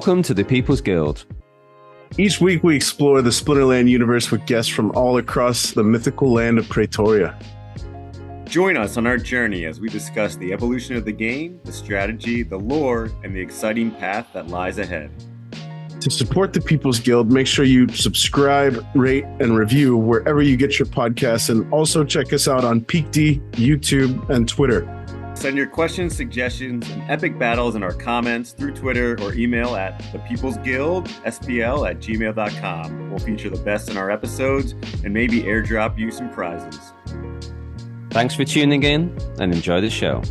Welcome to the People's Guild. Each week we explore the Splinterland universe with guests from all across the mythical land of Praetoria. Join us on our journey as we discuss the evolution of the game, the strategy, the lore, and the exciting path that lies ahead. To support the People's Guild, make sure you subscribe, rate, and review wherever you get your podcasts, and also check us out on PeakD, YouTube, and Twitter. Send your questions, suggestions, and epic battles in our comments through Twitter or email at thepeoplesguildspl@gmail.com. We'll feature the best in our episodes and maybe airdrop you some prizes. Thanks for tuning in and enjoy the show.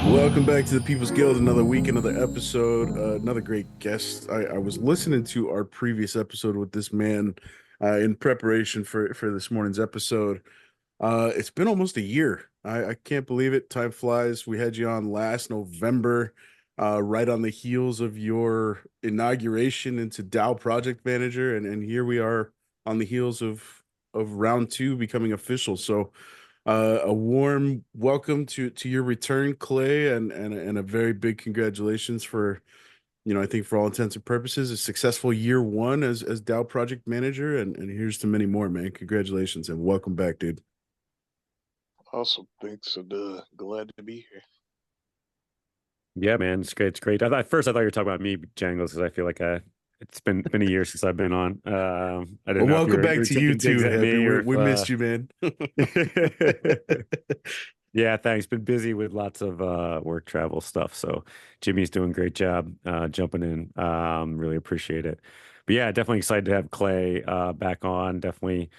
Welcome back to the People's Guild. Another week, another episode, another great guest. I was listening to our previous episode with this man in preparation for this morning's episode. It's been almost a year. I can't believe it. Time flies. We had you on last November, right on the heels of your inauguration into DAO project manager, and here we are on the heels of round two becoming official. So a warm welcome to your return, Clay, and a very big congratulations for, I think for all intents and purposes, a successful year one as DAO project manager, and here's to many more, man. Congratulations and welcome back, dude. Awesome, thanks, and glad to be here. Yeah, man, it's great. It's great. At first, I thought you were talking about me, Jangles, because I feel like it's been a year since I've been on. I didn't know welcome back to you too, Happy. We missed you, man. Yeah, thanks. Been busy with lots of work travel stuff. So Jimmy's doing a great job jumping in. Really appreciate it. But yeah, definitely excited to have Clay back on. Definitely,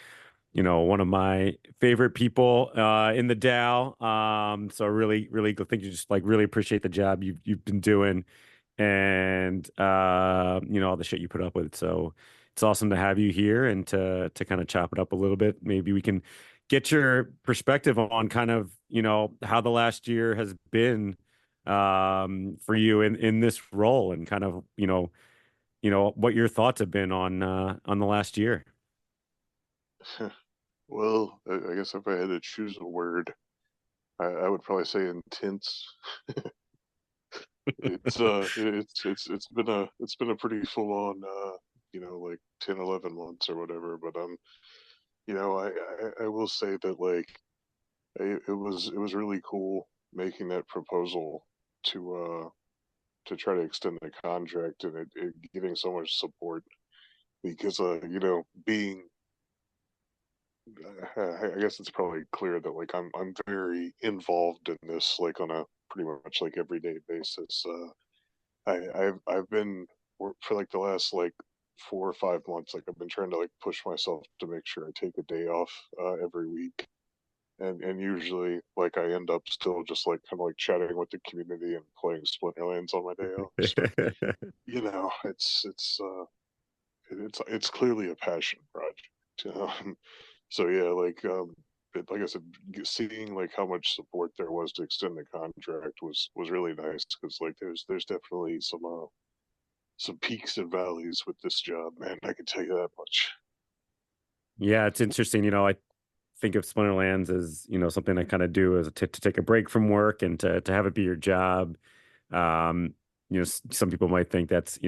one of my favorite people in the DAO. So really, really think you just really appreciate the job you've been doing. And all the shit you put up with. So it's awesome to have you here and to kind of chop it up a little bit. Maybe we can get your perspective on kind of how the last year has been for you in this role, and kind of what your thoughts have been on the last year. Well, I guess if I had to choose a word, I would probably say intense. It's been a pretty full on 10-11 months or whatever, but I will say that it was really cool making that proposal to try to extend the contract, and it getting so much support, because being I guess it's probably clear that I'm very involved in this on a pretty much everyday basis. I've been for the last 4 or 5 months, I've been trying to push myself to make sure I take a day off every week, and usually I end up still just kind of chatting with the community and playing Splinterlands on my day off. So, it's clearly a passion project. So yeah, like I said, seeing how much support there was to extend the contract was really nice, because there's definitely some peaks and valleys with this job, man. I can tell you that much. Yeah, it's interesting. I think of Splinterlands as something I kind of do as to take a break from work and to have it be your job. Some people might think that's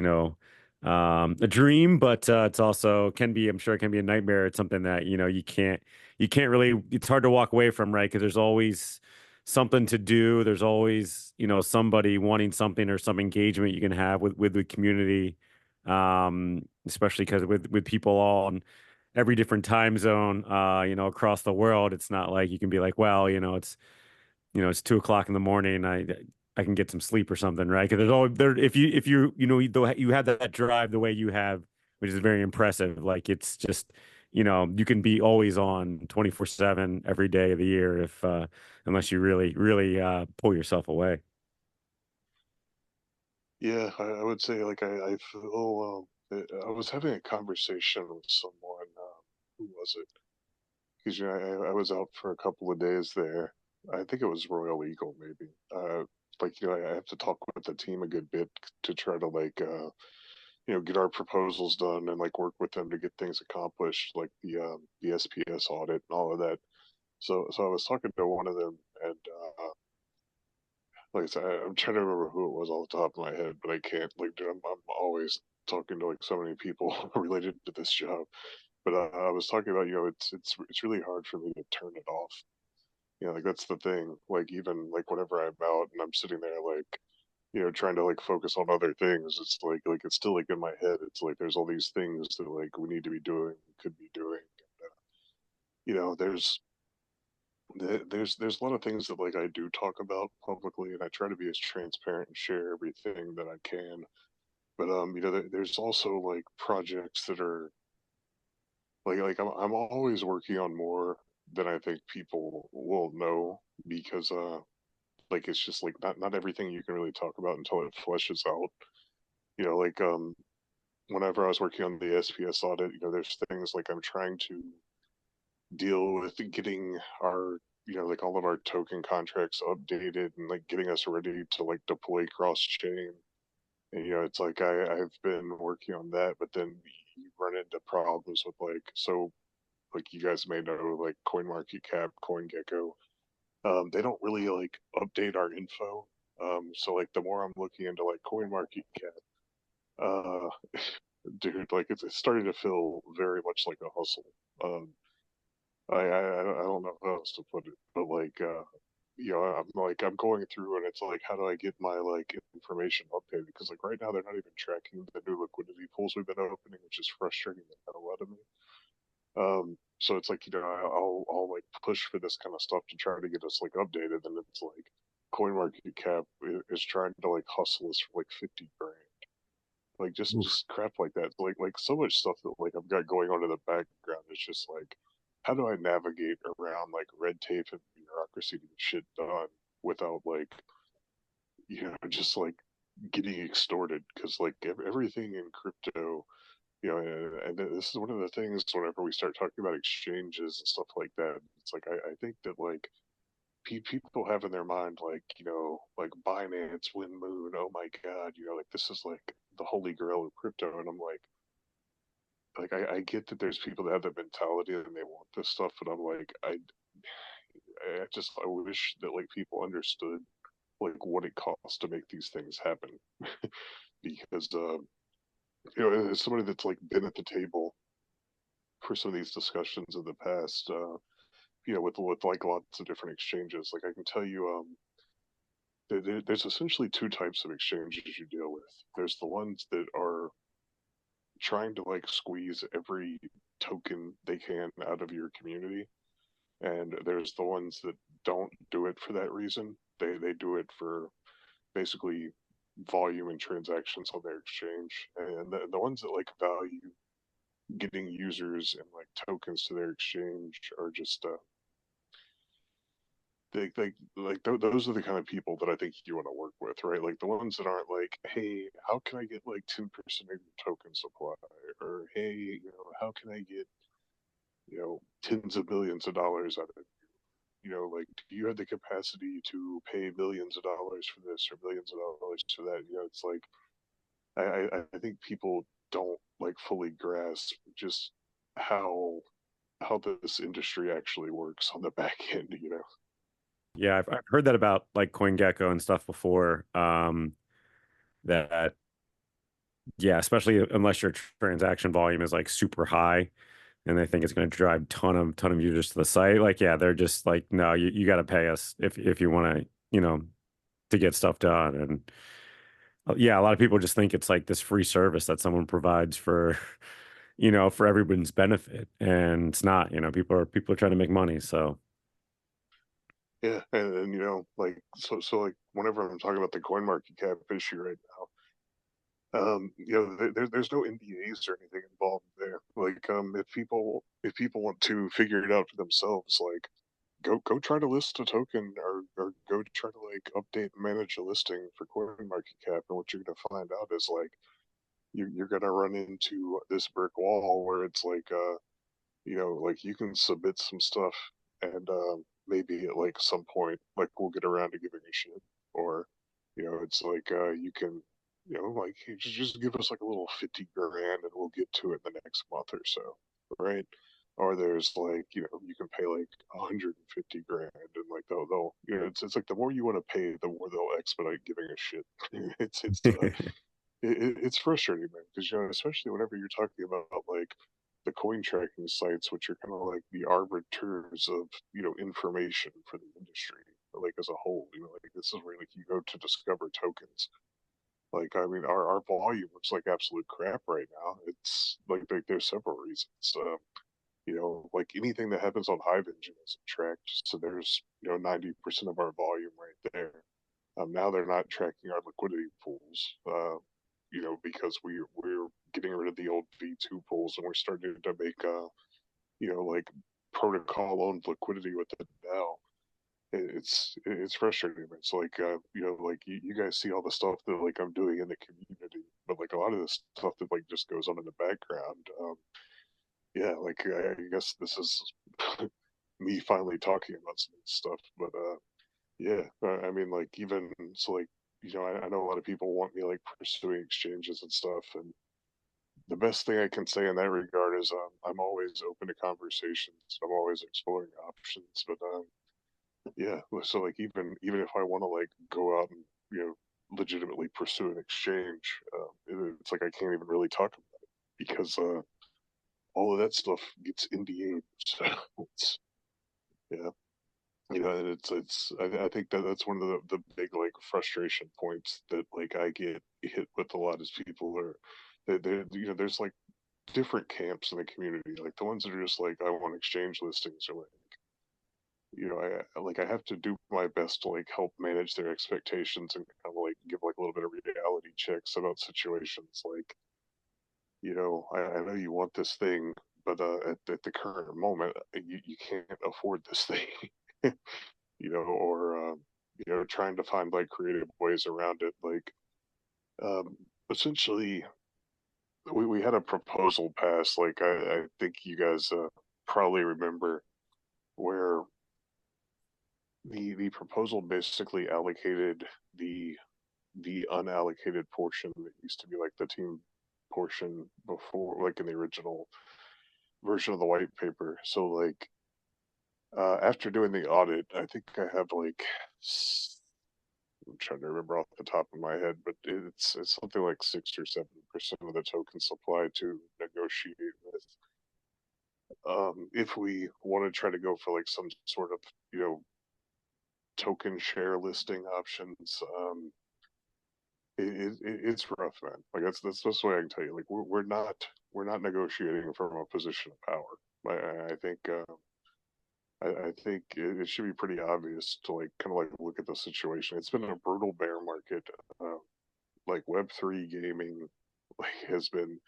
a dream, but it's also I'm sure it can be a nightmare. It's something that you can't really, it's hard to walk away from, right? Because there's always something to do. There's always somebody wanting something, or some engagement you can have with the community, especially because with people all in every different time zone across the world. It's not like you can be like, well, it's 2:00 in the morning, I can get some sleep or something, right? Because there's always there, if you you have that drive the way you have, which is very impressive. It's just you can be always on 24/7 every day of the year, if unless you really pull yourself away. Yeah, I would say I feel I was having a conversation with someone. Who was it? Because I was out for a couple of days there. I think it was Royal Eagle, maybe. I have to talk with the team a good bit to try to get our proposals done, and work with them to get things accomplished, the SPS audit and all of that. So I was talking to one of them, and like I said, I'm trying to remember who it was off the top of my head, but I can't. Like, dude, I'm always talking to like so many people related to this job. But I was talking about, it's really hard for me to turn it off. Like that's the thing. Like even like whenever I'm out and I'm sitting there, like trying to like focus on other things, it's like it's still like in my head. It's like there's all these things that like we need to be doing, we could be doing. There's there's a lot of things that like I do talk about publicly, and I try to be as transparent and share everything that I can. But there's also like projects that are like I'm always working on more than I think people will know because like it's just like not everything you can really talk about until it fleshes out. Like whenever I was working on the SPS audit, there's things like I'm trying to deal with getting our like all of our token contracts updated and like getting us ready to like deploy cross chain. And it's like I've been working on that, but then you run into problems with like you guys may know like CoinMarketCap, CoinGecko. They don't really like update our info. So like the more I'm looking into like CoinMarketCap, uh, dude, like it's starting to feel very much like a hustle. Um, I don't know how else to put it, but like I'm going through and it's like how do I get my like information updated? Because like right now they're not even tracking the new liquidity pools we've been opening, which is frustrating the hell out of me. So it's like I'll like push for this kind of stuff to try to get us like updated, and it's like CoinMarketCap is trying to like hustle us for like 50 grand, like Oof. just crap like that. Like so much stuff that like I've got going on in the background. It's just like how do I navigate around like red tape and bureaucracy to get shit done without like just like getting extorted? Because like everything in crypto, and this is one of the things whenever we start talking about exchanges and stuff like that, it's like I think that like people have in their mind like like Binance, Moon, oh my god, like this is like the holy grail of crypto, and I'm like I get that there's people that have that mentality and they want this stuff, but I'm like I wish that like people understood like what it costs to make these things happen because as somebody that's like been at the table for some of these discussions in the past, with like lots of different exchanges. Like I can tell you, there's essentially two types of exchanges you deal with. There's the ones that are trying to like squeeze every token they can out of your community, and there's the ones that don't do it for that reason. They do it for basically volume and transactions on their exchange, and the ones that like value getting users and like tokens to their exchange are just those are the kind of people that I think you want to work with, right? Like the ones that aren't like, hey, how can I get like 10% of your token supply, or hey, how can I get tens of millions of dollars out of it? Like, do you have the capacity to pay millions of dollars for this or millions of dollars for that? It's like I think people don't like fully grasp just how this industry actually works on the back end. Yeah, I've heard that about like CoinGecko and stuff before. That yeah, especially unless your transaction volume is like super high, and they think it's going to drive ton of users to the site. Like, yeah, they're just like, no, you got to pay us if you want to, to get stuff done. And yeah, a lot of people just think it's like this free service that someone provides for, for everyone's benefit, and it's not. People are trying to make money. So Yeah, and like so like whenever I'm talking about the coin market cap issue right now, there's no NDAs or anything involved there. Like, if people want to figure it out for themselves, like go try to list a token, or go try to like update and manage a listing for coin market cap, and what you're gonna find out is like you're gonna run into this brick wall where it's like like you can submit some stuff, and maybe at like some point, like we'll get around to giving a shit, or it's like you can, like just give us like a little 50 grand, and we'll get to it in the next month or so, right? or there's like, you know, you can pay like 150 grand, and like they'll you know, it's like the more you want to pay, the more they'll expedite giving a shit. It's frustrating, man, because you know, especially whenever you're talking about like the coin tracking sites, which are kind of like the arbiters of, you know, information for the industry, like as a whole. You know, like this is where like you go to discover tokens. Like, I mean, our volume looks like absolute crap right now. It's like there's several reasons. You know, like anything that happens on Hive Engine isn't tracked, so there's, you know, 90% of our volume right there. Now they're not tracking our liquidity pools, you know, because we're getting rid of the old V2 pools, and we're starting to make, you know, like protocol owned liquidity with it now. It's frustrating. It's like, you know, like you guys see all the stuff that like I'm doing in the community, but like a lot of this stuff that like just goes on in the background. Yeah, like I guess this is me finally talking about some of this stuff, but yeah, I mean, like even so, like, you know, I know a lot of people want me like pursuing exchanges and stuff, and the best thing I can say in that regard is I'm always open to conversations. I'm always exploring options, but yeah, so like even if I want to like go out and, you know, legitimately pursue an exchange, it's like I can't even really talk about it because all of that stuff gets NDA'd. So it's, yeah. You know, and I think that that's one of the big like frustration points that like I get hit with a lot, is people are they you know, there's like different camps in the community, like the ones that are just like, I want exchange listings, or like, you know, I have to do my best to like help manage their expectations and kind of like give like a little bit of reality checks about situations. Like, you know, I know you want this thing, but at the current moment, you can't afford this thing. You know, or you know, trying to find like creative ways around it. Like, um, essentially, we had a proposal pass. Like, I think you guys probably remember, where the proposal basically allocated the the unallocated portion that used to be like the team portion before, like in the original version of the white paper. So like, after doing the audit, I think I have like I'm trying to remember off the top of my head, but it's something like 6 or 7% of the token supply to negotiate with. If we want to try to go for like some sort of, you know, token share listing options, it's rough, man. Like that's the best way I can tell you. Like we're not negotiating from a position of power. I think I think it should be pretty obvious to like kind of like look at the situation. It's been a brutal bear market. Like Web3 gaming like has been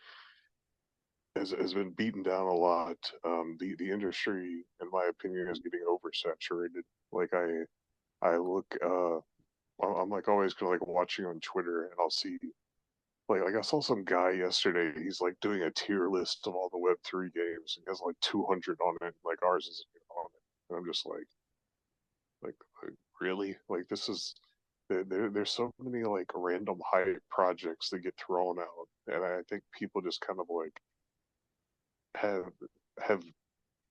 beaten down a lot. The industry, in my opinion, is getting oversaturated. Like I look, I'm like always kind of like watching on Twitter, and I'll see like I saw some guy yesterday. He's like doing a tier list of all the Web3 games. And he has like 200 on it. Like ours isn't on it, and I'm just like, like really? Like this is there's so many like random hype projects that get thrown out, and I think people just kind of like have have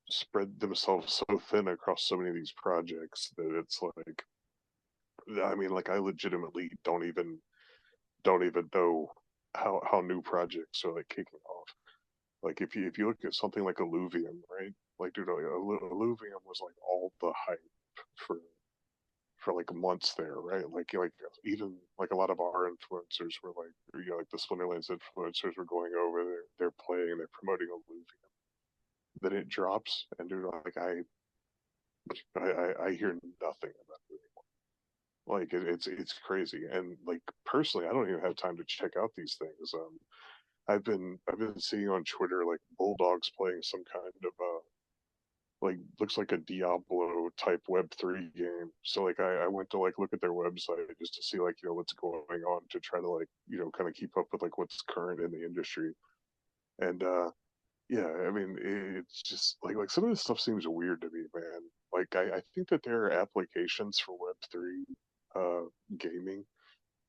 spread themselves so thin across so many of these projects that it's like, I mean, like I legitimately don't even know how new projects are like kicking off. Like if you look at something like Illuvium, right? Like dude, Illuvium was like all the hype for like months there, right? Like even like a lot of our influencers were like, you know, like the Splinterlands influencers were going over there, they're playing, they're promoting Illuvium. Then it drops, and dude, like I hear nothing about it anymore. Like it's crazy, and like personally, I don't even have time to check out these things. I've been seeing on Twitter like Bulldogs playing some kind of like looks like a Diablo type Web3 game. So like I went to like look at their website just to see like, you know, what's going on, to try to like, you know, kind of keep up with like what's current in the industry. And yeah, I mean, it's just like some of this stuff seems weird to me, man. Like I think that there are applications for Web3 gaming.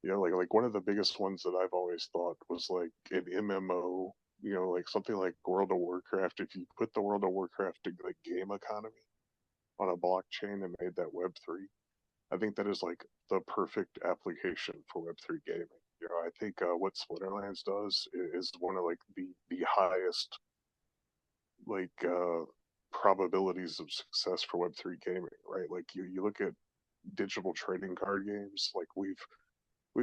You know, like one of the biggest ones that I've always thought was like an MMO you know, like something like World of Warcraft, if you put the World of Warcraft like game economy on a blockchain and made that Web3, I think that is like the perfect application for Web3 gaming. You know, I think what Splinterlands does is one of like the highest like probabilities of success for Web3 gaming, right? Like you look at digital trading card games, like we've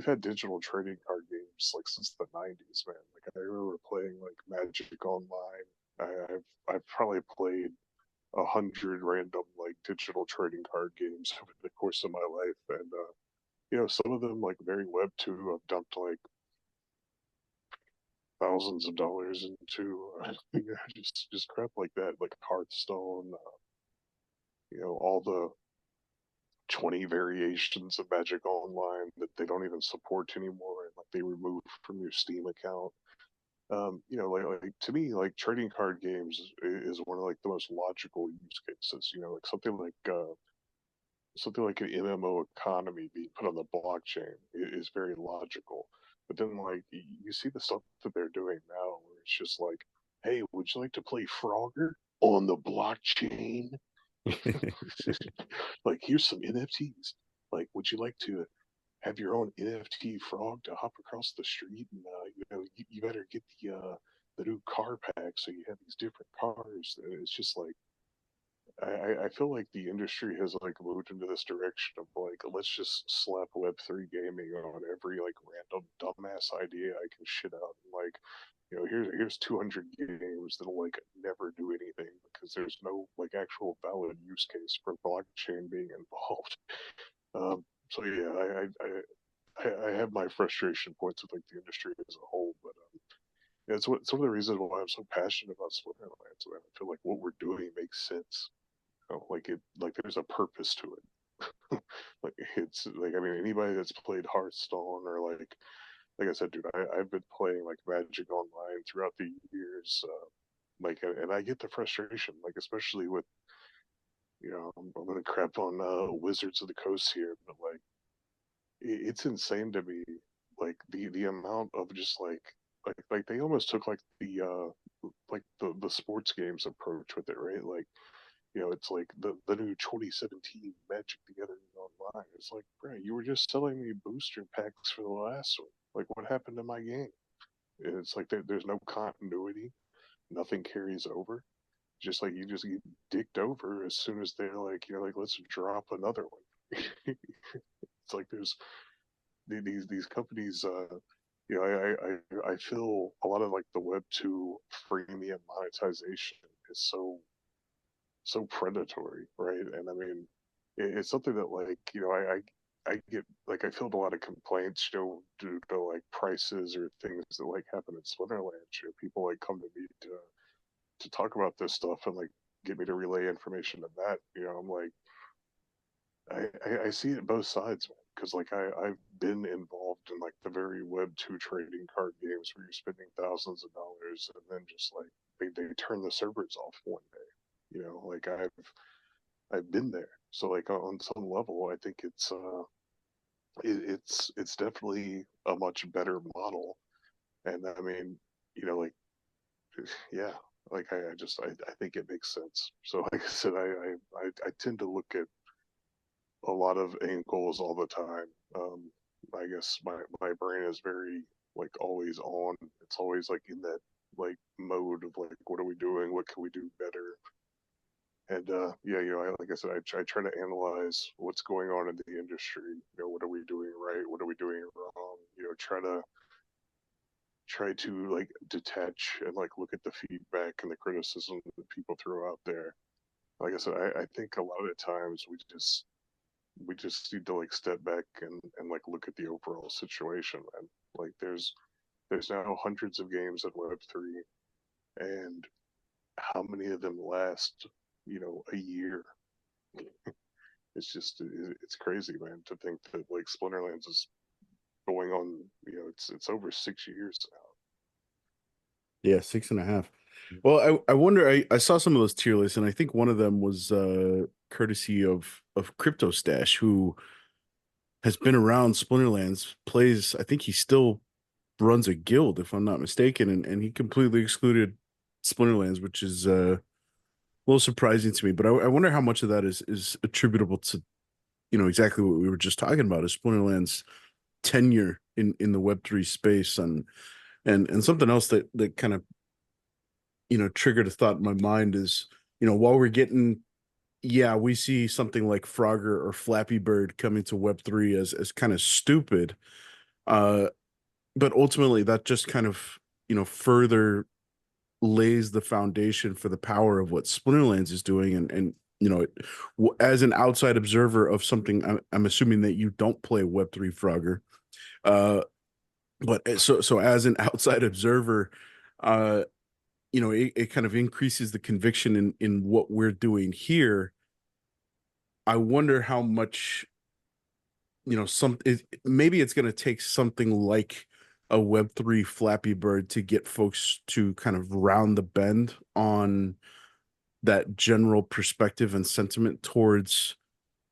had digital trading card games like since the 90s, man. Like I remember playing like Magic Online. I've probably played 100 random like digital trading card games over the course of my life, and you know, some of them like very web 2 I've dumped like thousands of dollars into just crap like that, like Hearthstone, you know, all the 20 variations of Magic Online that they don't even support anymore, and like they remove from your Steam account. You know, like to me, like trading card games is one of like the most logical use cases. You know, like something like an MMO economy being put on the blockchain is very logical. But then, like, you see the stuff that they're doing now, where it's just like, hey, would you like to play Frogger on the blockchain? Like, here's some NFTs. Like, would you like to have your own NFT frog to hop across the street? And you know, you better get the new car pack so you have these different cars. And it's just like I feel like the industry has like moved into this direction of like let's just slap Web3 gaming on every like random dumbass idea I can shit out. And, like, you know, here's 200 games that'll like never do anything because there's no like actual valid use case for blockchain being involved. So yeah, I have my frustration points with like the industry as a whole, but yeah, it's one of the reasons why I'm so passionate about Splinterlands. I feel like what we're doing makes sense. You know, like it, like there's a purpose to it. Like it's like I mean anybody that's played Hearthstone or like I said, dude, I've been playing like Magic Online throughout the years. Like and I get the frustration, like especially with you know I'm gonna crap on Wizards of the Coast here, but like it's insane to me, like the amount of just like they almost took like the sports games approach with it, right? Like you know, it's like the new 2017 Magic the Gathering Online. It's like, bro, you were just selling me booster packs for the last one. Like, what happened to my game? And it's like there's no continuity. Nothing carries over. Just like you just get dicked over as soon as they're like, you're like, let's drop another one. It's like there's these companies. You know, I feel a lot of like the Web 2 freemium monetization is so predatory, right? And I mean, it's something that like you know I get like I feel a lot of complaints, you know, due to like prices or things that like happen in Splinterlands. You know, people like come to me to talk about this stuff and like get me to relay information to that. You know, I'm like I see it both sides, man. Because like I've been involved in like the very Web 2 trading card games where you're spending thousands of dollars and then just like they turn the servers off one day. You know, like I've been there. So like on some level, I think it's definitely a much better model. And I mean, you know, like yeah, like I think it makes sense. So like I said, I tend to look at a lot of angles all the time. I guess my brain is very like always on. It's always like in that like mode of like what are we doing? What can we do better? And yeah, you know, like I said, I try to analyze what's going on in the industry. You know, what are we doing right? What are we doing wrong? You know, try to like detach and like look at the feedback and the criticism that people throw out there. Like I said, I think a lot of the times we just need to like step back and like look at the overall situation, man. Like there's now hundreds of games in Web 3, and how many of them last, you know, a year? It's just it's crazy, man, to think that like Splinterlands is going on. You know, it's over 6 years Yeah, 6.5. Mm. Well, I wonder. I saw some of those tier lists, and I think one of them was courtesy of Crypto Stash, who has been around Splinterlands. Plays. I think he's still runs a guild, if I'm not mistaken, and he completely excluded Splinterlands, which is a little surprising to me. But I wonder how much of that is attributable to, exactly what we were just talking about, is Splinterlands tenure in the Web3 space. And something else that kind of, triggered a thought in my mind is, while we're getting, yeah, we see something like Frogger or Flappy Bird coming to Web3 as kind of stupid, but ultimately that just kind of, further lays the foundation for the power of what Splinterlands is doing. And as an outside observer of something, I'm assuming that you don't play Web3, Frogger, but so as an outside observer, it kind of increases the conviction in what we're doing here. I wonder how much, maybe it's going to take something like a Web3 Flappy Bird to get folks to kind of round the bend on that general perspective and sentiment towards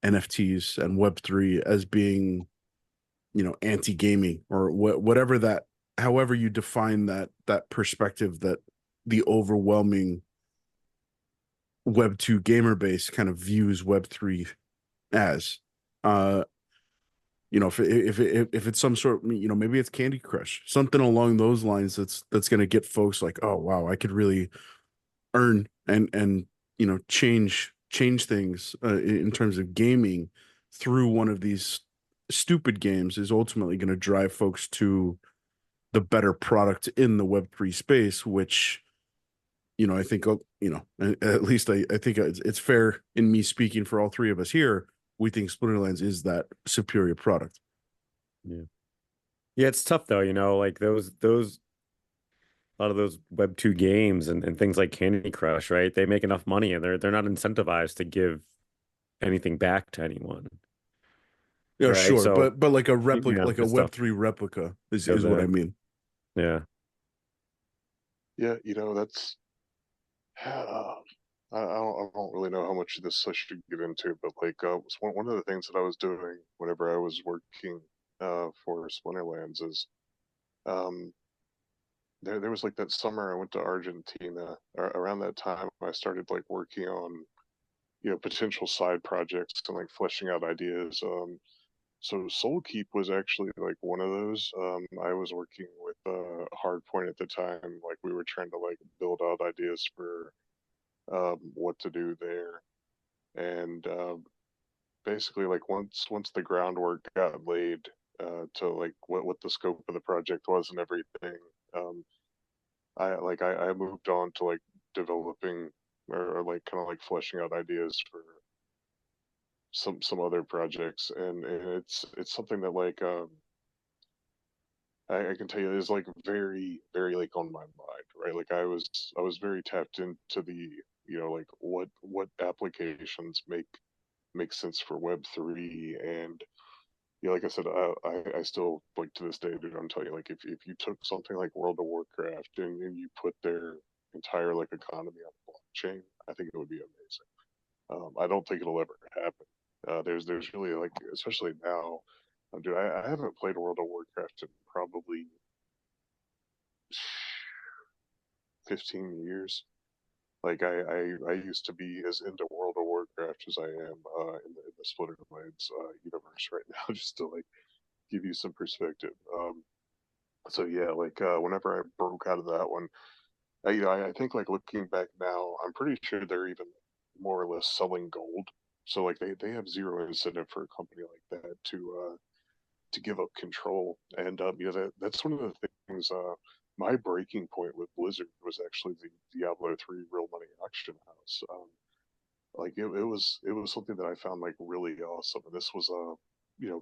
NFTs and Web3 as being, anti-gaming, or whatever that, however you define that perspective that the overwhelming Web2 gamer base kind of views Web3 as. If it's some sort, maybe it's Candy Crush, something along those lines that's going to get folks like, oh wow, I could really earn and change things in terms of gaming through one of these stupid games, is ultimately going to drive folks to the better product in the Web3 space, which, I think, at least I think it's fair in me speaking for all three of us here. We think Splinterlands is that superior product. Yeah. Yeah, it's tough though, like those a lot of those Web2 games and things like Candy Crush, right? They make enough money and they're not incentivized to give anything back to anyone. Yeah, Right. sure, So but like a replica, yeah, like a it's tough. Web3 replica Yeah, is what I mean. yeah. Yeah, that's I don't really know how much of this I should get into, but like was one of the things that I was doing whenever I was working for Splinterlands is um there was like that summer I went to Argentina. Around that time I started like working on potential side projects and like fleshing out ideas. So Soul Keep was actually like one of those. I was working with Hardpoint at the time. Like we were trying to like build out ideas for what to do there, and basically like once the groundwork got laid to like what the scope of the project was and everything. Um, I moved on to like developing or like kind of like fleshing out ideas for some other projects, and it's something that like I can tell you is like very very like on my mind, right? Like I was very tapped into the like what applications make sense for Web3. And like I said, I still like to this day, dude, I'm telling you, like if you took something like World of Warcraft and you put their entire like economy on blockchain, I think it would be amazing. I don't think it'll ever happen. There's really like, especially now, dude. I haven't played World of Warcraft in probably 15 years. Like I used to be as into World of Warcraft as I am in the Splinterlands universe right now, just to like give you some perspective. So yeah, like whenever I broke out of that one, I think like looking back now, I'm pretty sure they're even more or less selling gold. So like they have zero incentive for a company like that to give up control. And that's one of the things. My breaking point with Blizzard was actually the Diablo 3 real money auction house. Like it was something that I found like really awesome. And this was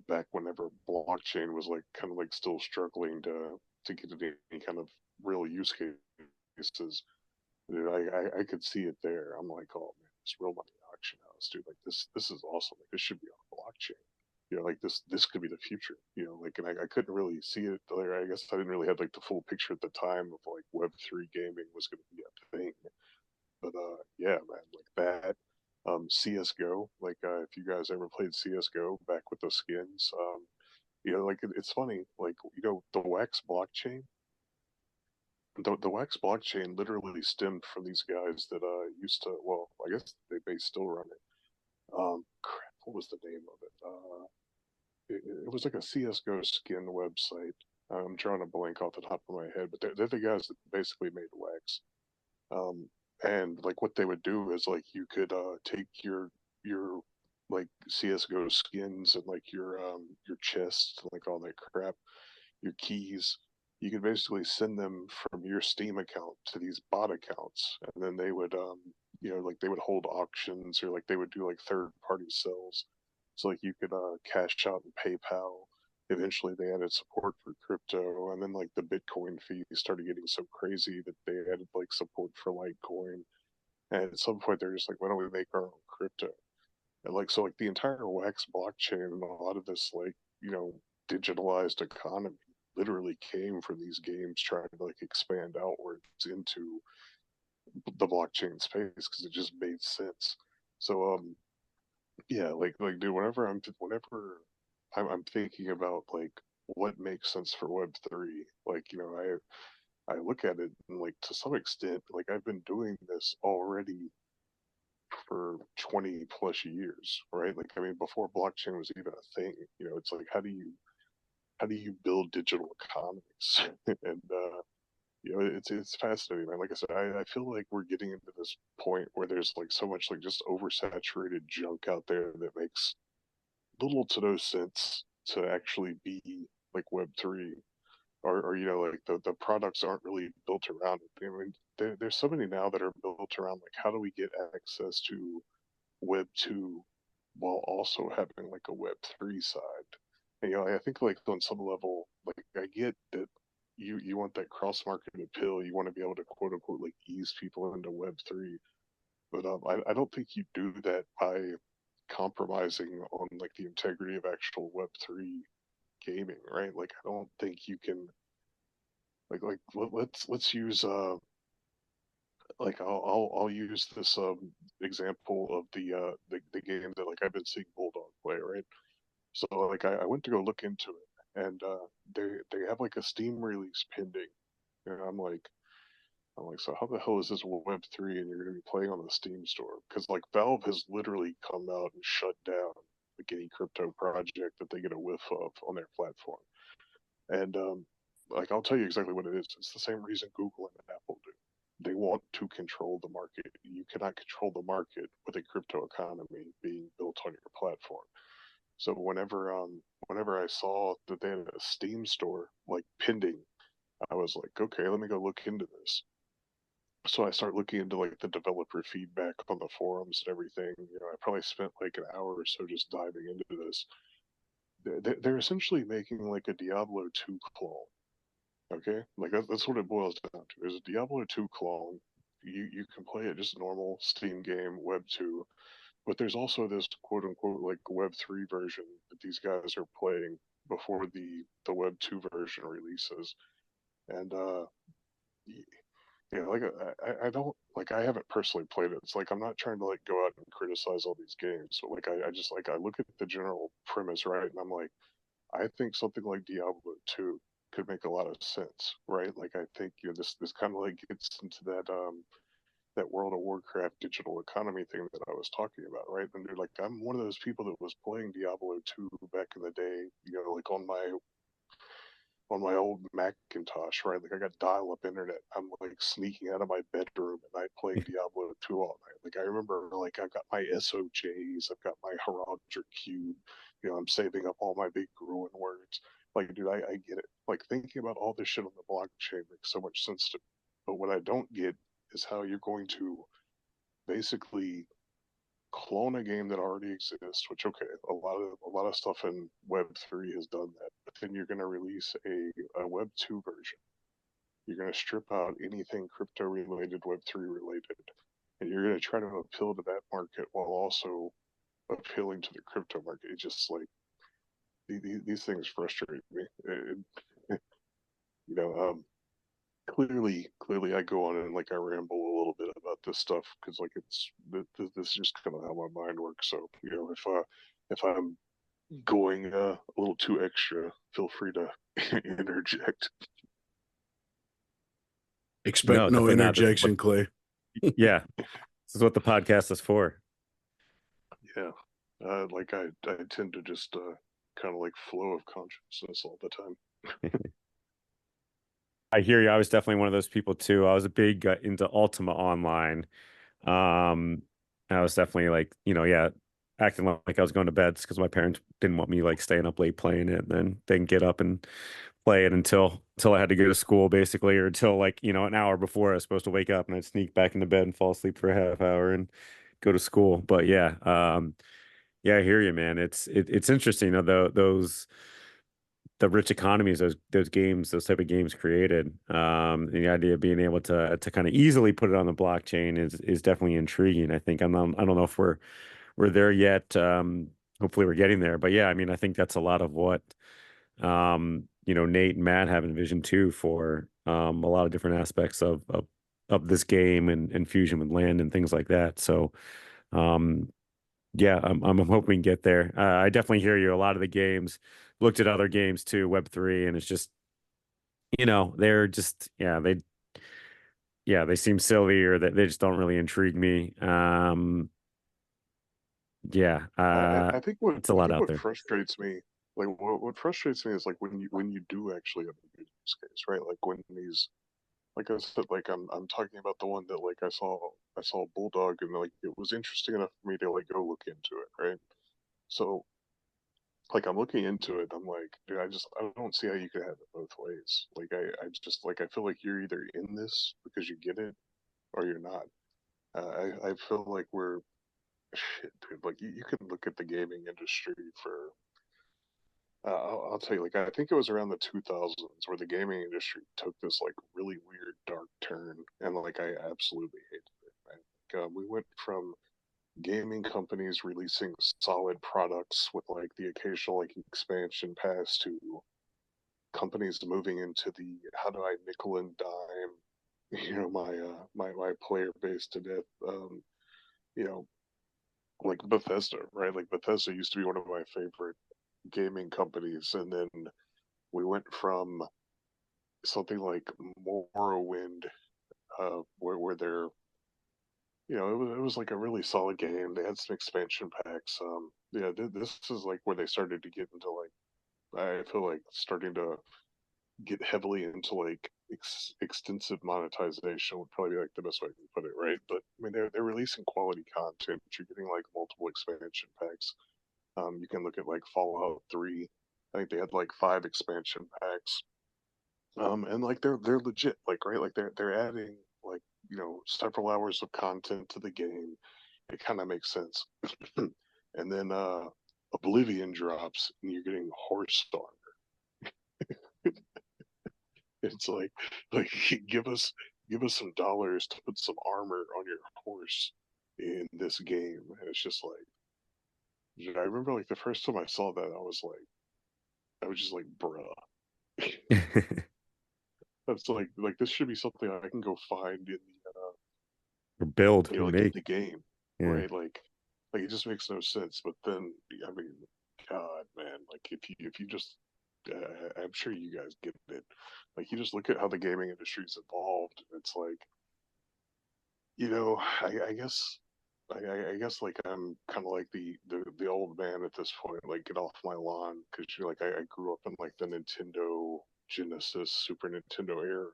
back whenever blockchain was like kind of like still struggling to get any kind of real use cases. Dude, I could see it there. I'm like, oh man, this real money auction house, dude. Like this is awesome. Like this should be on blockchain. Like this could be the future. Like, and I couldn't really see it. Like, I guess I didn't really have like the full picture at the time of like Web3 gaming was going to be a thing. But yeah, man, like that. CS:GO. Like if you guys ever played CS:GO back with the skins, like it's funny, like the Wax blockchain. The Wax blockchain literally stemmed from these guys that used to. Well, I guess they may still run it. Crap, what was the name of it? It was like a CS:GO skin website. I'm drawing a blank off the top of my head, but they're the guys that basically made Wax. Um, and like what they would do is like you could take your like CS:GO skins and like your chest, like all that crap, your keys. You could basically send them from your Steam account to these bot accounts, and then they would like they would hold auctions, or like they would do like third party sales. So like you could cash out in PayPal. Eventually they added support for crypto, and then like the Bitcoin fees started getting so crazy that they added like support for Litecoin. And at some point they're just like, why don't we make our own crypto? And like so like the entire Wax blockchain and a lot of this like, digitalized economy literally came from these games trying to like expand outwards into the blockchain space because it just made sense. So yeah, like dude, whenever I'm thinking about like what makes sense for Web3, like I look at it and like to some extent, like I've been doing this already for 20 plus years, right? Like I mean, before blockchain was even a thing, it's like how do you build digital economies? And it's fascinating, man. Like I said, I feel like we're getting into this point where there's like so much like just oversaturated junk out there that makes little to no sense to actually be like Web3, or like the products aren't really built around it. I mean, there's so many now that are built around like how do we get access to Web2 while also having like a Web3 side. And, I think like on some level, like I get that you want that cross market appeal. You want to be able to quote unquote like ease people into Web3, but I don't think you do that by compromising on like the integrity of actual Web3 gaming, right? Like I don't think you can let's use like I'll use this example of the game that like I've been seeing Bulldog play, right? So like I went to go look into it, and they have like a Steam release pending, and I'm like, so how the hell is this Web3 and you're gonna be playing on the Steam store? Because like Valve has literally come out and shut down like any crypto project that they get a whiff of on their platform. And like I'll tell you exactly what it is. It's the same reason Google and Apple do. They want to control the market. You cannot control the market with a crypto economy being built on your platform. So whenever I saw that they had a Steam store like pending, I was like, okay, let me go look into this. So I start looking into like the developer feedback on the forums and everything. I probably spent like an hour or so just diving into this. They're essentially making like a Diablo 2 clone. Okay, like that's what it boils down to. There's a Diablo 2 clone. You can play it just a normal Steam game, Web 2, but there's also this quote unquote like Web 3 version that these guys are playing before the Web 2 version releases. And like I don't like I haven't personally played it. It's like I'm not trying to like go out and criticize all these games. So like I just like I look at the general premise, right, and I'm like, I think something like Diablo 2 could make a lot of sense, right? Like I think this kind of like gets into that World of Warcraft digital economy thing that I was talking about, right? And dude, like I'm one of those people that was playing Diablo 2 back in the day, like on my old Macintosh, right? Like I got dial-up internet. I'm like sneaking out of my bedroom at night playing Diablo 2 all night. Like I remember, like I've got my SOJs, I've got my Haraldr cube. I'm saving up all my big Gruin words. Like, dude, I get it. Like thinking about all this shit on the blockchain makes so much sense to me. But what I don't get is how you're going to basically clone a game that already exists, which okay, a lot of stuff in Web3 has done that, but then you're going to release a Web2 version. You're going to strip out anything crypto related, Web3 related, and you're going to try to appeal to that market while also appealing to the crypto market. It's just like these things frustrate me. You know, um, clearly I go on and like I ramble a little bit about this stuff because like this is just kind of how my mind works. So if I'm going a little too extra, feel free to interject. Expect no definitely not. interjection, Clay. Yeah, this is what the podcast is for. Yeah, like I tend to just kind of like flow of consciousness all the time. I hear you. I was definitely one of those people too. I was a big into Ultima Online. I was definitely like, yeah, acting like I was going to bed because my parents didn't want me like staying up late playing it, and then get up and play it until I had to go to school basically, or until like, an hour before I was supposed to wake up, and I'd sneak back into bed and fall asleep for a half hour and go to school. But yeah, yeah, I hear you, man. It's interesting, those the rich economies those type of games created. And the idea of being able to kind of easily put it on the blockchain is definitely intriguing. I think I don't know if we're there yet. Hopefully we're getting there. But yeah, I mean, I think that's a lot of what Nate and Matt have envisioned too for a lot of different aspects of this game and fusion with land and things like that. So um yeah, I'm hoping we can get there. I definitely hear you. A lot of the games, looked at other games too, Web3, and it's just, they're just, they seem silly, or that they just don't really intrigue me. Yeah, I think what it's a lot out there. frustrates me, like what frustrates me is like when you do actually have a good use case, right? Like when these, like I said, like I'm talking about the one that like I saw Bulldog, and like it was interesting enough for me to like go look into it, right? So like I'm looking into it, I'm like, dude, I don't see how you could have it both ways. Like I just like I feel like you're either in this because you get it or you're not. I feel like we're shit, dude. Like you can look at the gaming industry for I'll tell you, like I think it was around the 2000s where the gaming industry took this like really weird dark turn, and like I absolutely hated it, man. We went from gaming companies releasing solid products with like the occasional like expansion pass to companies moving into the how do I nickel and dime, my player base to death. You know, like Bethesda, right? Like Bethesda used to be one of my favorite gaming companies, and then we went from something like Morrowind, where they're, it was like a really solid game. They had some expansion packs. Yeah, this is like where they started to get into like I feel like starting to get heavily into like extensive monetization would probably be like the best way to put it, right? But I mean, they're releasing quality content. You're getting like multiple expansion packs. You can look at like Fallout 3. I think they had like 5 expansion packs. And like they're legit, like right, like they're adding like several hours of content to the game. It kind of makes sense. And then Oblivion drops, and you're getting horse armor. It's like give us some dollars to put some armor on your horse in this game, and it's just like, dude, I remember like the first time I saw that, I was just like, bruh. That's like this should be something I can go find in the Or build or like in make. the game, Yeah. right? Like it just makes no sense. But then, I mean, God, man, like if you just, I'm sure you guys get it. Like you just look at how the gaming industry's evolved. It's like, I guess. I guess like I'm kind of like the old man at this point. Like get off my lawn, because you're like I grew up in like the Nintendo Genesis, Super Nintendo era.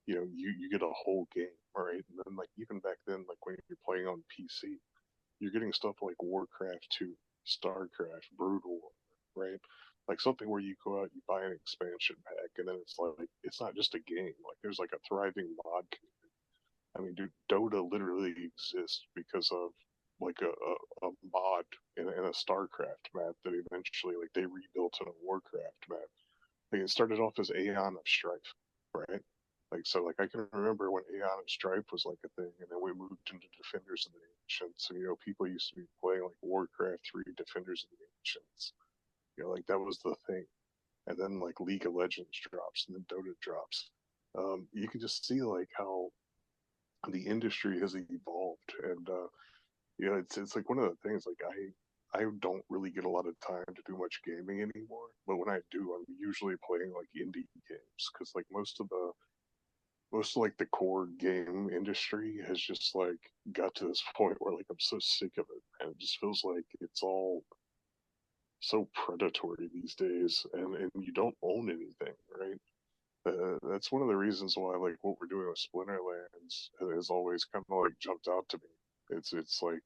You get a whole game, right? And then like even back then, like when you're playing on PC, you're getting stuff like Warcraft 2, StarCraft, Brutal, right? Like something where you go out, you buy an expansion pack, and then it's like it's not just a game. Like there's like a thriving mod community. I mean, dude, Dota literally exists because of like a mod in a StarCraft map that eventually like they rebuilt in a Warcraft map. Like it started off as Aeon of Strife, right? Like so, like I can remember when Aeon of Strife was like a thing, and then we moved into Defenders of the Ancients. And people used to be playing like Warcraft 3, Defenders of the Ancients. Like that was the thing. And then like League of Legends drops, and then Dota drops. You can just see like how the industry has evolved, and it's like one of the things like I don't really get a lot of time to do much gaming anymore. But when I do, I'm usually playing like indie games because like most of like the core game industry has just like got to this point where like I'm so sick of it, and it just feels like it's all so predatory these days, and you don't own anything, right? That's one of the reasons why like what we're doing with Splinterlands has always kind of like jumped out to me. It's like,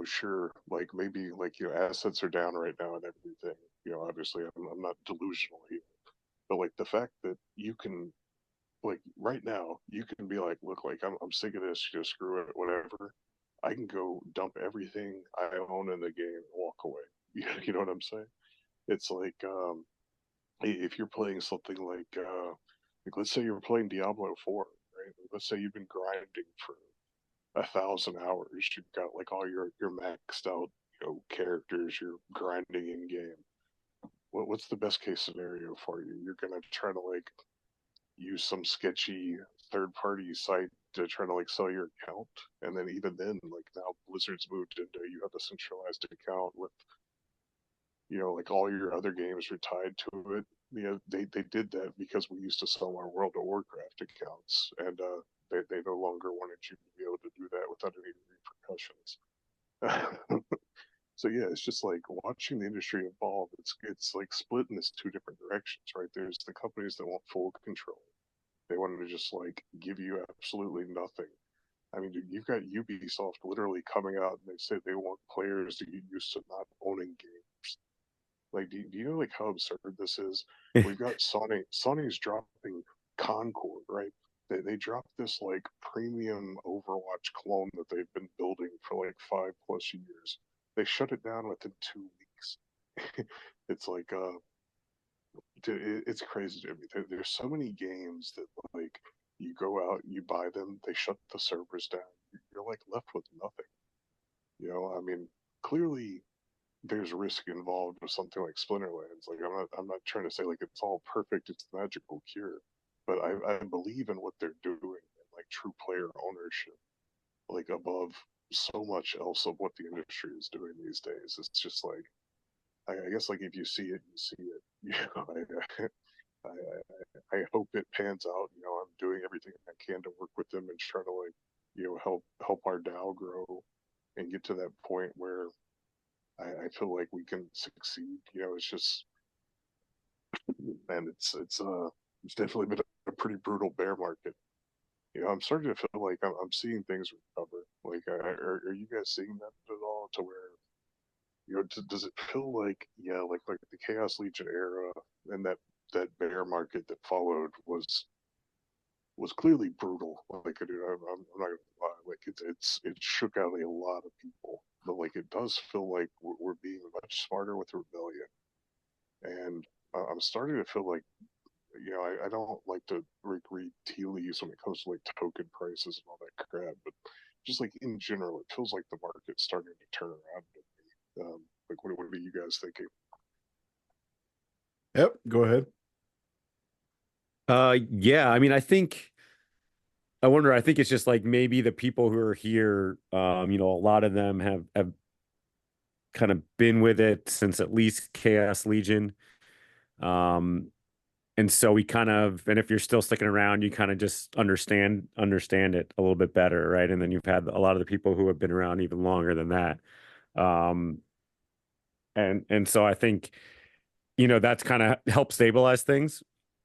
sure, like maybe like assets are down right now and everything. Obviously I'm not delusional here, but like the fact that you can like right now you can be like, look, like I'm sick of this, screw it, whatever. I can go dump everything I own in the game and walk away. You know what I'm saying? It's like if you're playing something like let's say you're playing Diablo 4, right? Let's say you've been grinding for 1,000 hours. You've got like all your maxed out characters. You're grinding in game. What's the best case scenario for you? You're gonna try to like use some sketchy third party site to try to like sell your account, and then even then, like now Blizzard's moved into you have a centralized account with like all your other games are tied to it. They did that because we used to sell our World of Warcraft accounts, and they no longer wanted you to be able to do that without any repercussions. So yeah, it's just like watching the industry evolve. It's like split in this two different directions, right? There's the companies that want full control. They wanted to just like give you absolutely nothing. I mean, dude, you've got Ubisoft literally coming out and they say they want players to get used to not owning games. Like, do you know like how absurd this is? We've got Sony. Sony's dropping Concord, right? They dropped this like premium Overwatch clone that they've been building for like 5+ years. They shut it down within 2 weeks. It's like it's crazy to me. There's so many games that like you go out, you buy them, they shut the servers down. You're like left with nothing. I mean, clearly there's risk involved with something like Splinterlands. Like I'm not trying to say like it's all perfect, it's the magical cure, but I believe in what they're doing and like true player ownership, like above so much else of what the industry is doing these days. It's just like I guess like if you see it, you see it. I hope it pans out. I'm doing everything I can to work with them and try to like help our DAO grow and get to that point where I feel like we can succeed. It's just, man, it's definitely been a pretty brutal bear market. I'm starting to feel like I'm seeing things recover. Like, are you guys seeing that at all? To where does it feel like like the Chaos Legion era and that bear market that followed was clearly brutal. Like, dude, I'm not gonna lie. Like, it shook out a lot of people. But like, it does feel like we're being much smarter with rebellion, and I'm starting to feel like I don't like to read tea leaves when it comes to like token prices and all that crap, but just like in general, it feels like the market's starting to turn around. Like, what are you guys thinking? Yep, go ahead. Yeah, I mean, I wonder, I think it's just like maybe the people who are here, a lot of them have kind of been with it since at least Chaos Legion. And so and if you're still sticking around, you kind of just understand it a little bit better, right? And then you've had a lot of the people who have been around even longer than that. And so I think, that's kind of helped stabilize things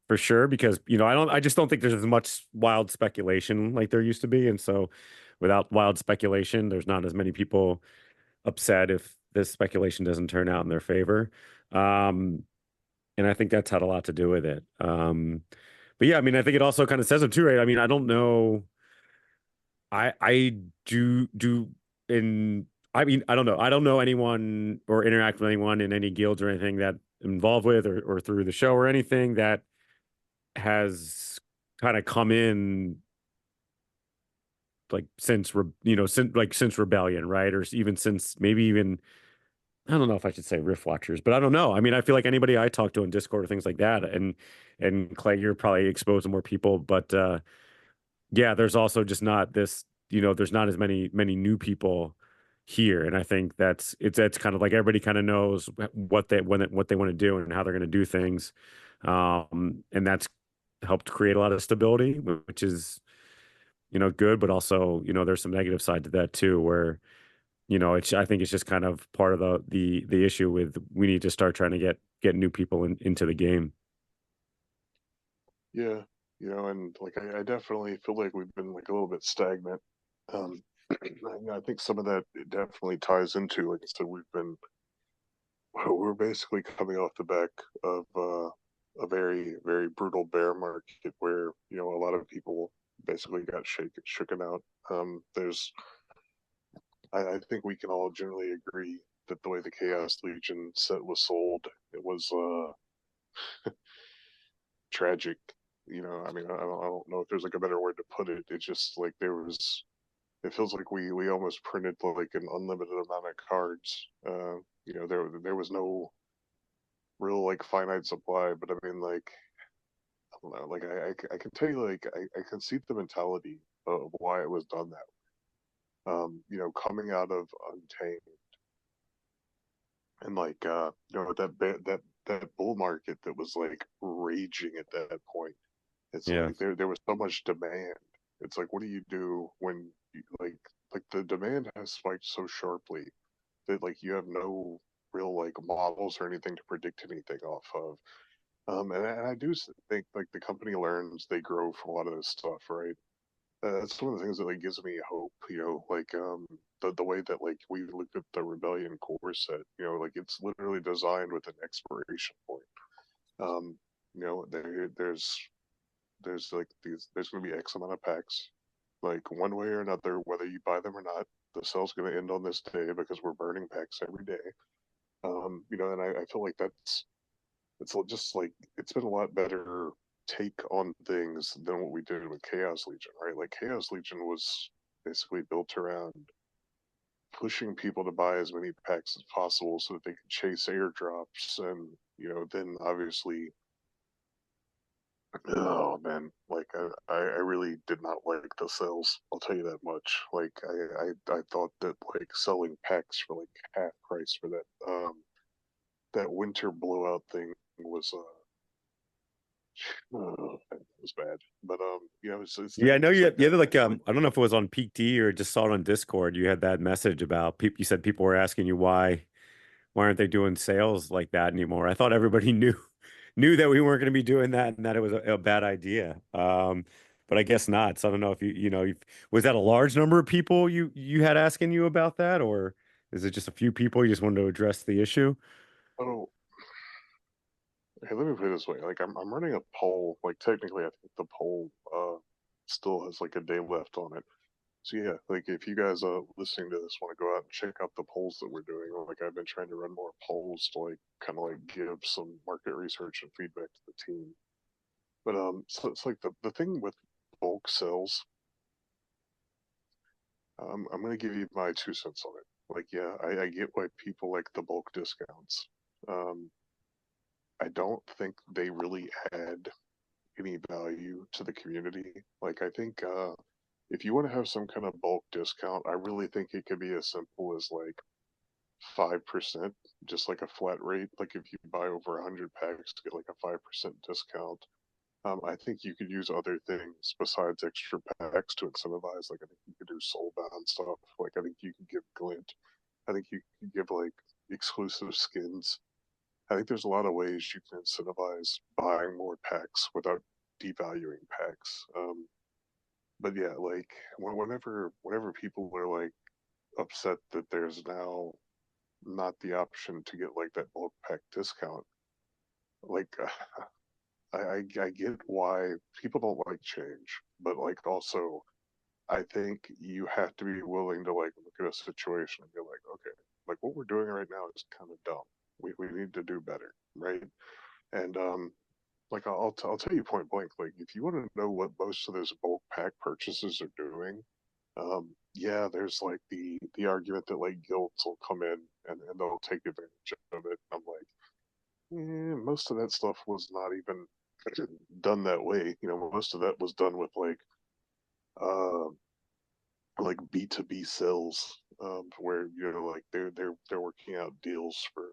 for sure, because, I just don't think there's as much wild speculation like there used to be. And so without wild speculation, there's not as many people upset if this speculation doesn't turn out in their favor. And I think that's had a lot to do with it. But yeah, I mean, I think it also kind of says it too, right? I mean, I don't know. I do in I mean, I don't know. I don't know anyone or interact with anyone in any guilds or anything that I'm involved with or through the show or anything that has kind of come in like since Rebellion, right? Or even since maybe even I don't know if I should say Rift Watchers, but I don't know. I mean, I feel like anybody I talk to in Discord or things like that, and Clay, you're probably exposed to more people, but yeah, there's also just not this, there's not as many new people here. And I think that's kind of like everybody kind of knows what they want to do and how they're going to do things. And that's helped create a lot of stability, which is, good, but also, there's some negative side to that too, where, I think it's just kind of part of the issue with, we need to start trying to get new people into the game. Yeah, and like I definitely feel like we've been like a little bit stagnant. I think some of that it definitely ties into, like I said, we're basically coming off the back of a very, very brutal bear market where, a lot of people basically got shooken out. I think we can all generally agree that the way the Chaos Legion set was sold, it was tragic. I mean, I don't know if there's like a better word to put it. It's just like it feels like we almost printed like an unlimited amount of cards. There was no real like finite supply, but I mean, like, I don't know, like I can tell you, like, I can see the mentality of why it was done that way. Coming out of Untamed, and like that bull market that was like raging at that point. It's Yeah. like there was so much demand. It's like, what do you do when like the demand has spiked so sharply that like you have no real like models or anything to predict anything off of. And I do think like the company learns, they grow from a lot of this stuff, right? That's one of the things that like gives me hope, like the way that like we looked at the Rebellion core set, like it's literally designed with an expiration point. Um, there's like there's going to be X amount of packs, like one way or another, whether you buy them or not. The sale's going to end on this day because we're burning packs every day. And I feel like it's just like it's been a lot better take on things than what we did with Chaos Legion, right? Like Chaos Legion was basically built around pushing people to buy as many packs as possible so that they could chase airdrops, and then obviously, oh man, like I really did not like the sales. I'll tell you that much. Like I thought that like selling packs for like half price for that winter blowout thing was it was bad. But it's Yeah, I know things you like you that had like, that really. I don't know if it was on Peak D or just saw it on Discord. You had that message about people. You said people were asking you why aren't they doing sales like that anymore? I thought everybody knew that we weren't going to be doing that and that it was a bad idea. But I guess not. So I don't know if was that a large number of people you had asking you about that, or is it just a few people you just wanted to address the issue? Oh, okay, let me put it this way. Like I'm running a poll. Like technically, I think the poll still has like a day left on it. So yeah, like if you guys listening to this want to go out and check out the polls that we're doing, like I've been trying to run more polls to like kind of like give some market research and feedback to the team. But so it's like the thing with bulk sales. I'm gonna give you my 2 cents on it. Like yeah, I get why people like the bulk discounts. Um, I don't think they really add any value to the community. Like I think if you want to have some kind of bulk discount, I really think it could be as simple as like 5%, just like a flat rate. Like if you buy over 100 packs to get like a 5% discount. I think you could use other things besides extra packs to incentivize. Like I think you could do soulbound stuff. Like I think you could give glint. I think you could give like exclusive skins. I think there's a lot of ways you can incentivize buying more packs without devaluing packs. But yeah, like whenever people are like upset that there's now not the option to get like that bulk pack discount, like I get why people don't like change, but like also I think you have to be willing to like look at a situation and be like, okay, like what we're doing right now is kind of dumb. We need to do better, right? And like I'll tell you point blank, like if you want to know what most of those bulk pack purchases are doing, yeah, there's like the argument that like guilds will come in and they'll take advantage of it. I'm like, most of that stuff was not even done that way. Most of that was done with like uh like B2B sales, where like they're working out deals for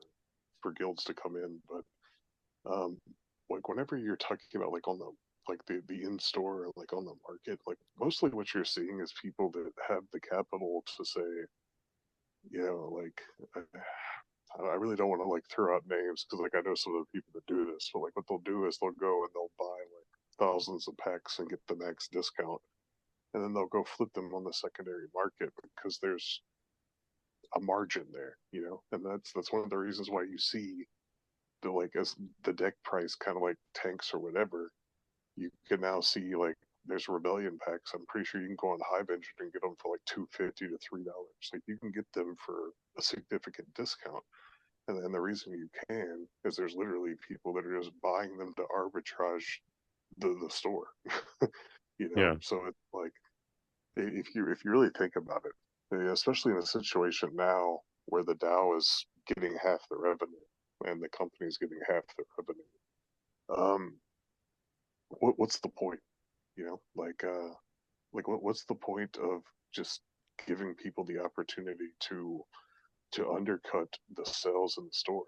guilds to come in. But like whenever you're talking about like on the in store, like on the market, like mostly what you're seeing is people that have the capital to say, like I really don't want to like throw out names because like I know some of the people that do this, but like what they'll do is they'll go and they'll buy like thousands of packs and get the max discount, and then they'll go flip them on the secondary market because there's a margin there, and that's one of the reasons why you see the like as the deck price kind of like tanks or whatever, you can now see like there's rebellion packs. I'm pretty sure you can go on Hive Engine and get them for like $2.50 to $3. Like you can get them for a significant discount. And then the reason you can is there's literally people that are just buying them to arbitrage the store. Yeah. So it's like if you really think about it, especially in a situation now where the DAO is getting half the revenue and the company is getting half the revenue, what's the point? What's the point of just giving people the opportunity to undercut the sales in the store?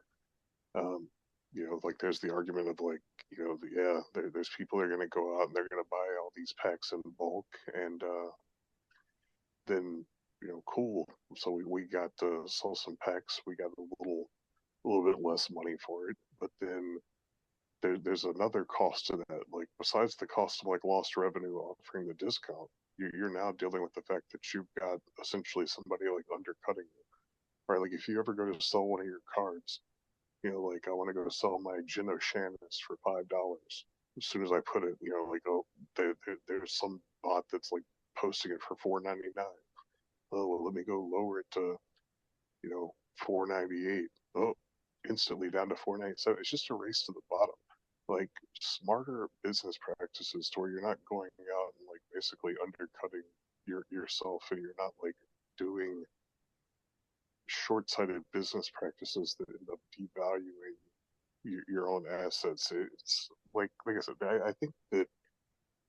Like there's the argument of like, there's people that are going to go out and they're going to buy all these packs in bulk, and then cool. So we got to sell some packs. We got a little bit less money for it, but then there's another cost to that. Like besides the cost of like lost revenue offering the discount, you're now dealing with the fact that you've got essentially somebody like undercutting you, right? Like if you ever go to sell one of your cards, like I want to go sell my Jin O'Shannis for $5. As soon as I put it, like there's some bot that's like posting it for $4.99. Oh well, let me go lower it to $4.98. Oh, instantly down to $4.97. It's just a race to the bottom. Like smarter business practices to where you're not going out and like basically undercutting yourself, and you're not like doing short-sighted business practices that end up devaluing your own assets. It's like I said, I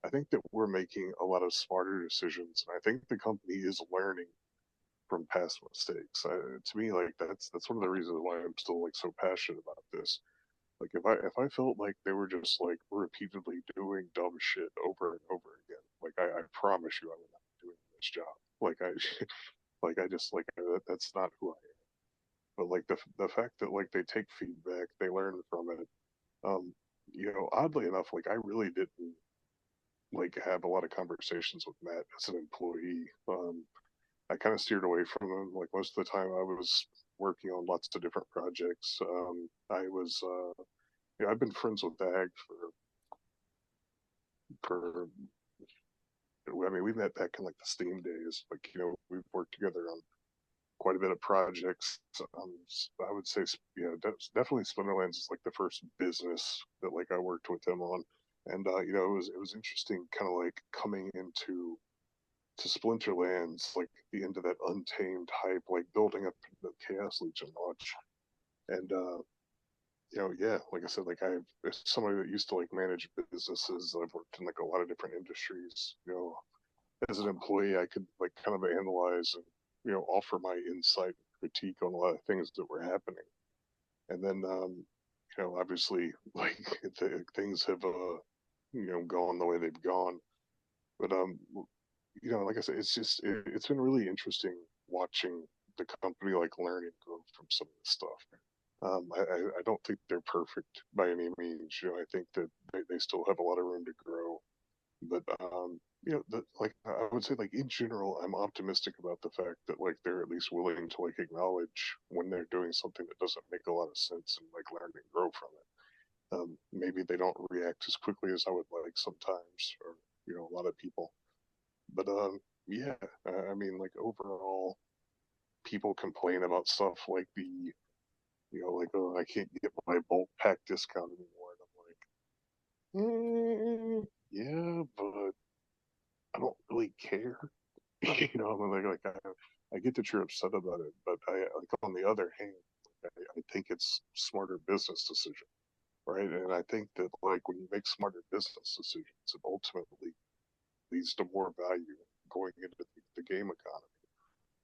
think that we're making a lot of smarter decisions, and I think the company is learning from past mistakes. To me, like that's one of the reasons why I'm still like so passionate about this. Like if I felt like they were just like repeatedly doing dumb shit over and over again, like I promise you I would not be doing this job. Like I like I just like that's not who I am. But like the fact that like they take feedback, they learn from it. Oddly enough, like I really didn't like have a lot of conversations with Matt as an employee. I kind of steered away from him. Like most of the time, I was working on lots of different projects. I was, I've been friends with Dag for. I mean, we met back in like the Steam days. Like we've worked together on quite a bit of projects. I would say, definitely Splinterlands is like the first business that like I worked with him on, and it was interesting, kind of like coming into to Splinterlands, like the end of that Untamed hype, like building up the Chaos Legion launch. And yeah, like I said, like as somebody that used to like manage businesses, I've worked in like a lot of different industries. As an employee, I could like kind of analyze and offer my insight and critique on a lot of things that were happening. And then obviously like things have gone the way they've gone. But like I said, it's been really interesting watching the company like learn and grow from some of this stuff. I don't think they're perfect by any means. I think that they still have a lot of room to grow. But like I would say, like in general, I'm optimistic about the fact that like they're at least willing to like acknowledge when they're doing something that doesn't make a lot of sense and like learn and grow from it. Maybe they don't react as quickly as I would like sometimes, or a lot of people. But yeah, I mean, like overall, people complain about stuff like like, oh, I can't get my bulk pack discount anymore, and I'm like, yeah, but I don't really care. I mean, I get that you're upset about it, but I like on the other hand, I think it's smarter business decision, right? And I think that like when you make smarter business decisions, it ultimately leads to more value, going into the game economy.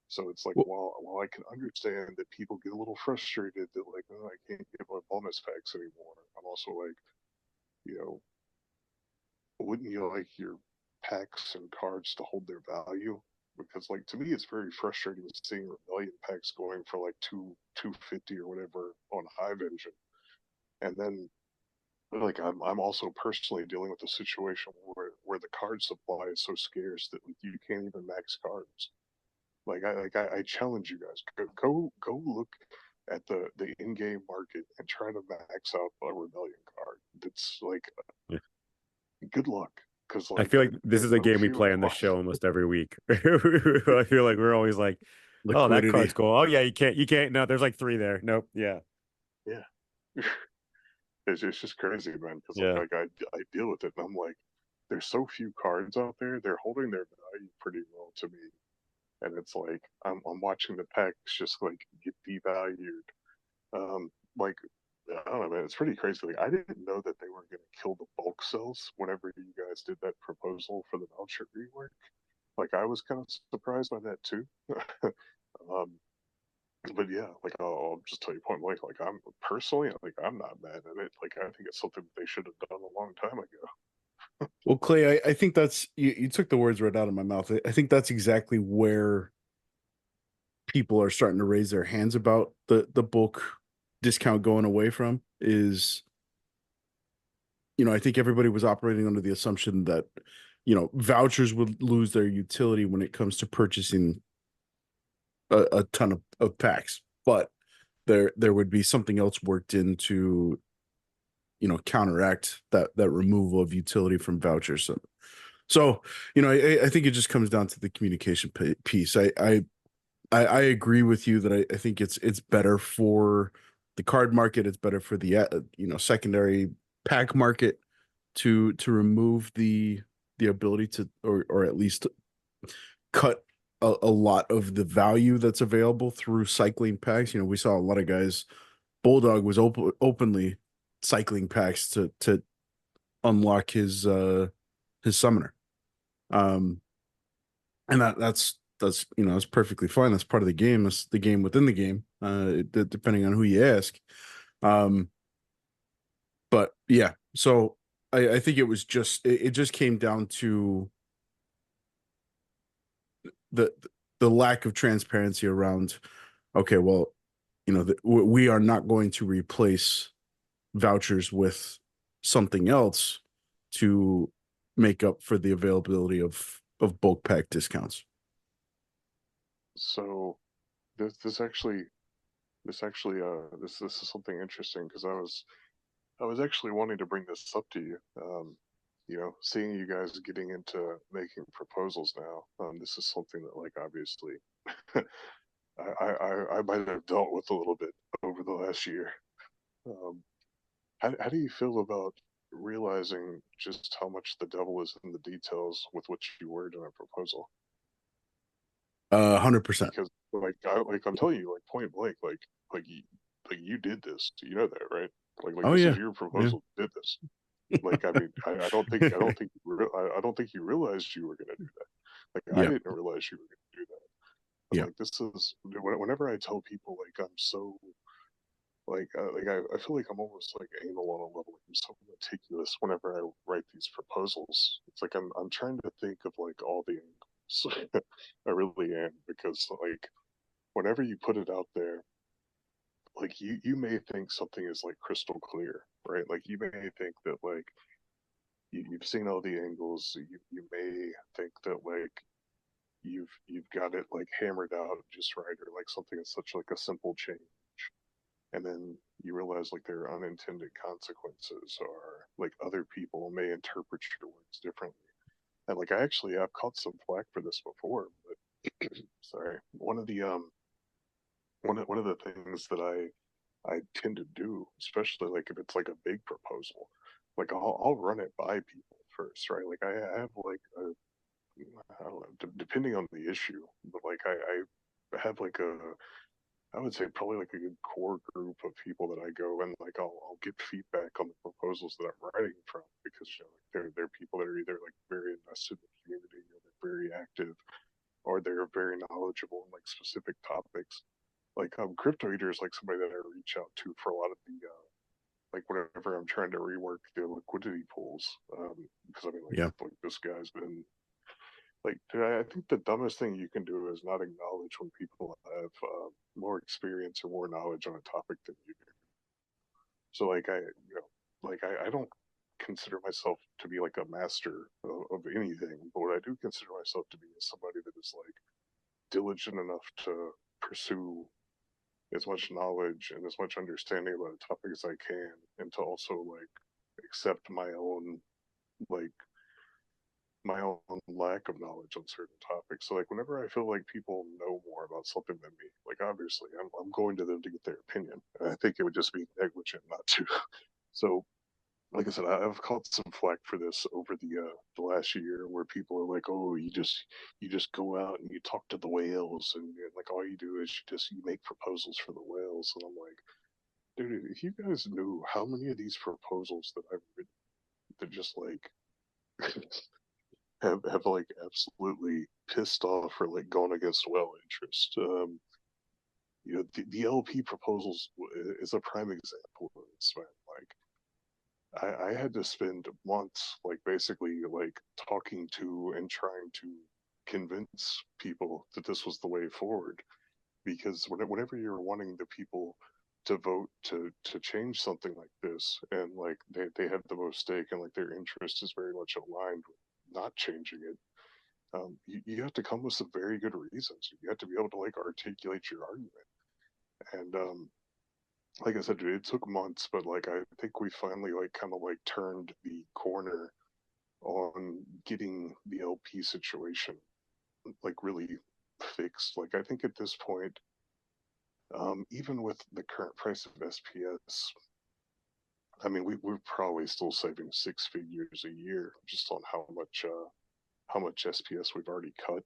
So it's like, while I can understand that people get a little frustrated that like, oh, I can't get my bonus packs anymore, I'm also like, you know, wouldn't you like your packs and cards to hold their value? Because like to me, it's very frustrating seeing Rebellion packs going for like 250 or whatever on Hive Engine, and then like I'm also personally dealing with a situation where the card supply is so scarce that like, you can't even max cards. I challenge you guys, go look at the in-game market and try to max out a Rebellion card. That's like, Yeah. good luck, because I like feel like this is a that'll game we feel play on the like show almost every week. I feel like we're always like, oh, that Liquidity. card's cool. Oh yeah, you can't. No, there's like 3 there. Nope. Yeah. yeah. It's just crazy, man. Because Yeah. I deal with it, and I'm like, there's so few cards out there. They're holding their value pretty well to me, and it's like I'm watching the packs just like get devalued. Like I don't know, man. It's pretty crazy. Like I didn't know that they were gonna kill the bulk cells whenever you guys did that proposal for the voucher rework. Like I was kind of surprised by that too. um, but yeah, like I'll just tell you point blank, like I'm personally, like I'm not mad at it. Like I think it's something they should have done a long time ago. Well, Clay, I think that's you took the words right out of my mouth. I think that's exactly where people are starting to raise their hands about the bulk discount going away from is, I think everybody was operating under the assumption that, vouchers would lose their utility when it comes to purchasing a ton of packs, but there would be something else worked in to, counteract that removal of utility from vouchers. So, I think it just comes down to the communication piece. I agree with you that I think it's better for the card market. It's better for the secondary pack market to remove the ability to or at least cut a lot of the value that's available through cycling packs. We saw a lot of guys. Bulldog was openly cycling packs to unlock his summoner. And that's that's perfectly fine. That's part of the game. That's the game within the game. Depending on who you ask. But yeah, so I think it just came down to the lack of transparency around. Okay, well, we are not going to replace vouchers with something else to make up for the availability of bulk pack discounts. So this actually this is something interesting, because I was actually wanting to bring this up to you. Seeing you guys getting into making proposals now, this is something that like obviously I might have dealt with a little bit over the last year. Um, how do you feel about realizing just how much the devil is in the details with what you word in a proposal? 100%. Because I'm telling you, like point blank, like you did this, you know that, right? Like Oh this yeah, is your proposal. You did this. Like I mean, I don't think I don't think you realized you were gonna do that. Like I yeah, didn't realize you were gonna do that. But yeah. like this is whenever I tell people like I'm so I feel like I'm almost like anal on a level. Like I'm so meticulous whenever I write these proposals. It's like I'm trying to think of like all the angles. I really am, because like whenever you put it out there, like you may think something is like crystal clear, right? Like you may think that like you've seen all the angles. You may think that like you've got it like hammered out just right, or like something is such like a simple change, and then you realize like there are unintended consequences, or like other people may interpret your words differently. And like I've caught some flack for this before, but sorry, one of the things that I tend to do, especially like if it's like a big proposal, like I'll run it by people first, right? Like I have like I don't know, depending on the issue, but like I have like I would say probably like a good core group of people that I go and like I'll get feedback on the proposals that I'm writing from, because like they're people that are either like very invested in the community, or they're very active knowledgeable in like specific topics. Like Crypto Eater is like somebody that I reach out to for a lot of the like whenever I'm trying to rework the liquidity pools. Because I mean, like, Yeah. like this guy's been like, dude, I think the dumbest thing you can do is not acknowledge when people have more experience or more knowledge on a topic than you do. So like I don't consider myself to be like a master of anything, but what I do consider myself to be is somebody that is like diligent enough to pursue as much knowledge and as much understanding about a topic as I can, and to also like accept like my own lack of knowledge on certain topics. So like whenever I feel like people know more about something than me, like obviously I'm going to them to get their opinion. And I think it would just be negligent not to. So like I said, I've caught some flack for this over the last year, where people are like, "Oh, you just go out and you talk to the whales, and like all you do is you make proposals for the whales." And I'm like, dude, if you guys knew how many of these proposals that I've written that just like have like absolutely pissed off or like gone against well interest. You know, the LP proposals is a prime example of this, man. Like I had to spend months like basically like talking to and trying to convince people that this was the way forward, because whenever you're wanting the people to vote to change something like this, and like they have the most stake and like their interest is very much aligned with not changing it, you have to come with some very good reasons. You have to be able to like articulate your argument. And like I said, dude, it took months, but like I think we finally like kind of like turned the corner on getting the LP situation like really fixed. Like I think at this point, even with the current price of SPS, I mean we're probably still saving six figures a year just on how much SPS we've already cut.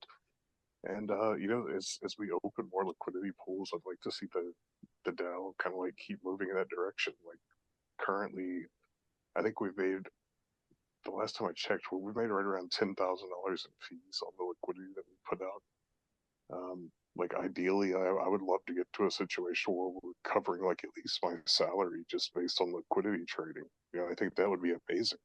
And you know, as we open more liquidity pools, I'd like to see the DAO kind of like keep moving in that direction. Like currently, I think we've made, the last time I checked, we made right around $10,000 in fees on the liquidity that we put out. Like ideally, I would love to get to a situation where we're covering like at least my salary just based on liquidity trading. You know, I think that would be amazing.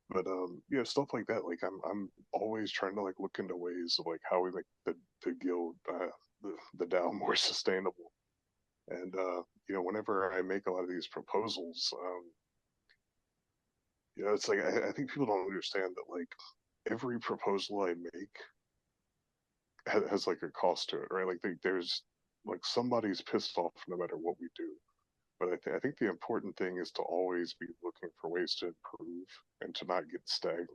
But yeah, stuff like that. Like I'm always trying to like look into ways of like how we make the guild the DAO more sustainable. And you know, whenever I make a lot of these proposals, you know, it's like I think people don't understand that like every proposal I make has like a cost to it, right? Like there's like somebody's pissed off no matter what we do. But I think the important thing is to always be looking for ways to improve and to not get stagnant.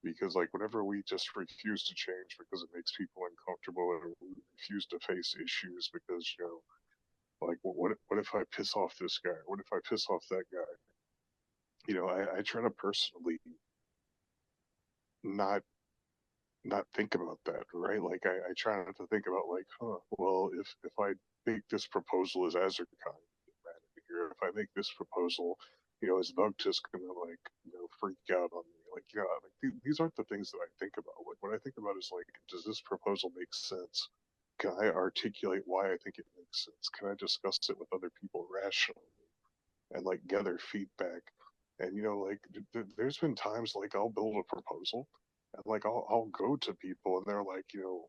Because like whenever we just refuse to change because it makes people uncomfortable, or we refuse to face issues because, you know, like what if I piss off this guy? What if I piss off that guy? You know, I try to personally not think about that, right? Like I try not to think about like, well, if I think this proposal is Azercon, here, if I make this proposal, you know, is Vugtus gonna like, you know, freak out on me? Like, you know, like these aren't the things that I think about. Like what I think about is like, does this proposal make sense? Can I articulate why I think it makes sense? Can I discuss it with other people rationally and like gather feedback? And you know, like there's been times like I'll build a proposal and like I'll go to people and they're like, you know,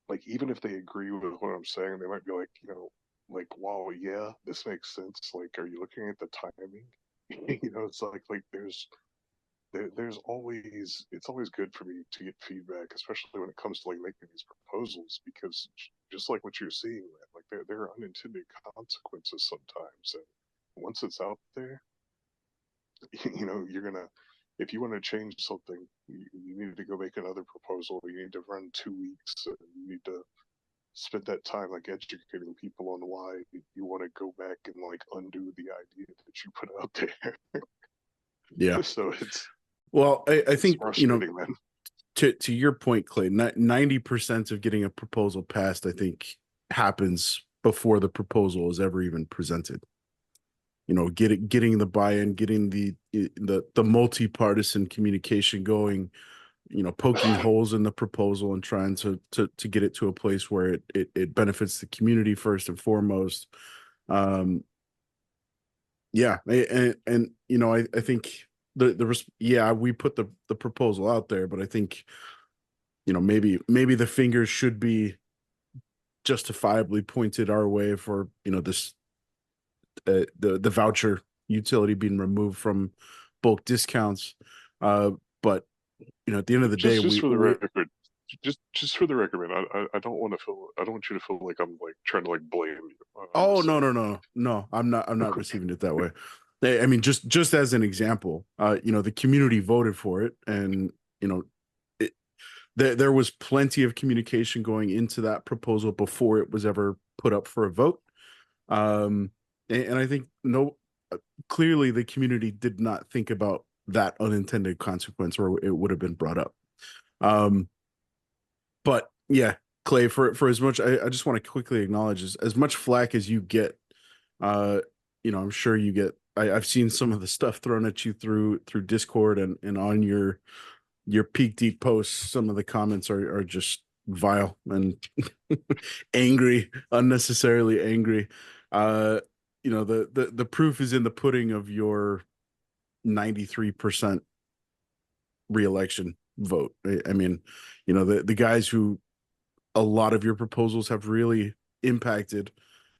like even if they agree with what I'm saying, they might be like, you know, like, wow, yeah, this makes sense. Like, are you looking at the timing? You know, it's like there's always, it's always good for me to get feedback, especially when it comes to like making these proposals, because just like what you're seeing, man, like there are unintended consequences sometimes, and once it's out there, you know, you're gonna, if you want to change something, you need to go make another proposal. You need to run 2 weeks. And you need to spend that time like educating people on why you want to go back and like undo the idea that you put out there. Yeah. So it's, well, I think, you know, man. To your point, Clay, 90% of getting a proposal passed, I think, happens before the proposal is ever even presented. You know, getting the buy-in, getting the multi-partisan communication going poking holes in the proposal and trying to get it to a place where it benefits the community first and foremost. Yeah, and I think we put the proposal out there, but I think maybe the fingers should be justifiably pointed our way for this the voucher utility being removed from bulk discounts. But at the end of the day, just for the record, just for the record, man, I don't want you to feel like I'm like trying to like blame you. Oh, no, I'm not receiving it that way. I mean, just as an example, the community voted for it, and there was plenty of communication going into that proposal before it was ever put up for a vote. And I think clearly the community did not think about that unintended consequence, or it would have been brought up. But yeah, Clay, for as much, I just want to quickly acknowledge as much flack as you get, I'm sure you get. I've seen some of the stuff thrown at you through Discord and on your Peak Deep posts. Some of the comments are just vile and angry, unnecessarily angry. The proof is in the pudding of your 93% reelection vote. I mean, the guys who a lot of your proposals have really impacted,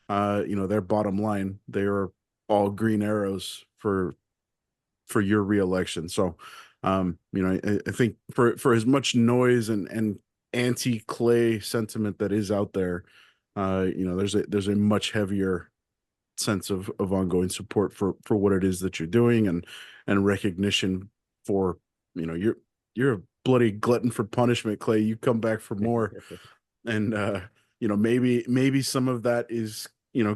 their bottom line. They are all green arrows for your reelection. So, I think for as much noise and anti-Clay sentiment that is out there, there's a much heavier sense of ongoing support for what it is that you're doing, and recognition for you're a bloody glutton for punishment, Clay. You come back for more. And maybe some of that is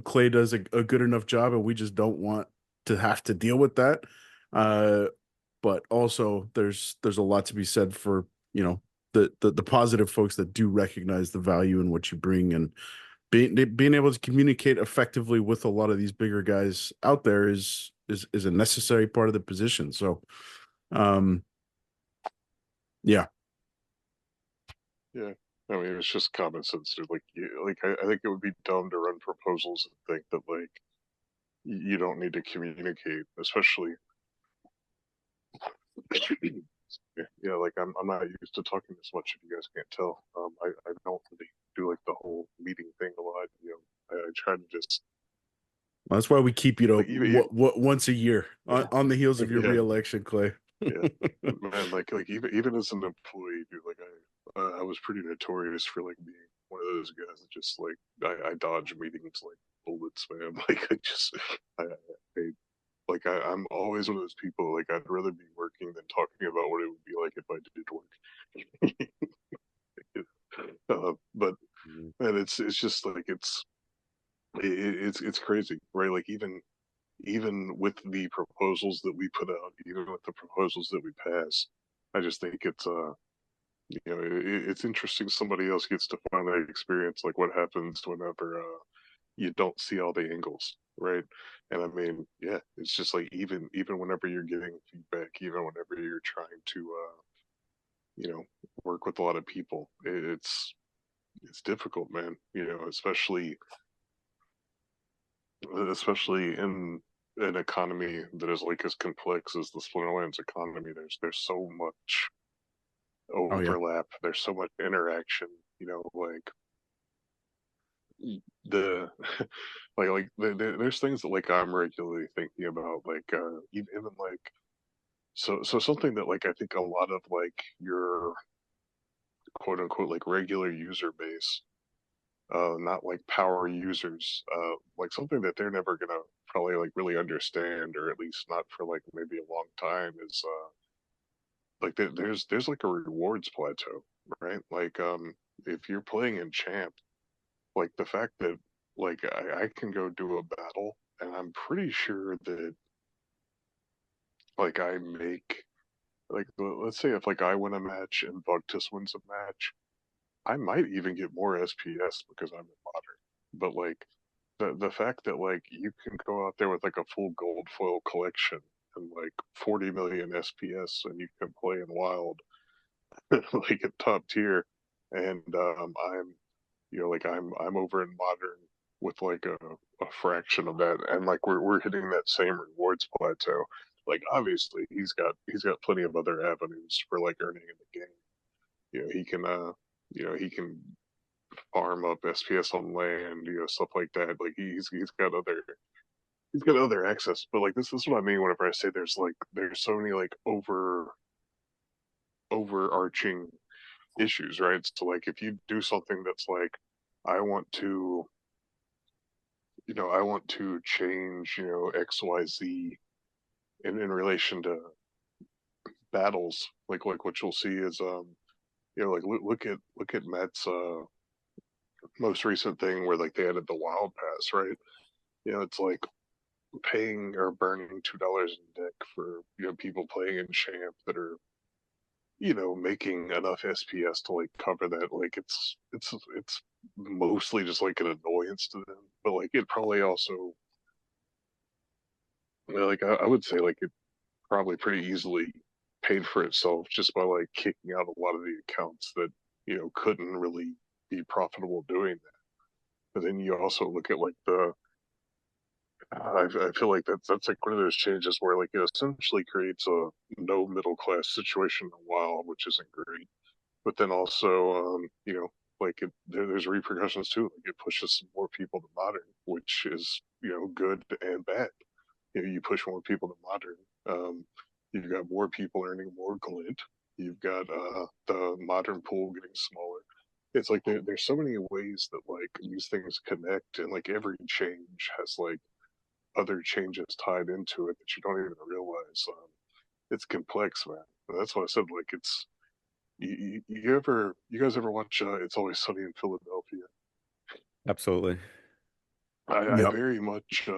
Clay does a good enough job and we just don't want to have to deal with that. But also there's a lot to be said for the positive folks that do recognize the value in what you bring, and being able to communicate effectively with a lot of these bigger guys out there is a necessary part of the position. So yeah. I mean, it's just common sense, dude. Like, I think it would be dumb to run proposals and think that like you don't need to communicate, especially. Yeah, like I'm not used to talking this much. If you guys can't tell, I don't really do like the whole meeting thing a lot. I try to just. Well, that's why we keep like, once a year on the heels of your reelection, Clay. Yeah, man. Like even as an employee, dude. Like I was pretty notorious for like being one of those guys that just like I dodge meetings like bullets, man. Like I'm always one of those people. Like I'd rather be working than talking about what it would be like if I did work. But man, it's just like it's crazy, right? Like even with the proposals that we put out, even with the proposals that we pass, I just think it's it's interesting somebody else gets to finally experience like what happens whenever you don't see all the angles, right? And I mean, yeah, it's just like even whenever you're getting feedback, even whenever you're trying to work with a lot of people, it's difficult, man. Especially in an economy that is like as complex as the Splinterlands economy. There's so much overlap. There's so much interaction. Like the there's things that like I'm regularly thinking about, like even like so something that like I think a lot of like your quote unquote like regular user base, not like power users, like something that they're never gonna probably like really understand, or at least not for like maybe a long time, is like there's like a rewards plateau, right? Like if you're playing in champ, like the fact that like I can go do a battle and I'm pretty sure that like I make like let's say if like I win a match and Bugtus wins a match, I might even get more SPS because I'm in modern. But like the fact that like you can go out there with like a full gold foil collection and like 40 million SPS and you can play in wild, like at top tier, and I'm like I'm over in modern with like a fraction of that, and like we're hitting that same rewards plateau. Like obviously he's got plenty of other avenues for like earning in the game. He can he can farm up SPS on land, stuff like that. Like he's got other access. But like this is what I mean whenever I say there's so many like overarching issues, right? So like if you do something that's like I want to I want to change, XYZ in relation to battles, like what you'll see is like look at Matt's most recent thing where like they added the wild pass, right? It's like paying or burning $2 in deck for people playing in champ that are making enough SPS to like cover that. Like it's mostly just like an annoyance to them, but like it probably also like I would say like it probably pretty easily paid for itself just by like kicking out a lot of the accounts that couldn't really be profitable doing that. But then you also look at like I feel like that's like one of those changes where like it essentially creates a no middle class situation in a while, which isn't great. But then also, like there's repercussions too. Like it pushes some more people to modern, which is good and bad. You push more people to modern. You've got more people earning more glint. You've got the modern pool getting smaller. It's like there's so many ways that like these things connect, and like every change has like other changes tied into it that you don't even realize. It's complex, man. That's what I said. Like it's you guys ever watch It's Always Sunny in Philadelphia? Absolutely. I Yep. very much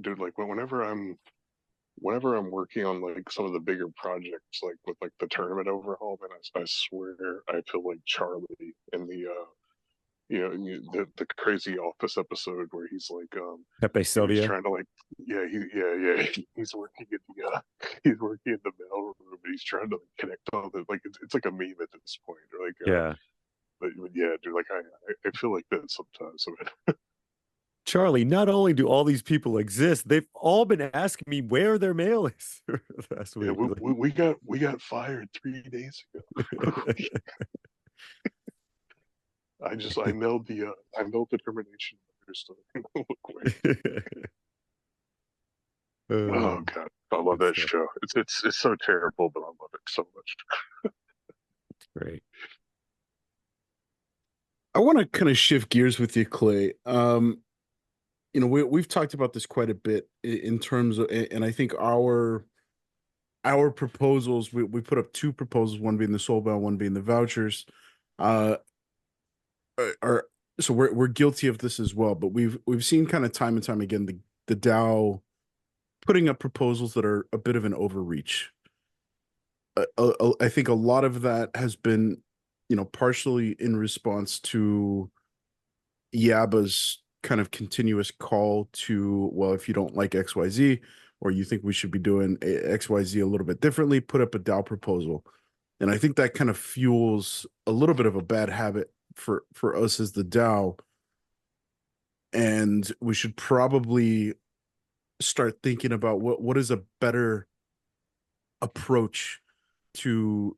dude, like whenever I'm working on like some of the bigger projects, like with like the tournament overhaul, man, I swear I feel like Charlie in the the crazy office episode where he's like Pepe he's Sylvia. trying to like yeah he's working in the he's working in the mail room and he's trying to like connect all the like it's like a meme at this point, or like Yeah. but yeah, dude, like I feel like that sometimes. I mean, Charlie, not only do all these people exist, they've all been asking me where their mail is last yeah, week. we got fired 3 days ago. I mailed the termination letters to look away. Oh god, I love Good that stuff. show. It's so terrible, but I love it so much. Great. I want to kind of shift gears with you, Clay. We've talked about this quite a bit in terms of, and I think our proposals, we put up two proposals, one being the soulbound, one being the vouchers. Uh, are so we're guilty of this as well, but we've seen kind of time and time again the DAO putting up proposals that are a bit of an overreach. I think a lot of that has been, partially in response to Yaba's kind of continuous call to, well, if you don't like XYZ or you think we should be doing XYZ a little bit differently, put up a DAO proposal. And I think that kind of fuels a little bit of a bad habit for us as the DAO. And we should probably start thinking about what is a better approach to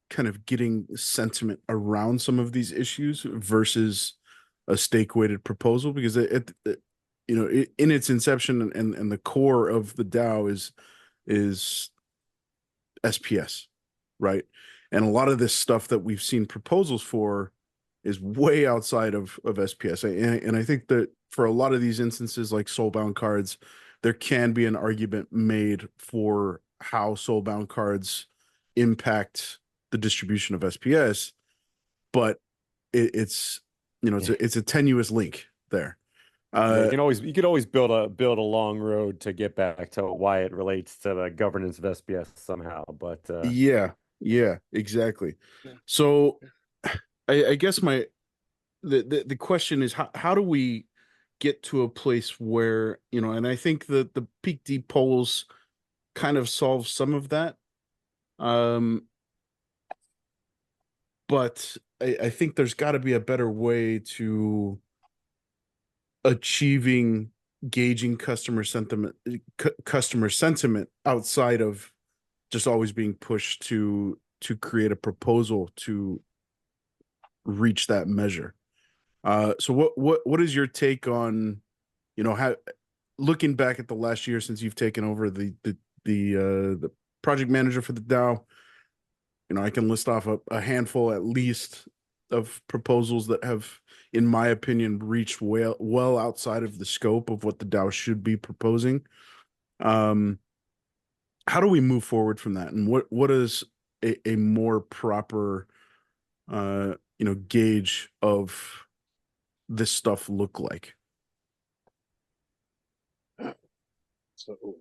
kind of getting sentiment around some of these issues versus a stake weighted proposal, because in its inception and the core of the DAO is SPS, right? And a lot of this stuff that we've seen proposals for is way outside of SPS. And I think that for a lot of these instances, like soulbound cards, there can be an argument made for how soulbound cards impact the distribution of SPS, but it's it's a tenuous link there. Yeah, you can always build a long road to get back to why it relates to the governance of SPS somehow. But yeah, exactly. So I guess the question is how do we get to a place where, and I think the peak deep polls kind of solve some of that. but I think there's got to be a better way to achieving gauging customer sentiment outside of just always being pushed to create a proposal to reach that measure. So what is your take on, how, looking back at the last year since you've taken over the project manager for the DAO? I can list off a handful at least of proposals that have, in my opinion, reached well outside of the scope of what the DAO should be proposing. How do we move forward from that, and what is a more proper gauge of this stuff look like? So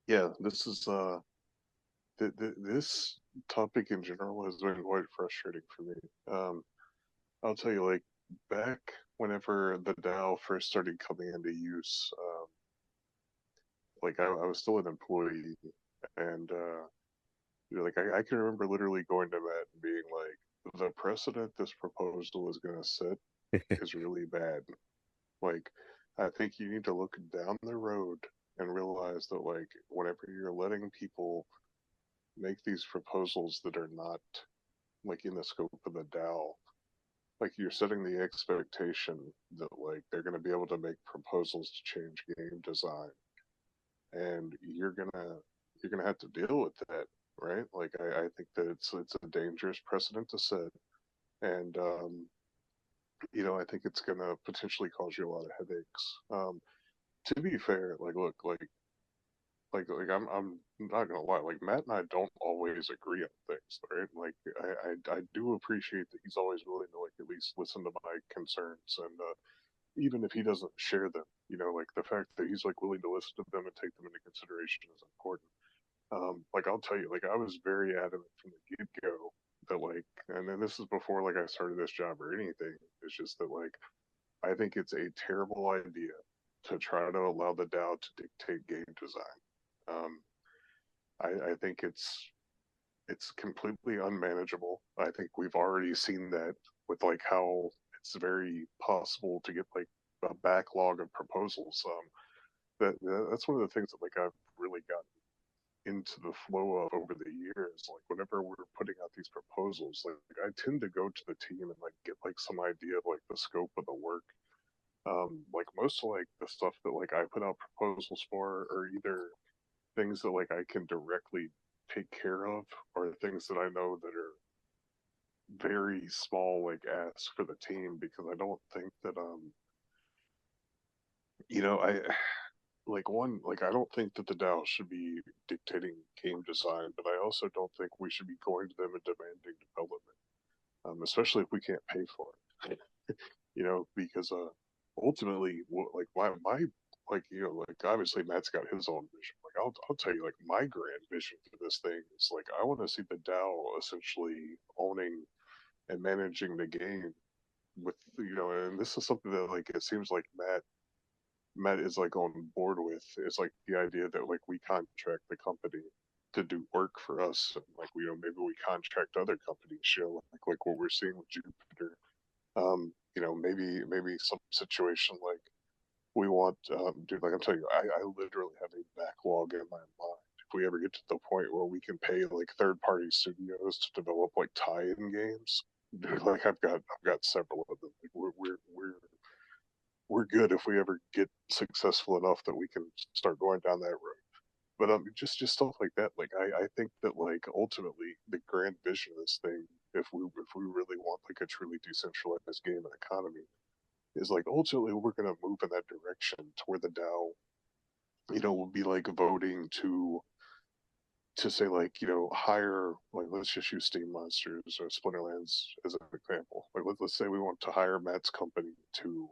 yeah, this is this topic in general has been quite frustrating for me. I'll tell you, like, back whenever the DAO first started coming into use, like I was still an employee, and like I can remember literally going to Matt and being like, the precedent this proposal is going to set is really bad. Like, I think you need to look down the road and realize that, like, whenever you're letting people make these proposals that are not like in the scope of the DAO, like, you're setting the expectation that, like, they're going to be able to make proposals to change game design, and you're gonna have to deal with that, right? Like, I think that it's a dangerous precedent to set, and I think it's gonna potentially cause you a lot of headaches. To be fair, like, look, like I'm not gonna lie, like, Matt and I don't always agree on things, right? Like, I do appreciate that he's always willing to, like, at least listen to my concerns, and even if he doesn't share them, like, the fact that he's, like, willing to listen to them and take them into consideration is important. Like, I'll tell you, like, I was very adamant from the get go that, like, and then this is before, like, I started this job or anything. It's just that, like, I think it's a terrible idea to try to allow the DAO to dictate game design. Um, I think it's completely unmanageable. I think we've already seen that with, like, how it's very possible to get, like, a backlog of proposals. That's one of the things that, like, I've really gotten into the flow of over the years. Like, whenever we're putting out these proposals, like, I tend to go to the team and, like, get, like, some idea of, like, the scope of the work. Like, most of, like, the stuff that, like, I put out proposals for are either things that, like, I can directly take care of, or things that I know that are very small, like, asks for the team, because I don't think that I like, one, like, I don't think that the DAO should be dictating game design, but I also don't think we should be going to them and demanding development, especially if we can't pay for it. Because ultimately, like, my like, like, obviously Matt's got his own vision. Like, I'll tell you, like, my grand vision for this thing is, like, I want to see the DAO essentially owning and managing the game with, and this is something that, like, it seems like Matt is, like, on board with. It's like the idea that, like, we contract the company to do work for us, and, like, maybe we contract other companies, like what we're seeing with Jupiter. Maybe some situation like we want, dude, like, I'm telling you, I literally have a backlog in my mind. If we ever get to the point where we can pay, like, third-party studios to develop, like, tie-in games, dude, like, I've got several of them. Like, we're good if we ever get successful enough that we can start going down that road. But just stuff like that. Like, I think that, like, ultimately the grand vision of this thing, if we really want, like, a truly decentralized game and economy, is, like, ultimately we're gonna move in that direction to where the DAO, will be, like, voting to say, like, hire, like, let's just use Steam Monsters or Splinterlands as an example. Like, let's say we want to hire Matt's company to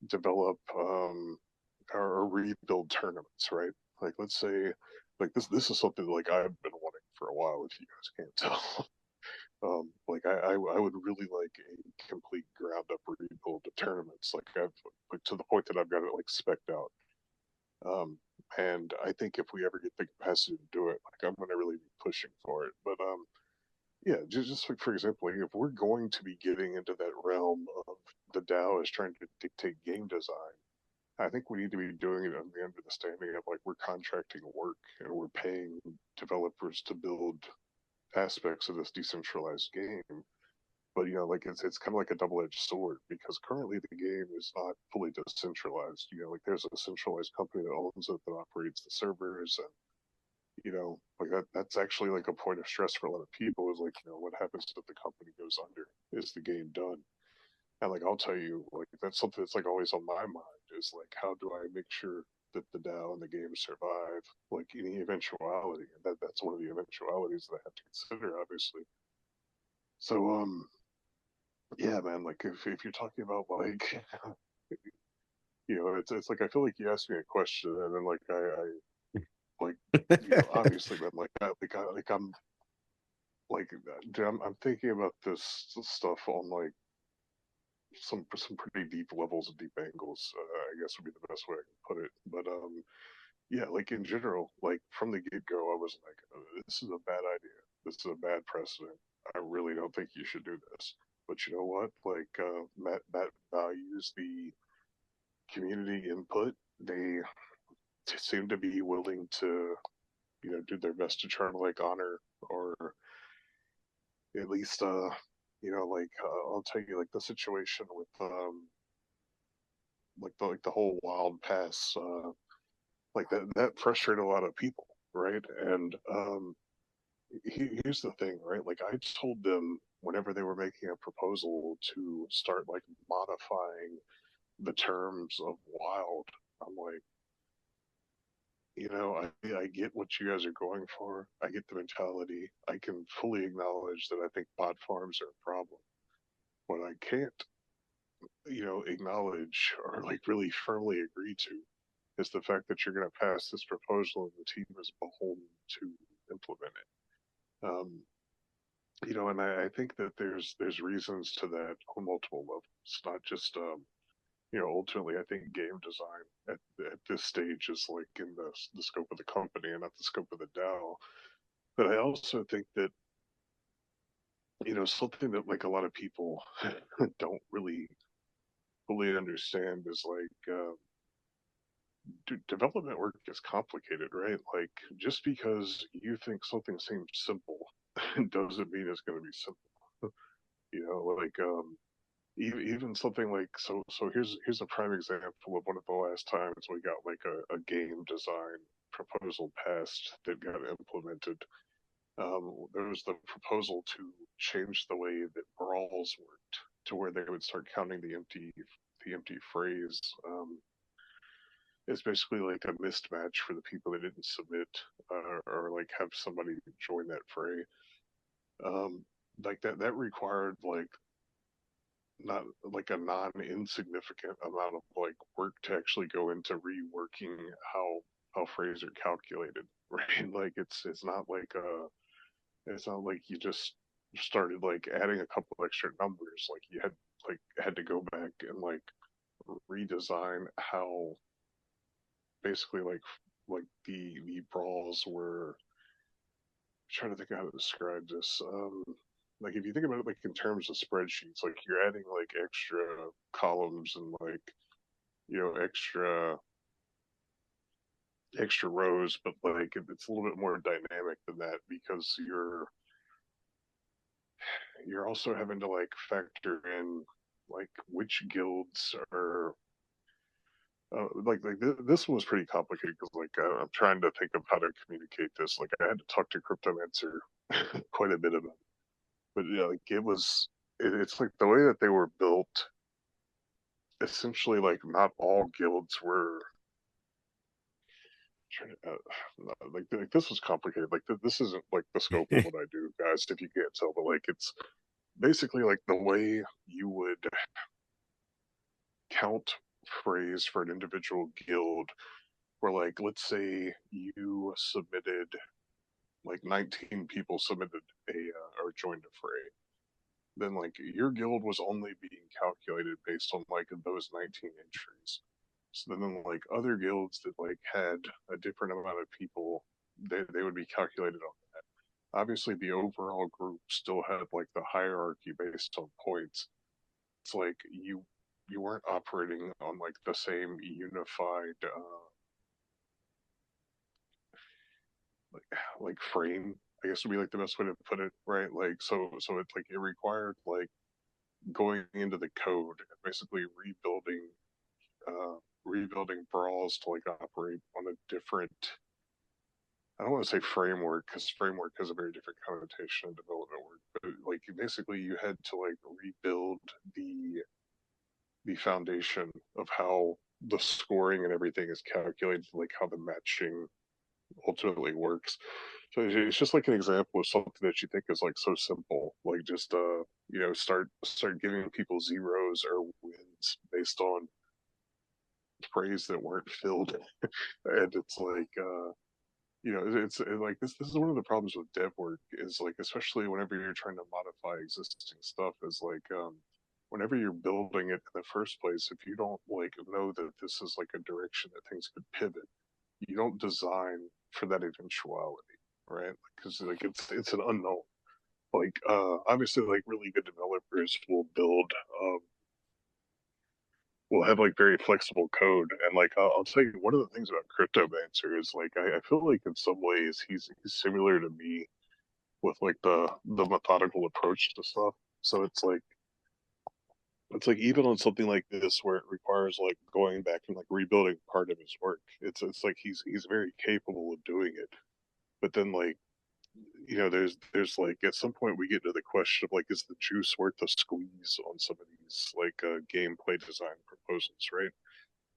develop or rebuild tournaments, right? Like, let's say, like, this is something, like, I've been wanting for a while, if you guys can't tell. Like, I would really like a complete ground up rebuild of tournaments. Like, I've, like, to the point that I've got it, like, specced out. And I think if we ever get the capacity to do it, like, I'm gonna really be pushing for it. But yeah, just like, for example, like, if we're going to be getting into that realm of the DAO is trying to dictate game design, I think we need to be doing it on the understanding of like we're contracting work and we're paying developers to build aspects of this decentralized game. But like it's kind of like a double-edged sword because currently the game is not fully decentralized. Like there's a centralized company that owns it that operates the servers, and like that's actually like a point of stress for a lot of people is like, what happens if the company goes under? Is the game done? And like I'll tell you, like that's something that's like always on my mind is like how do I make sure that the DAO and the game survive like any eventuality? And that's one of the eventualities that I have to consider, obviously. So yeah, man, like if you're talking about like it's like I feel like you asked me a question and then like I like obviously, man, like I'm like dude, I'm thinking about this stuff on like some pretty deep levels and deep angles. I guess would be the best way I can put it. But yeah, like in general, like from the get go, I was like, this is a bad idea. This is a bad precedent. I really don't think you should do this. But you know what? Like Matt values the community input. They seem to be willing to do their best to try to like honor or at least like I'll tell you like the situation with like the whole wild pass like that frustrated a lot of people, right? And here's the thing, right? Like I told them whenever they were making a proposal to start like modifying the terms of wild, I'm like, I get what you guys are going for. I get the mentality. I can fully acknowledge that I think bot farms are a problem. What I can't, acknowledge or like really firmly agree to is the fact that you're going to pass this proposal and the team is beholden to implement it. And I think that there's reasons to that on multiple levels, not just ultimately I think game design at this stage is like in the scope of the company and not the scope of the DAO. But I also think that something that like a lot of people don't really fully understand is like development work is complicated, right? Like just because you think something seems simple doesn't mean it's going to be simple. Like even something like so here's a prime example of one of the last times we got like a game design proposal passed that got implemented. There was the proposal to change the way that brawls worked to where they would start counting the empty phrase. It's basically like a mismatch for the people that didn't submit or like have somebody join that fray. Like that required like not like a non-insignificant amount of like work to actually go into reworking how frays are calculated, right? Like it's not like you just started like adding a couple extra numbers. Like you had to go back and like redesign how basically like the brawls were. I'm trying to think how to describe this. Like if you think about it like in terms of spreadsheets, like you're adding like extra columns and like extra rows, but like it's a little bit more dynamic than that because you're also having to like factor in like which guilds are this one was pretty complicated because like I'm trying to think of how to communicate this. Like I had to talk to Cryptomancer quite a bit about it. But yeah, like it's like the way that they were built. Essentially, like not all guilds were like this was complicated. Like this isn't like the scope of what I do, guys. If you can't tell, but like it's basically like the way you would count phrase for an individual guild. Where like let's say you submitted like 19 people submitted or joined a fray, then like your guild was only being calculated based on like those 19 entries. So then like other guilds that like had a different amount of people, they would be calculated on that. obviously the overall group still had like the hierarchy based on points. It's like you weren't operating on like the same unified like frame, I guess would be like the best way to put it, right? Like so it's like it required like going into the code and basically rebuilding brawls to like operate on a different, I don't want to say framework because framework has a very different connotation in development work, but like basically you had to like rebuild the foundation of how the scoring and everything is calculated, like how the matching ultimately works. So it's just like an example of something that you think is like so simple, like just start giving people zeros or wins based on praise that weren't filled, and it's like like this is one of the problems with dev work is like, especially whenever you're trying to modify existing stuff, is like whenever you're building it in the first place, if you don't like know that this is like a direction that things could pivot, you don't design for that eventuality, right? Because like it's an unknown. Like obviously like really good developers will have like very flexible code, and like I'll tell you one of the things about Cryptomancer is like I feel like in some ways he's similar to me with like the methodical approach to stuff. So it's like even on something like this where it requires like going back and like rebuilding part of his work, it's like he's very capable of doing it. But then like there's like at some point we get into the question of like, is the juice worth the squeeze on some of these like gameplay design proposals, right?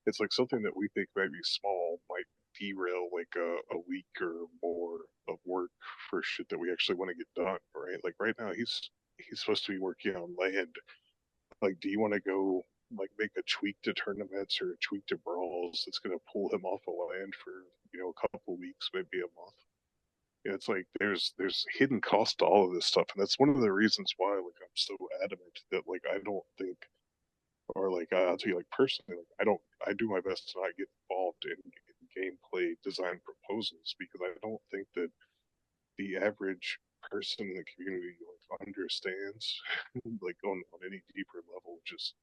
It's like something that we think might be small might derail like a week or more of work for shit that we actually want to get done, right? Like right now he's supposed to be working on land. Like, do you want to go like make a tweak to tournaments or a tweak to brawls that's going to pull him off of land for a couple of weeks, maybe a month? It's like there's hidden cost to all of this stuff, and that's one of the reasons why like I'm so adamant that like I don't think, or like I'll tell you like personally, like I do my best to not get involved in gameplay design proposals because I don't think that the average person in the community like understands like on any deeper level just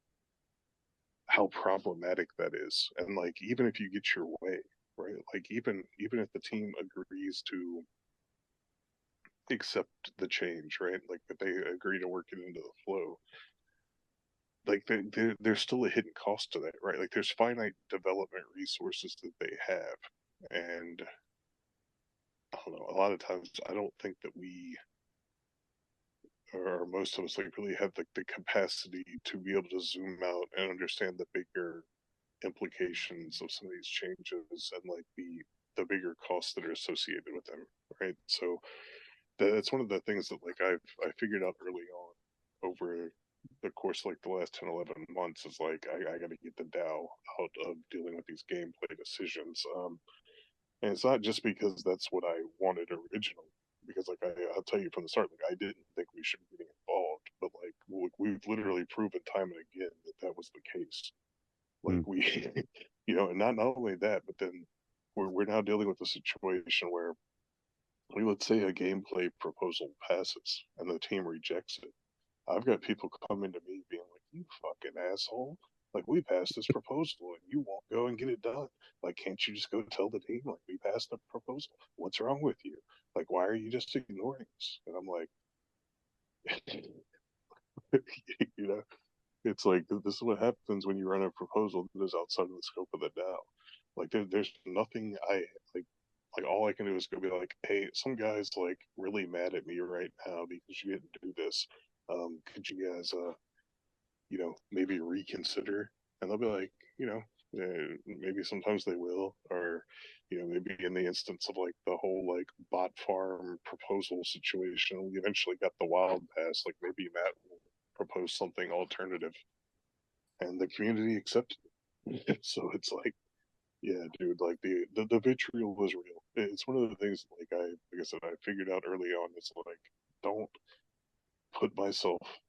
how problematic that is. And like even if you get your way, right, like even if the team agrees to accept the change, right, like that they agree to work it into the flow, like there's still a hidden cost to that, right? Like there's finite development resources that they have, and I don't know, a lot of times I don't think that we, or most of us, like really have the capacity to be able to zoom out and understand the bigger implications of some of these changes and like the bigger costs that are associated with them, right? So that's one of the things that like I figured out early on over the course of like the last 10, 11 months is like I got to get the DAO out of dealing with these gameplay decisions. And it's not just because that's what I wanted originally, because like I'll tell you from the start, like I didn't think we should be getting involved, but like we've literally proven time and again that that was the case. Like we, and not only that, but then we're now dealing with a situation where let's say a gameplay proposal passes and the team rejects it. I've got people coming to me being like, "You fucking asshole! Like we passed this proposal and you won't go and get it done. Like, can't you just go tell the team like we passed the proposal? What's wrong with you? Like, why are you just ignoring us?" And I'm like, you know, it's like this is what happens when you run a proposal that is outside of the scope of the DAO. Like there's nothing I like. Like all I can do is go be like, hey, some guy's like really mad at me right now because you didn't do this. Could you guys, maybe reconsider? And they'll be like, maybe sometimes they will, or maybe in the instance of like the whole like bot farm proposal situation, we eventually got the wild pass. Like maybe Matt will propose something alternative, and the community accepted it. So it's like, yeah, dude, like the vitriol was real. It's one of the things like I said, I figured out early on. It's like, don't put myself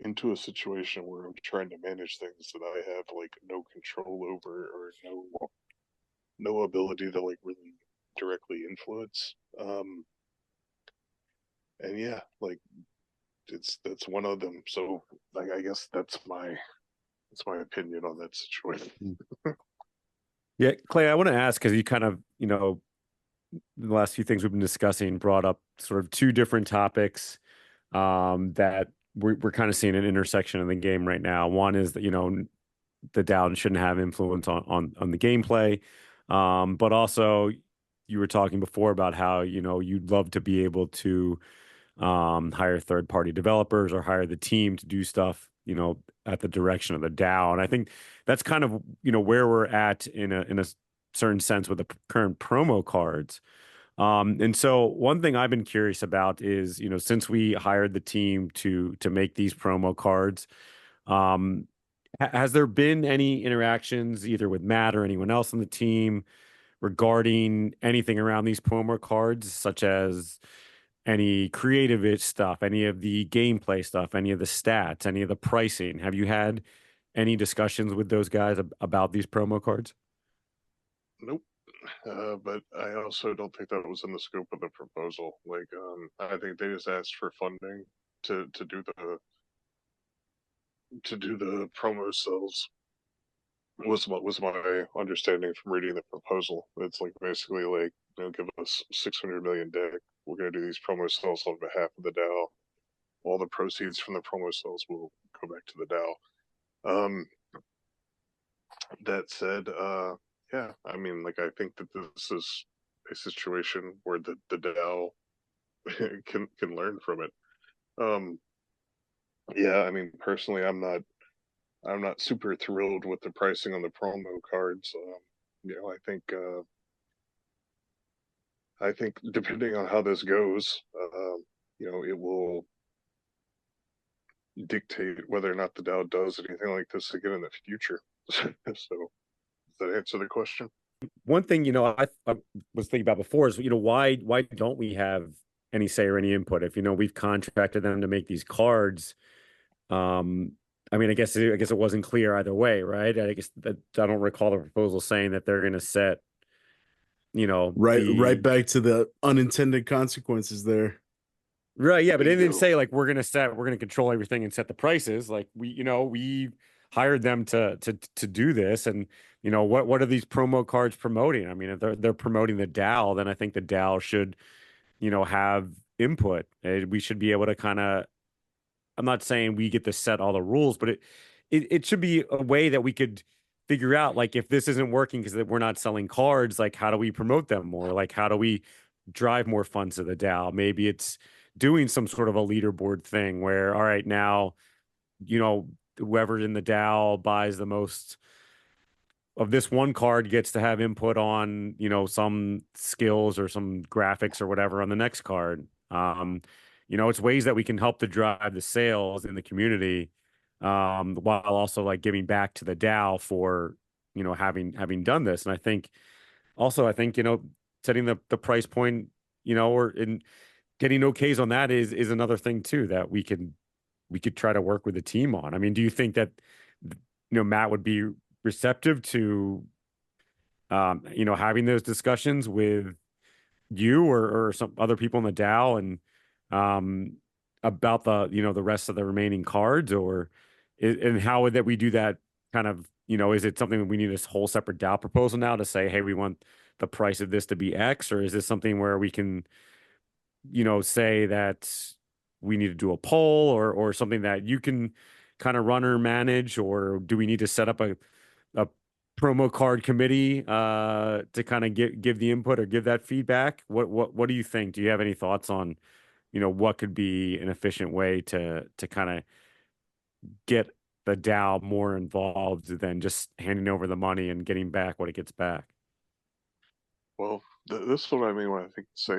into a situation where I'm trying to manage things that I have like no control over or no ability to like really directly influence. and yeah, like that's one of them. So like I guess that's my opinion on that situation. Yeah, Clay, I want to ask because you kind of, the last few things we've been discussing brought up sort of two different topics that we're kind of seeing an intersection in the game right now. One is that, the DAO shouldn't have influence on the gameplay. But also you were talking before about how, you'd love to be able to hire third-party developers or hire the team to do stuff, at the direction of the DAO. And I think that's kind of, where we're at in a certain sense with the current promo cards. And so one thing I've been curious about is, since we hired the team to make these promo cards, um, has there been any interactions either with Matt or anyone else on the team regarding anything around these promo cards, such as any creative stuff, any of the gameplay stuff, any of the stats, any of the pricing? Have you had any discussions with those guys about these promo cards? Nope. But I also don't think that was in the scope of the proposal. Like, I think they just asked for funding to do the promo cells. Was my understanding from reading the proposal. It's like basically like, give us 600 million deck. We're gonna do these promo cells on behalf of the DAO. All the proceeds from the promo cells will go back to the DAO. That said, yeah, I mean, like I think that this is a situation where the DAO can learn from it. Um, yeah, I mean, personally, I'm not super thrilled with the pricing on the promo cards. I think depending on how this goes, it will dictate whether or not the DAO does anything like this again in the future. So, does that answer the question? One thing, I was thinking about before is, why don't we have any say or any input? If, we've contracted them to make these cards, I mean, I guess it wasn't clear either way, right? I guess that I don't recall the proposal saying that they're going to set, Right back to the unintended consequences there. Right, yeah, but they didn't Bingo. say like we're gonna control everything and set the prices. Like we hired them to do this, and what are these promo cards promoting? I mean, if they're promoting the DAO, then I think the DAO should have input. We should be able to kind of. I'm not saying we get to set all the rules, but it should be a way that we could figure out, like, if this isn't working because we're not selling cards, like how do we promote them more? Like how do we drive more funds to the DAO? Maybe it's doing some sort of a leaderboard thing where, all right, now, whoever in the DAO buys the most of this one card gets to have input on, some skills or some graphics or whatever on the next card. It's ways that we can help to drive the sales in the community, while also like giving back to the DAO for, having done this. And I think, setting the price point, or in getting okays on that is another thing too that we could try to work with the team on. I mean, do you think that, Matt would be receptive to, having those discussions with you or some other people in the DAO and, about the rest of the remaining cards, and how would that we do that kind of, is it something that we need a whole separate DAO proposal now to say, hey, we want the price of this to be X, or is this something where we can, say that we need to do a poll or something that you can kind of run or manage, or do we need to set up a promo card committee to kind of give the input or give that feedback? What do you think? Do you have any thoughts on, what could be an efficient way to kind of get the DAO more involved than just handing over the money and getting back what it gets back? Well, this is what I mean when I think say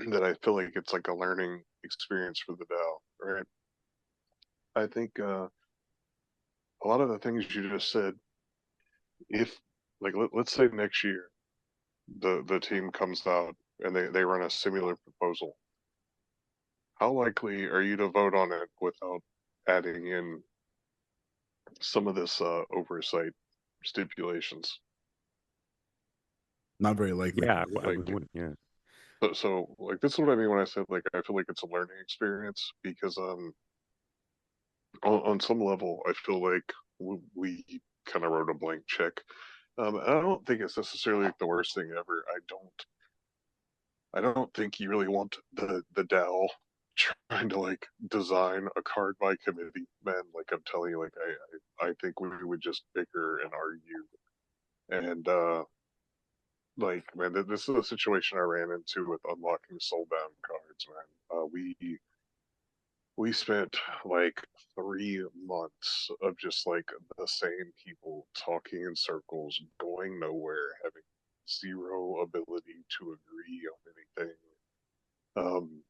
that I feel like it's like a learning experience for the DAO, right? I think a lot of the things you just said, if like let's say next year the team comes out and they run a similar proposal, how likely are you to vote on it without adding in some of this oversight stipulations? Not very likely. Yeah, Like, yeah. So like this is what I mean when I said like I feel like it's a learning experience because on some level I feel like we kind of wrote a blank check. I don't think it's necessarily like the worst thing ever. I don't think you really want the DAO trying to like design a card by committee. Man, like I'm telling you, like I think we would just bicker and argue. And like man, this is a situation I ran into with unlocking soulbound cards, man. We spent like 3 months of just like the same people talking in circles, going nowhere, having zero ability to agree on anything. Um,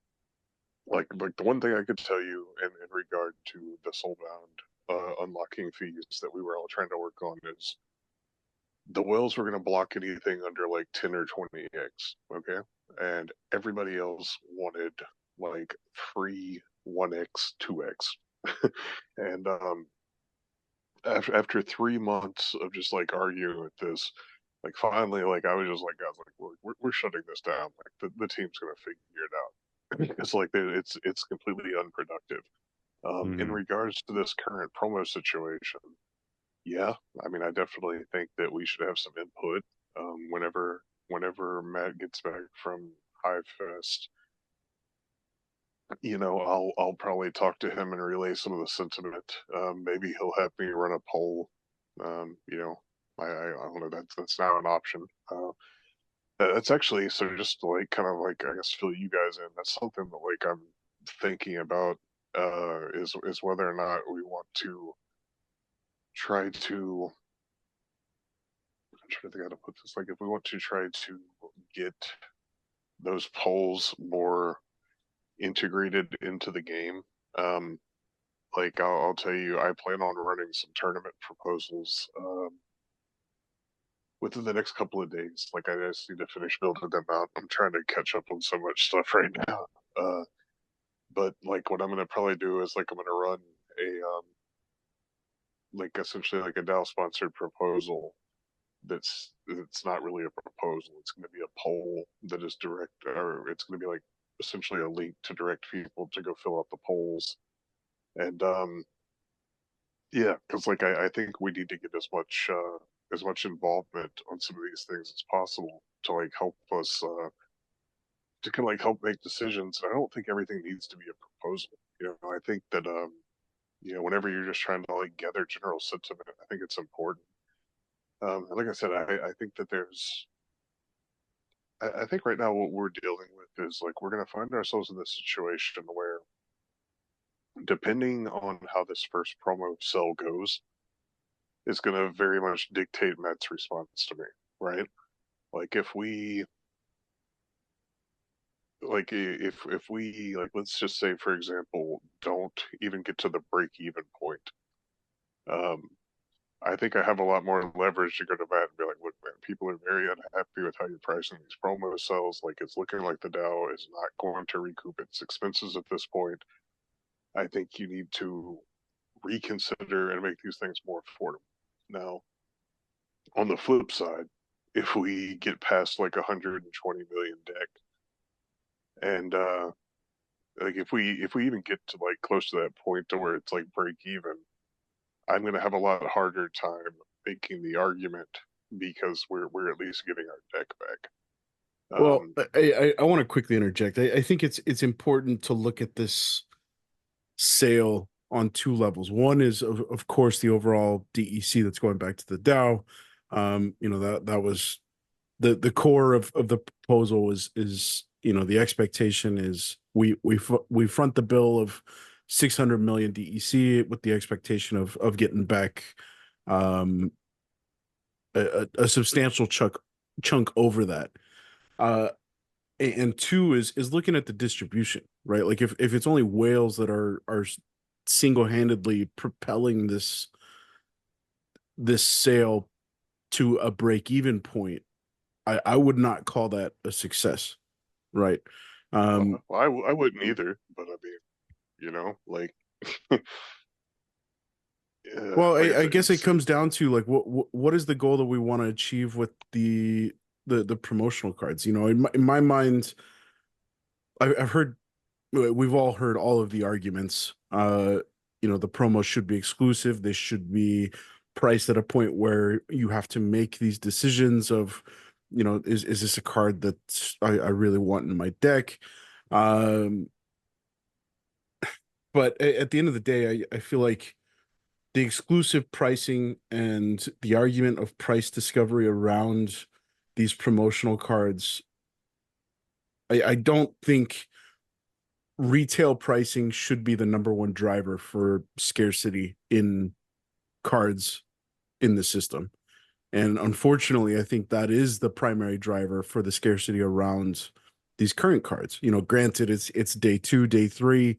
like the one thing I could tell you in regard to the soulbound unlocking fees that we were all trying to work on is the whales were going to block anything under like 10 or 20x, okay? And everybody else wanted like free 1x, 2x. And after 3 months of just like arguing with this, like finally, like I was just like, guys, like we're shutting this down. Like the team's gonna figure it out. It's like it's completely unproductive. In Mhm. regards to this current promo situation, yeah, I mean, I definitely think that we should have some input. Whenever Matt gets back from Hive Fest, I'll probably talk to him and relay some of the sentiment. Maybe he'll have me run a poll. I don't know. That's now an option. That's actually so just to like kind of like I guess fill you guys in. That's something that like I'm thinking about. Is whether or not we want to try to. I'm trying to think how to put this. Like if we want to try to get those polls more integrated into the game. Um, like I'll tell you, I plan on running some tournament proposals within the next couple of days. Like I just need to finish building them out. I'm trying to catch up on so much stuff right now. But like what I'm gonna probably do is like I'm gonna run a like essentially like a DAO sponsored proposal that's not really a proposal. It's gonna be a poll that is direct, or it's gonna be like essentially a link to direct people to go fill out the polls. And yeah, because like I think we need to get as much involvement on some of these things as possible to like help us to kind of like help make decisions. And I don't think everything needs to be a proposal. I think that whenever you're just trying to like gather general sentiment, I think it's important. And like I said, I think that I think right now what we're dealing with is like we're going to find ourselves in this situation where depending on how this first promo cell goes, is going to very much dictate Matt's response to me, right? Like if we like let's just say for example don't even get to the break even point, um, I think I have a lot more leverage to go to Matt and be like, look, man, people are very unhappy with how you're pricing these promo cells. Like it's looking like the DAO is not going to recoup its expenses at this point. I think you need to reconsider and make these things more affordable. Now, on the flip side, if we get past like 120 million deck, and like if we even get to like close to that point to where it's like break even, I'm gonna have a lot harder time making the argument because we're at least getting our deck back. Well, I want to quickly interject. I think it's important to look at this sale on two levels. One is of course the overall DEC that's going back to the DAO. That was the core of the proposal is the expectation is we front the bill of 600 million DEC with the expectation of getting back um a substantial chunk over that. Uh and two is looking at the distribution, right? Like if it's only whales that are single-handedly propelling this sale to a break-even point, I would not call that a success, right? I wouldn't either, but I mean, like, Well, like I I said, guess it comes down to like what is the goal that we want to achieve with the promotional cards? In my mind, I've heard, we've all heard all of the arguments. The promos should be exclusive. They should be priced at a point where you have to make these decisions of, is this a card that I really want in my deck? Um, but at the end of the day, I feel like the exclusive pricing and the argument of price discovery around these promotional cards, I don't think retail pricing should be the number one driver for scarcity in cards in the system. And unfortunately, I think that is the primary driver for the scarcity around these current cards. Granted, it's day 2, day 3.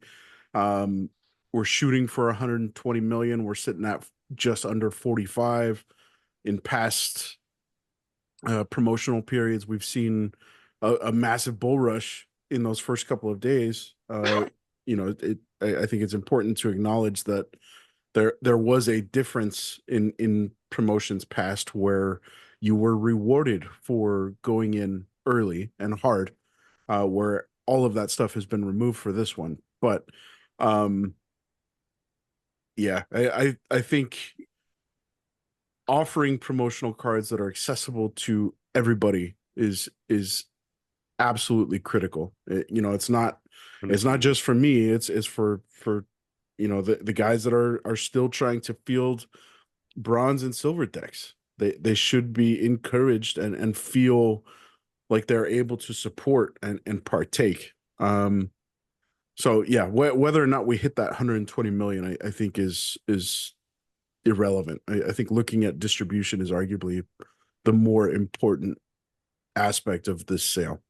We're shooting for 120 million. We're sitting at just under 45. In past promotional periods, we've seen a massive bull rush in those first couple of days. I think it's important to acknowledge that there was a difference in promotions past where you were rewarded for going in early and hard, where all of that stuff has been removed for this one. But yeah, I think offering promotional cards that are accessible to everybody is absolutely critical. It's not just for me. It's for the guys that are still trying to field bronze and silver decks. They should be encouraged and feel like they're able to support and partake. So yeah, whether or not we hit that 120 million, I think is irrelevant. I think looking at distribution is arguably the more important aspect of this sale.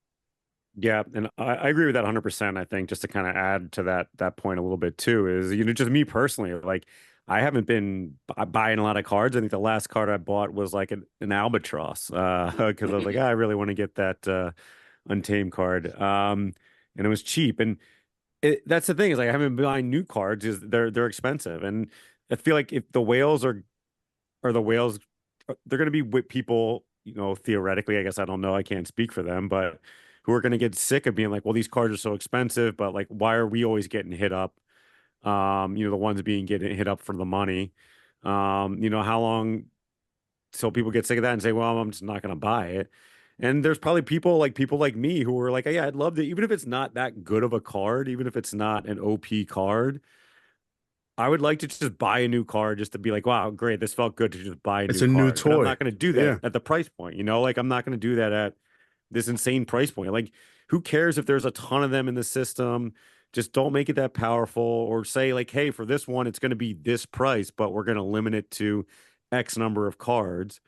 Yeah, and I agree with that 100%. I think just to kind of add to that point a little bit too is, just me personally, like I haven't been buying a lot of cards. I think the last card I bought was like an albatross because I was like, I really want to get that Untamed card. And it was cheap. And that's the thing is like I haven't been buying new cards is they're expensive. And I feel like if the whales are the whales, they're going to be with people, theoretically, I guess I don't know, I can't speak for them, but who are going to get sick of being like, well, these cards are so expensive, but like, why are we always getting hit up? The ones getting hit up for the money. How long till people get sick of that and say, well, I'm just not going to buy it. And there's probably people like me who are like, yeah, I'd love to, even if it's not that good of a card, even if it's not an OP card, I would like to just buy a new card just to be like, wow, great. This felt good to just buy a It's new a new card. But I'm toy. not going to do that Yeah. at the price point, like I'm not going to do that at this insane price point. Like, who cares if there's a ton of them in the system? Just don't make it that powerful or say like, hey, for this one, it's going to be this price, but we're going to limit it to X number of cards.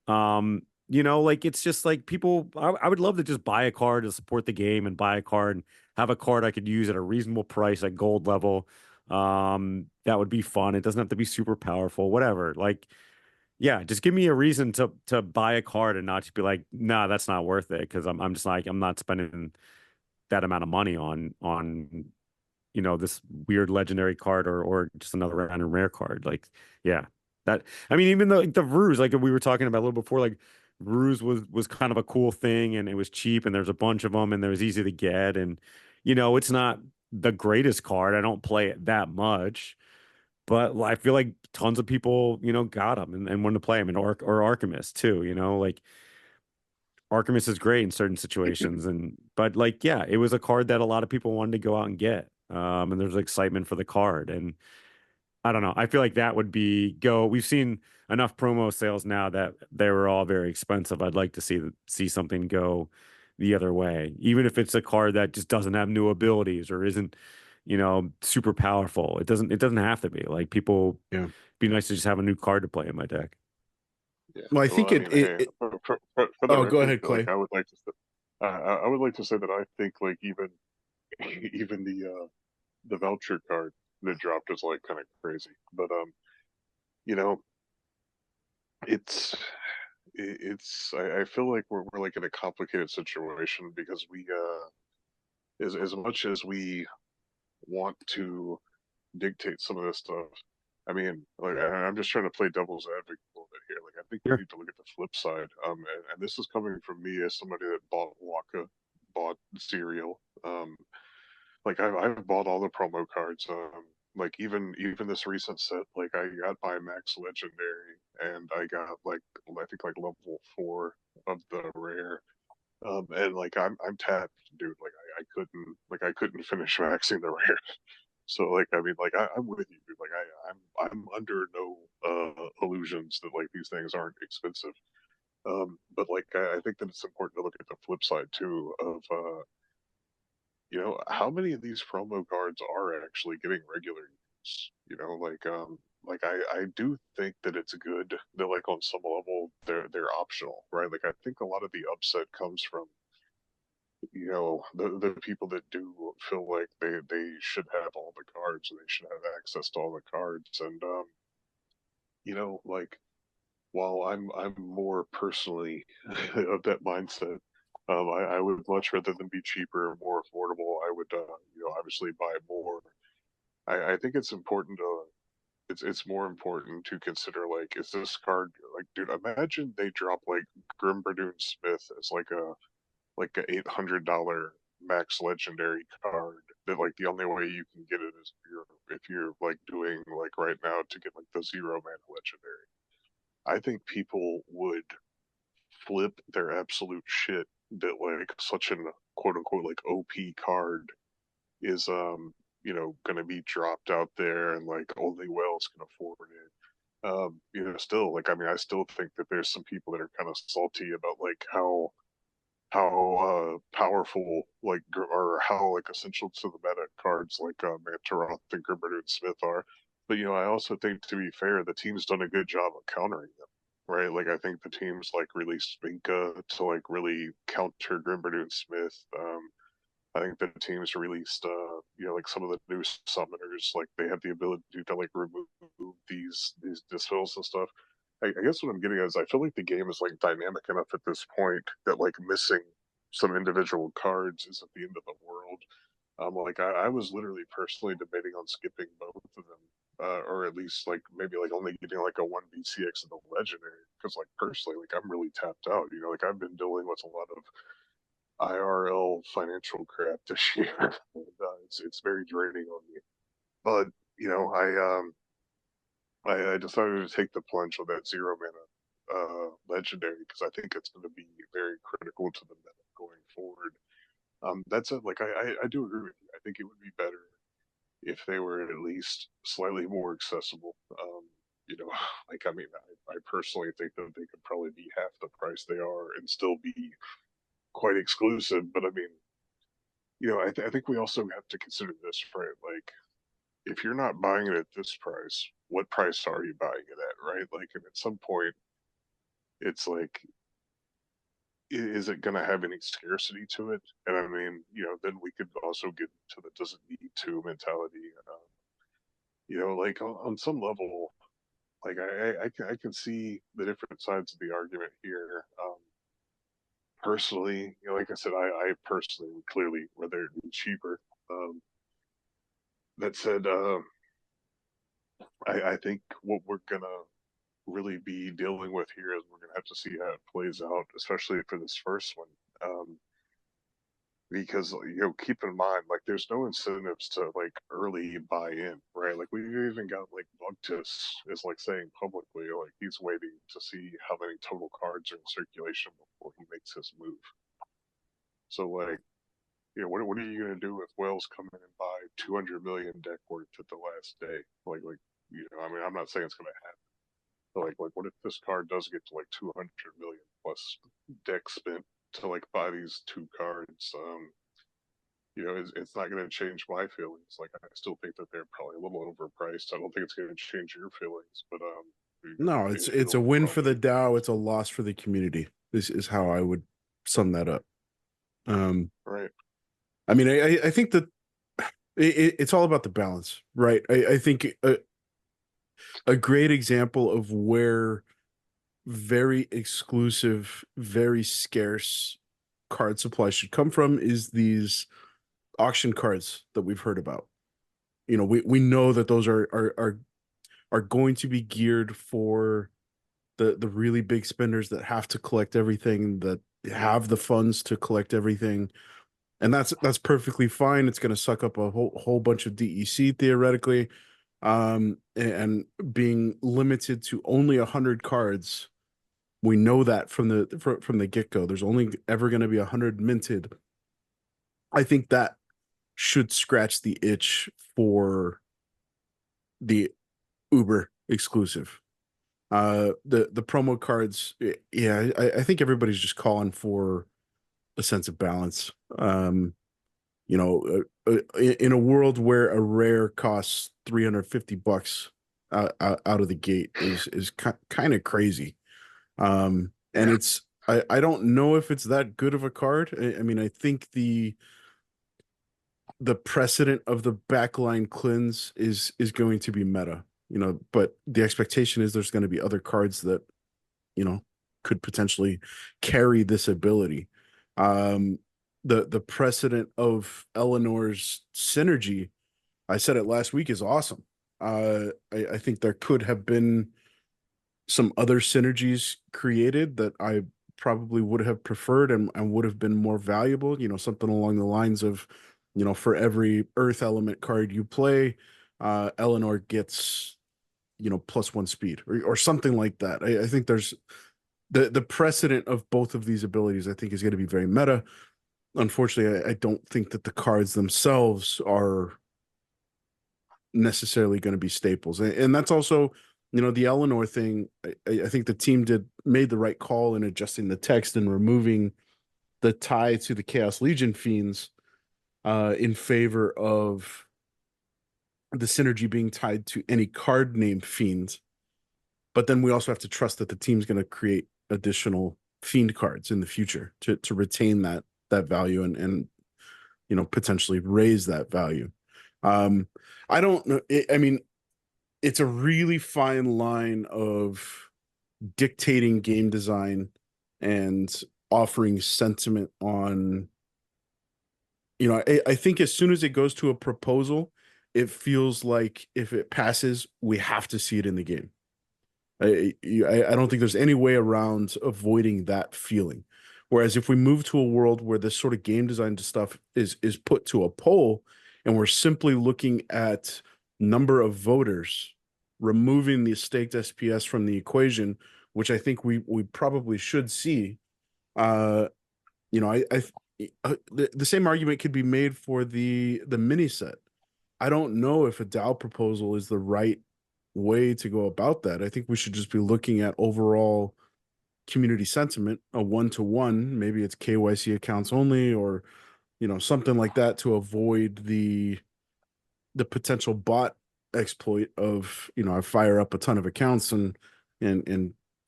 Like it's just like people, I would love to just buy a card to support the game and buy a card and have a card I could use at a reasonable price at gold level. That would be fun. It doesn't have to be super powerful, whatever. Like, yeah, just give me a reason to buy a card and not just be like, nah, that's not worth it. Cause I'm just like, I'm not spending that amount of money on this weird legendary card or just another random rare card. Like, yeah. That I mean, even the Ruse, like we were talking about a little before, like Ruse was kind of a cool thing and it was cheap and there's a bunch of them and it was easy to get. And, it's not the greatest card. I don't play it that much, but I feel like tons of people, got them and wanted to play them and or Archimist too, like Archimist is great in certain situations. But like, yeah, it was a card that a lot of people wanted to go out and get. And there's excitement for the card. And I don't know. I feel like that would we've seen enough promo sales now that they were all very expensive. I'd like to see something go the other way, even if it's a card that just doesn't have new abilities or isn't, super powerful. It doesn't have to be like people. Yeah. Be nice to just have a new card to play in my deck. Yeah. Well, I think Well, I mean, hey, for the oh, go record, ahead, Clay. like I would like to say, I would like to say that I think like even even the voucher card that dropped is like kind of crazy. But you know, it's I feel like we're like in a complicated situation because we as much as we want to dictate some of this stuff. I mean, like I'm just trying to play devil's advocate a little bit here. Like I think we Sure. need to look at the flip side. And this is coming from me as somebody that bought Waka, bought cereal. like I've bought all the promo cards. Like even this recent set, like I got my max legendary, and I got like I think like level 4 of the rare. And like I'm tapped, dude. Like I couldn't finish maxing the rare. So like I mean like I'm with you, dude. Like I'm under no illusions that like these things aren't expensive. But like I think that it's important to look at the flip side too of how many of these promo cards are actually getting regular use? Like I do think that it's good that like on some level they're optional, right? Like I think a lot of the upset comes from the people that do feel like they should have all the cards and they should have access to all the cards. And like while I'm more personally of that mindset, I would much rather than be cheaper and more affordable. I would obviously buy more. I think it's important to it's more important to consider like, is this card like, dude, imagine they drop like Grimberdoon Smith as like a $800 max legendary card that like the only way you can get it is if you're like doing like right now to get like the 0 mana legendary. I think people would flip their absolute shit that like such an quote unquote like OP card is going to be dropped out there and like only whales can afford it. Still like I mean I still think that there's some people that are kind of salty about like how powerful like or how like essential to the meta cards like Mantaroth and Grimberdoon Smith are. But I also think to be fair, the team's done a good job of countering them. Right, like I think the teams like released Spinka to like really counter Grimberdoon Smith. I think the teams released, like some of the new summoners, like they have the ability to like remove these dispels and stuff. I guess what I'm getting at is I feel like the game is like dynamic enough at this point that like missing some individual cards isn't the end of the world. Like I was literally personally debating on skipping both of them, or at least like maybe like only getting like a 1 BCX of the legendary because like personally like I'm really tapped out. Like I've been dealing with a lot of IRL financial crap this year. And, it's very draining on me. But I decided to take the plunge on that 0 mana legendary because I think it's going to be very critical to the meta going forward. That said, like I do agree with you. I think it would be better if they were at least slightly more accessible. You know, like I mean, I personally think that they could probably be half the price they are and still be quite exclusive. But I mean, I think we also have to consider this, right? Like, if you're not buying it at this price, what price are you buying it at, right? Like, and at some point, it's like, is it going to have any scarcity to it? And I mean, then we could also get to the doesn't need to mentality. Like on some level, like I can see the different sides of the argument here. Personally, like I said, I personally would clearly rather it be cheaper. That said, I think what we're gonna really be dealing with here is we're gonna have to see how it plays out, especially for this first one. Because keep in mind, like there's no incentives to like early buy in, right? Like we've even got like Bugtus is like saying publicly like he's waiting to see how many total cards are in circulation before he makes his move. So like, what are you gonna do if whales come in and buy 200 million deck worth at the last day? Like I mean, I'm not saying it's gonna happen. But like what if this card does get to like 200 million plus deck spent to like buy these two cards? It's not going to change my feelings. Like I still think that they're probably a little overpriced. I don't think it's going to change your feelings, but No, it's a win for the DAO. It's a loss for the community. This is how I would sum that up. Right. I mean, I think that it's all about the balance, right? I think a great example of where very exclusive, very scarce card supply should come from is these auction cards that we've heard about. We know that those are going to be geared for the really big spenders that have to collect everything, that have the funds to collect everything. and that's perfectly fine. It's going to suck up a whole bunch of DEC theoretically, and being limited to only 100 cards. We know that from the get-go. There's only ever going to be 100 minted. I think that should scratch the itch for the Uber exclusive. The promo cards, yeah, I think everybody's just calling for a sense of balance. In a world where a rare costs $350 out of the gate is kind of crazy. And I don't know if it's that good of a card. I mean, I think the precedent of the backline cleanse is going to be meta, but the expectation is there's going to be other cards that, could potentially carry this ability. The precedent of Eleanor's synergy, I said it last week, is awesome. I think there could have been some other synergies created that I probably would have preferred and would have been more valuable, something along the lines of, for every earth element card you play, Eleanor gets, +1 speed or something like that. I think there's the precedent of both of these abilities, I think, is going to be very meta. Unfortunately, I don't think that the cards themselves are necessarily going to be staples. And that's also, the Eleanor thing. I think the team made the right call in adjusting the text and removing the tie to the Chaos Legion Fiends in favor of the synergy being tied to any card named Fiend. But then we also have to trust that the team's going to create additional Fiend cards in the future to retain that value and potentially raise that value. I don't know. I mean, it's a really fine line of dictating game design and offering sentiment on, I think as soon as it goes to a proposal, it feels like if it passes, we have to see it in the game. I don't think there's any way around avoiding that feeling. Whereas if we move to a world where this sort of game design stuff is put to a poll and we're simply looking at number of voters, removing the staked SPS from the equation, which I think we probably should see, the same argument could be made for the mini set. I don't know if a DAO proposal is the right way to go about that. I think we should just be looking at overall community sentiment, a 1-to-1. Maybe it's KYC accounts only, or something like that, to avoid the potential bot exploit of I fire up a ton of accounts and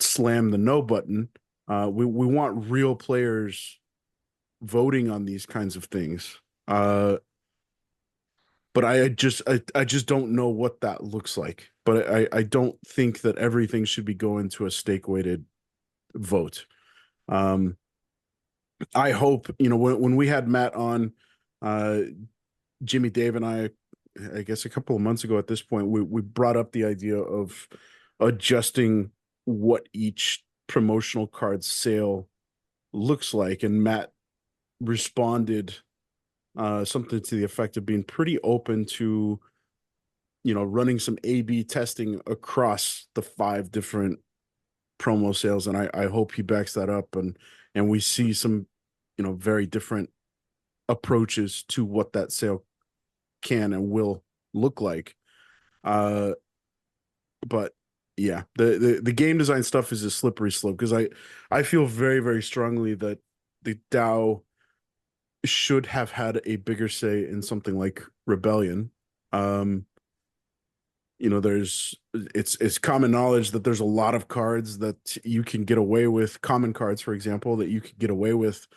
slam the no button. We want real players voting on these kinds of things. But I just don't know what that looks like. But I don't think that everything should be going to a stake weighted vote. I hope, when we had Matt on, Jimmy, Dave, and I guess a couple of months ago at this point, we brought up the idea of adjusting what each promotional card sale looks like. And Matt responded something to the effect of being pretty open to, running some A/B testing across the 5 different promo sales. And I hope he backs that up and we see some, very different approaches to what that sale can and will look like. But yeah, the game design stuff is a slippery slope, because I feel very, very strongly that the DAO should have had a bigger say in something like Rebellion. It's common knowledge that there's a lot of cards that you can get away with, common cards, for example, that you could get away with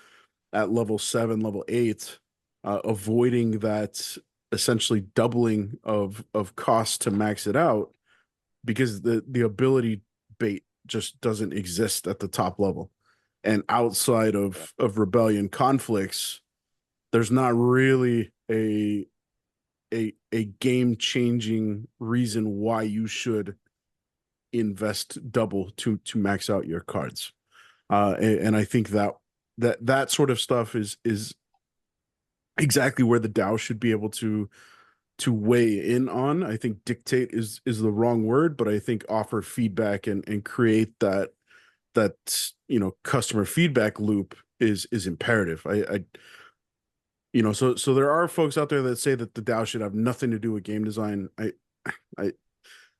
at level 7, level 8, avoiding that essentially doubling of cost to max it out, because the ability bait just doesn't exist at the top level. And outside of Rebellion conflicts, there's not really a game changing reason why you should invest double to max out your cards. And I think that sort of stuff is exactly where the DAO should be able to weigh in on. I think dictate is the wrong word, but I think offer feedback and create that customer feedback loop is imperative. So there are folks out there that say that the DAO should have nothing to do with game design. I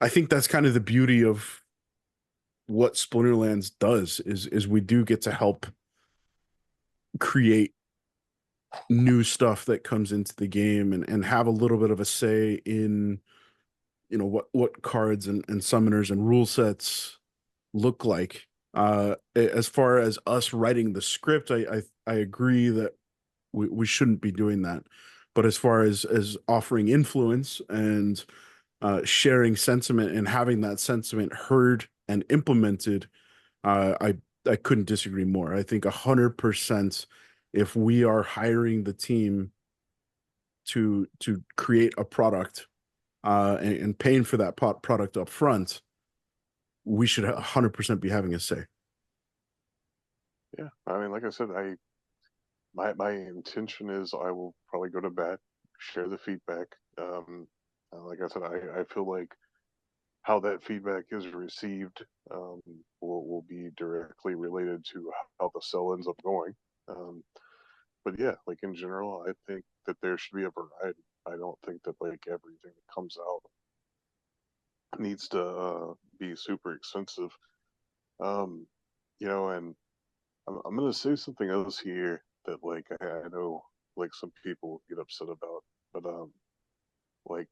I think that's kind of the beauty of what Splinterlands does is we do get to help create new stuff that comes into the game and have a little bit of a say in what cards and summoners and rule sets look like. As far as us writing the script, I agree that we shouldn't be doing that. But as far as offering influence and sharing sentiment and having that sentiment heard and implemented, I couldn't disagree more. I think 100%, if we are hiring the team to create a product and paying for that product up front, we should 100% be having a say. Yeah, I mean, like I said, my intention is I will probably go to bat, share the feedback. Like I said, I feel like how that feedback is received will be directly related to how the cell ends up going. Um, but yeah, like in general, I think that there should be a variety. I don't think that like everything that comes out needs to be super expensive. Um, and I'm gonna say something else here that like I know like some people get upset about, but like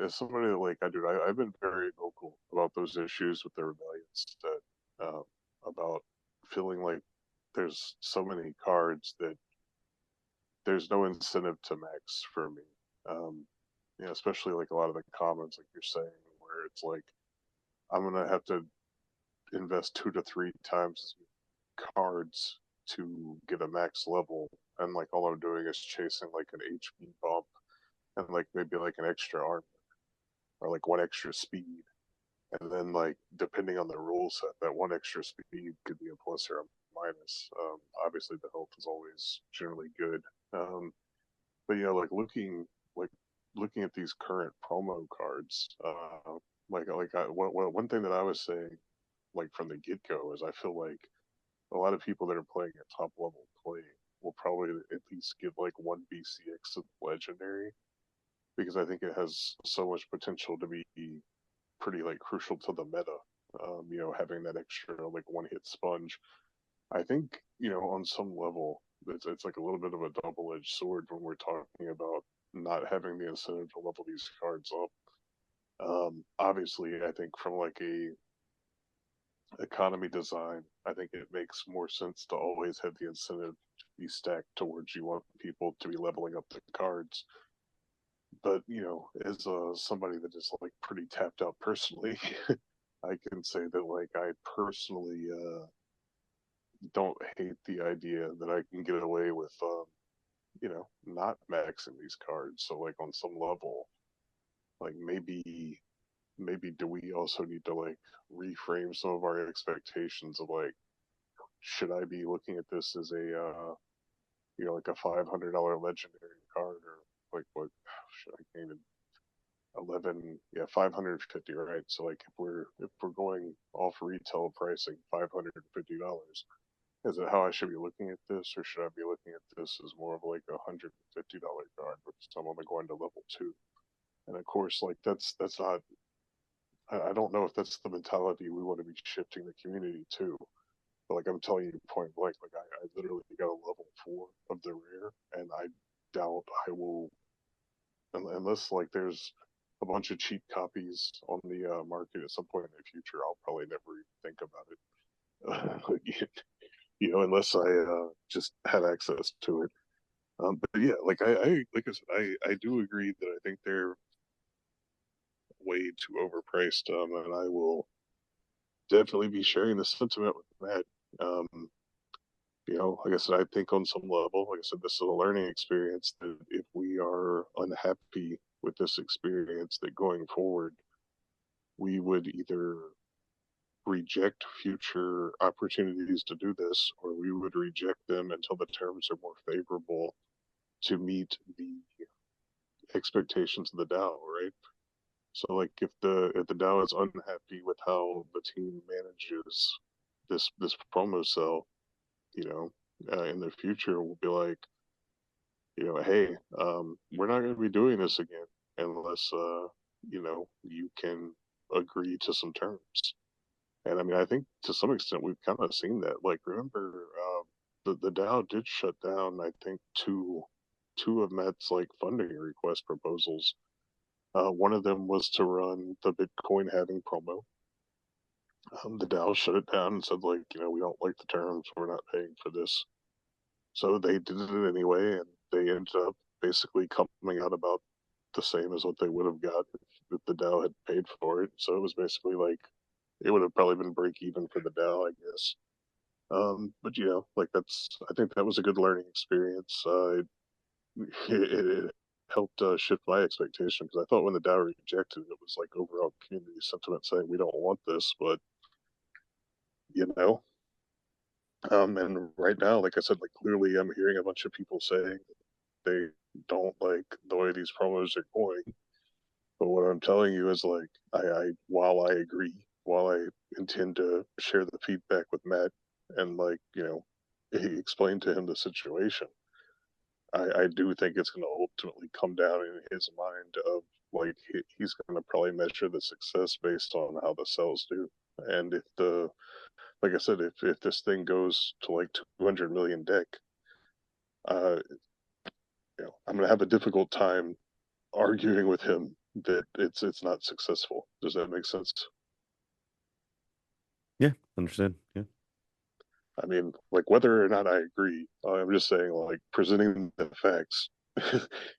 as somebody that like I've been very vocal about those issues with the rebellions that about feeling like there's so many cards that there's no incentive to max for me. Um, especially like a lot of the comments like you're saying where it's like I'm gonna have to invest 2 to 3 times cards to get a max level, and like all I'm doing is chasing like an HP bump and like maybe like an extra armor or like one extra speed. And then like depending on the rule set, that one extra speed could be a plus or a minus. Obviously the health is always generally good. But like looking at these current promo cards, one thing that I was saying like from the get go is I feel like a lot of people that are playing at top level play will probably at least get like one BCX of legendary, because I think it has so much potential to be pretty like crucial to the meta. Having that extra like one hit sponge. I think on some level it's like a little bit of a double edged sword when we're talking about not having the incentive to level these cards up. Obviously, I think from like a economy design, I think it makes more sense to always have the incentive to be stacked towards you want people to be leveling up the cards. But as somebody that is like pretty tapped out personally, I can say that like I personally don't hate the idea that I can get away with not maxing these cards. So like on some level, like maybe do we also need to like reframe some of our expectations of like, should I be looking at this as a like a $500 legendary card, or like what should I can't even 11, yeah, 550, right? So like if we're going off retail pricing, $550, is it how I should be looking at this, or should I be looking at this as more of like $150 card, because I'm only going to level 2? And of course, like that's not. I don't know if that's the mentality we want to be shifting the community to. But like I'm telling you point blank, like I literally got a level 4 of the rare, and I doubt I will, unless like there's a bunch of cheap copies on the market at some point in the future. I'll probably never even think about it again, unless I just had access to it. But yeah, like like I said, I do agree that I think they're way too overpriced, and I will definitely be sharing the sentiment with Matt. Um, like I said, I think on some level, like I said, this is a learning experience that if we are unhappy with this experience, that going forward, we would either reject future opportunities to do this, or we would reject them until the terms are more favorable to meet the expectations of the DAO, right? So like if the DAO is unhappy with how the team manages this promo cell, you know, in the future, we'll be like, you know, hey, we're not going to be doing this again unless you know, you can agree to some terms. And I mean, I think to some extent we've kind of seen that. Like, remember, the DAO did shut down, I think, two of Matt's like funding request proposals. One of them was to run the Bitcoin halving promo. The DAO shut it down and said, like, you know, we don't like the terms, we're not paying for this. So they did it anyway, and they ended up basically coming out about the same as what they would have got if the DAO had paid for it. So it was basically like it would have probably been break even for the DAO, I guess. But you know, like I think that was a good learning experience. It helped shift my expectation because I thought when the DAO rejected it, it was like overall community sentiment saying we don't want this, but you know, and right now, like I said, like clearly I'm hearing a bunch of people saying they don't like the way these promos are going. But what I'm telling you is like while I agree, while I intend to share the feedback with Matt and like, you know, he explained to him the situation, I do think it's going to ultimately come down in his mind of like he's going to probably measure the success based on how the cells do. And if the like I said, if this thing goes to like 200 million deck, uh, you know, I'm gonna have a difficult time arguing with him that it's not successful. Does that make sense? Yeah, understood. Yeah. I mean, like whether or not I agree, I'm just saying like presenting the facts.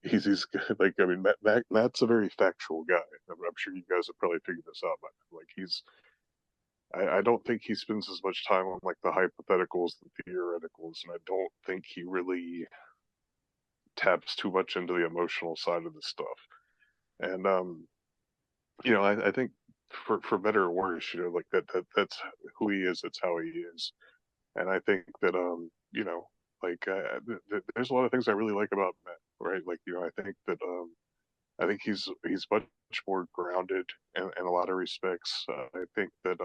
He's like I mean Matt's a very factual guy. I'm sure you guys have probably figured this out, but like I don't think he spends as much time on like the hypotheticals, the theoreticals, and I don't think he really taps too much into the emotional side of the stuff. And you know, I think for better or worse, you know, like that's who he is. That's how he is. And I think that you know, like there's a lot of things I really like about Matt, right? Like you know, I think he's much more grounded in a lot of respects. I think that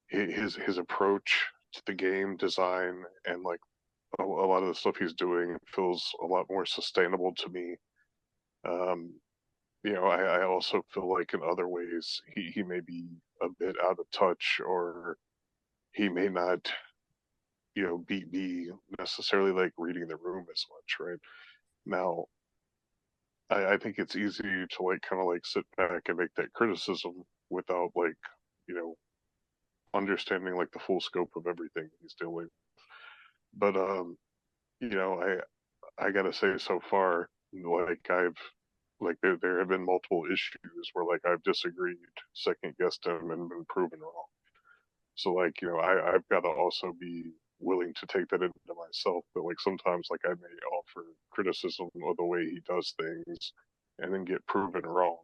his approach to the game design and like a lot of the stuff he's doing feels a lot more sustainable to me. Um, you know, I also feel like in other ways he may be a bit out of touch, or he may not, you know, be necessarily like reading the room as much, right? Now, I think it's easy to like kind of like sit back and make that criticism without like, you know, understanding like the full scope of everything he's doing. But you know, I gotta say so far, like there have been multiple issues where like I've disagreed, second guessed him, and been proven wrong. So like you know I've got to also be willing to take that into myself. But like sometimes like I may offer criticism of the way he does things, and then get proven wrong.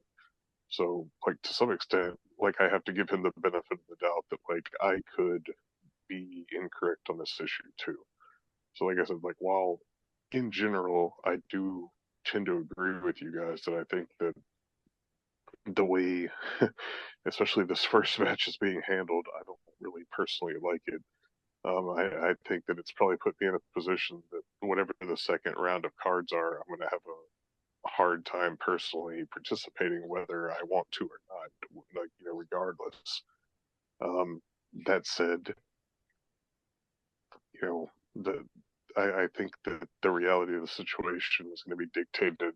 So like to some extent, like I have to give him the benefit of the doubt that like I could be incorrect on this issue too. So like I said, like while in general I do tend to agree with you guys that I think that the way, especially this first match is being handled, I don't really personally like it. I think that it's probably put me in a position that whatever the second round of cards are, I'm going to have a hard time personally participating, whether I want to or not, like, you know, regardless. Um, that said, you know, I think that the reality of the situation is going to be dictated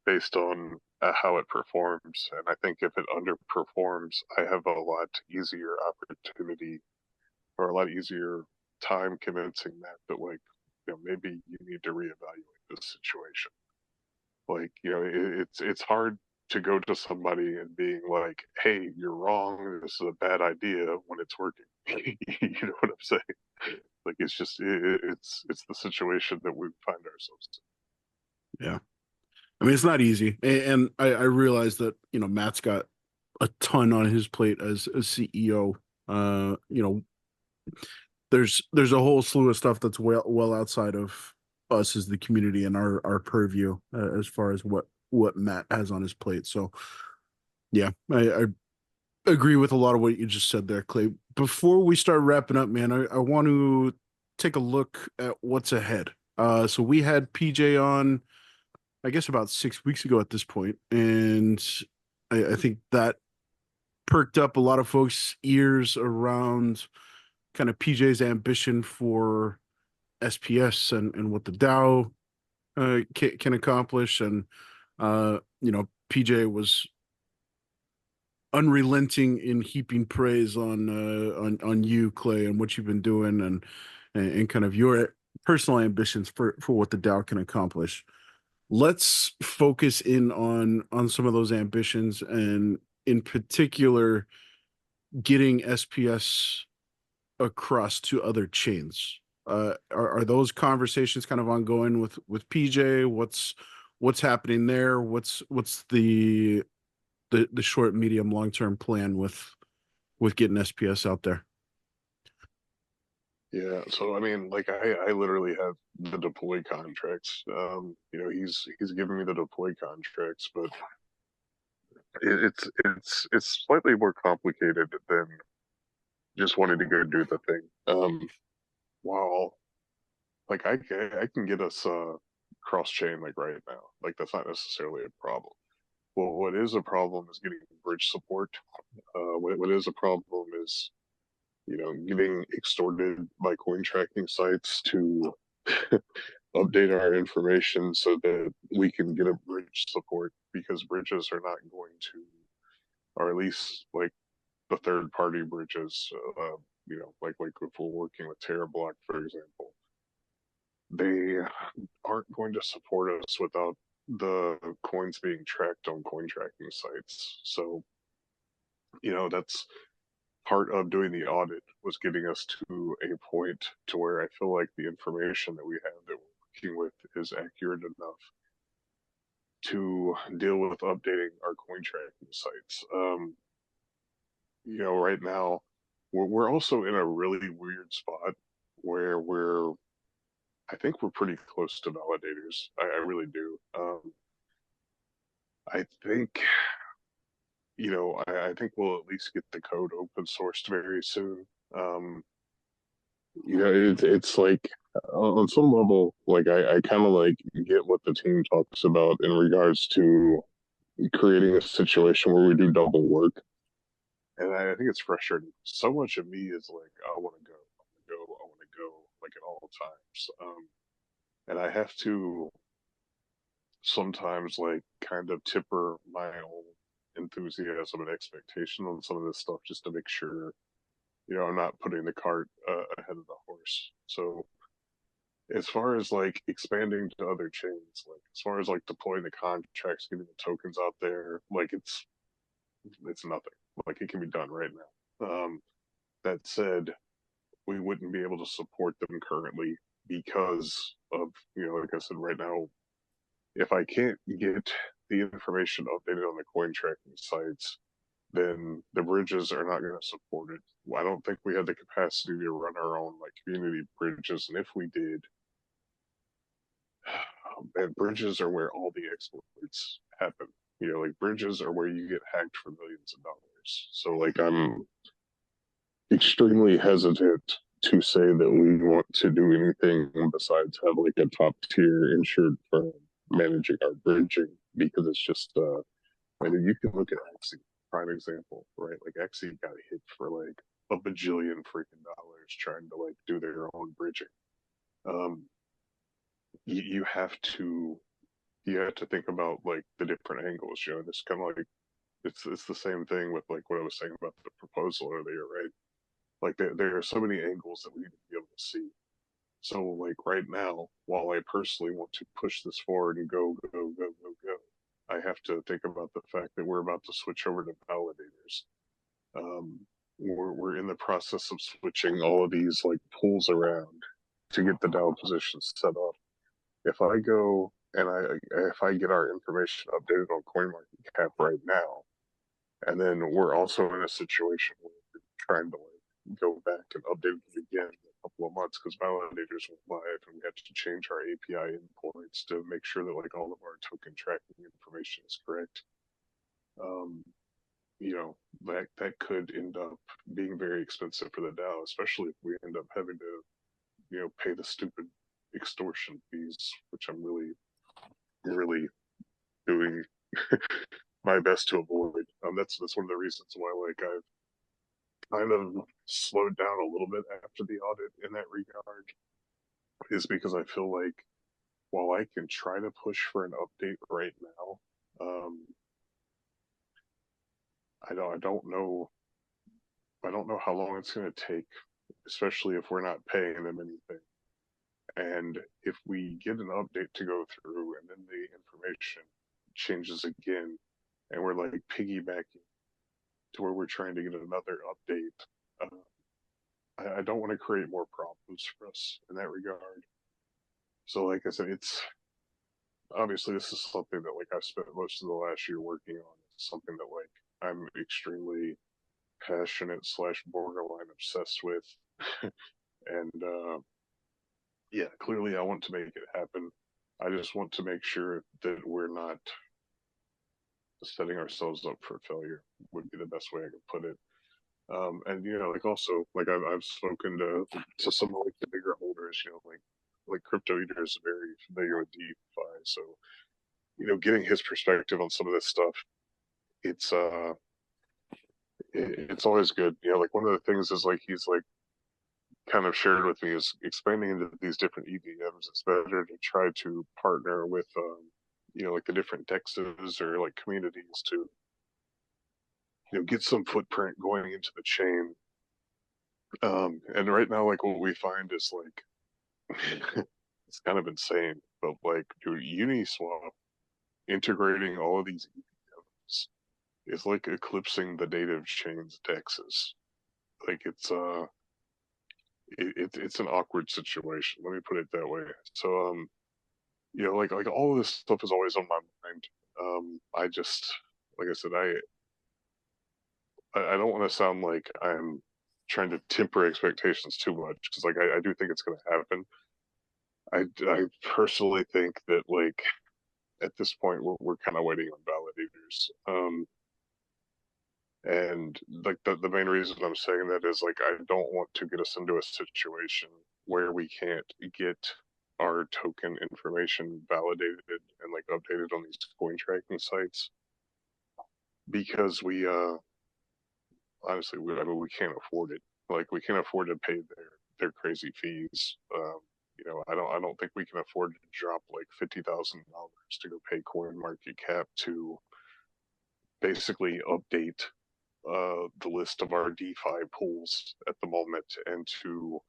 based on how it performs. And I think if it underperforms, I have a lot easier opportunity or a lot easier time convincing that like, you know, maybe you need to reevaluate this situation. Like, you know, it's hard to go to somebody and being like, hey, you're wrong, this is a bad idea when it's working. You know what I'm saying? Like it's just it's the situation that we find ourselves in. Yeah. I mean, it's not easy. And I realize that, you know, Matt's got a ton on his plate as a CEO. You know, there's a whole slew of stuff that's well outside of us as the community and our purview as far as what Matt has on his plate. So yeah, I agree with a lot of what you just said there, Clay. Before we start wrapping up, man, I want to take a look at what's ahead. So we had PJ on, I guess, about 6 weeks ago at this point, and I think that perked up a lot of folks' ears around kind of PJ's ambition for SPS and what the DAO can accomplish. And PJ was unrelenting in heaping praise on you, Clay, and what you've been doing, and kind of your personal ambitions for what the DAO can accomplish. Let's focus in on some of those ambitions, and in particular, getting SPS across to other chains. Are those conversations kind of ongoing with PJ? What's happening there? What's the short, medium, long term plan with getting SPS out there? Yeah, so I mean, like I literally have the deploy contracts. He's giving me the deploy contracts, but it's slightly more complicated than just wanting to go do the thing. While like I can get us cross chain like right now, like that's not necessarily a problem. Well, what is a problem is getting bridge support. What is a problem is getting extorted by coin tracking sites to update our information so that we can get a bridge support, because bridges are not going to, or at least like the third party bridges, like if we're working with TerraBlock, for example, they aren't going to support us without the coins being tracked on coin tracking sites. So, that's part of doing the audit, was getting us to a point to where I feel like the information that we have that we're working with is accurate enough to deal with updating our coin tracking sites. Right now we're also in a really weird spot where I think we're pretty close to validators. I really do. I think I think we'll at least get the code open sourced very soon. It's like on some level, like I kind of like get what the team talks about in regards to creating a situation where we do double work, and I think it's frustrating. So much of me is like, I want to go, I want to go, like at all times, and I have to sometimes like kind of temper my own enthusiasm and expectation on some of this stuff just to make sure I'm not putting the cart ahead of the horse. So as far as like expanding to other chains, like as far as like deploying the contracts, getting the tokens out there, like it's nothing. Like it can be done right now. That said, we wouldn't be able to support them currently because of like I said, right now, if I can't get the information updated on the coin tracking sites, then the bridges are not going to support it. I don't think we had the capacity to run our own like community bridges, and if we did, and bridges are where all the exploits happen. Like bridges are where you get hacked for millions of dollars. So like I'm extremely hesitant to say that we want to do anything besides have like a top tier insured firm managing our bridging, because it's just I mean, you can look at Axie, prime example, right? Like Axie got hit for like a bajillion freaking dollars trying to like do their own bridging. You have to think about like the different angles. It's kind of like it's the same thing with like what I was saying about the proposal earlier, right? Like there are so many angles that we need to be able to see. So like right now, while I personally want to push this forward and go, I have to think about the fact that we're about to switch over to validators. We're in the process of switching all of these like pools around to get the DAO positions set up. If I go and if I get our information updated on CoinMarketCap right now, and then we're also in a situation where we're trying to like go back and update it again in a couple of months because validators went live and we had to change our API endpoints to make sure that like all of our token tracking information is correct. You know, that could end up being very expensive for the DAO, especially if we end up having to, you know, pay the stupid extortion fees, which I'm really, really doing my best to avoid. That's one of the reasons why like I've kind of slowed down a little bit after the audit in that regard, is because I feel like while I can try to push for an update right now, I don't know how long it's going to take, especially if we're not paying them anything. And if we get an update to go through and then the information changes again, and we're like piggybacking to where we're trying to get another update, I don't want to create more problems for us in that regard. So, like I said, it's obviously this is something that like I've spent most of the last year working on. It's something that like I'm extremely passionate / borderline obsessed with, and yeah, clearly I want to make it happen. I just want to make sure that we're not setting ourselves up for failure. Would be the best way I could put it. And you know, like also, like I've spoken to some of like the bigger holders. You know, like Crypto Eater is very familiar with DeFi, so you know, getting his perspective on some of this stuff, it's it's always good. You know, like one of the things is like he's like kind of shared with me is expanding into these different EVMs. It's better to try to partner with you know, like the different dexes or like communities to, you know, get some footprint going into the chain. And right now, like what we find is like it's kind of insane, but like dude, Uniswap integrating all of these EVMs is like eclipsing the native chain's dexes. Like it's an awkward situation. Let me put it that way. So you know, like all of this stuff is always on my mind. I just, like I said, I don't want to sound like I'm trying to temper expectations too much because like I do think it's going to happen. I personally think that like at this point we're kind of waiting on validators. And like the main reason I'm saying that is like I don't want to get us into a situation where we can't get our token information validated and like updated on these coin tracking sites because we honestly I mean we can't afford it. Like we can't afford to pay their crazy fees. You know, I don't think we can afford to drop like $50,000 to go pay Coin Market Cap to basically update the list of our DeFi pools at the moment, and to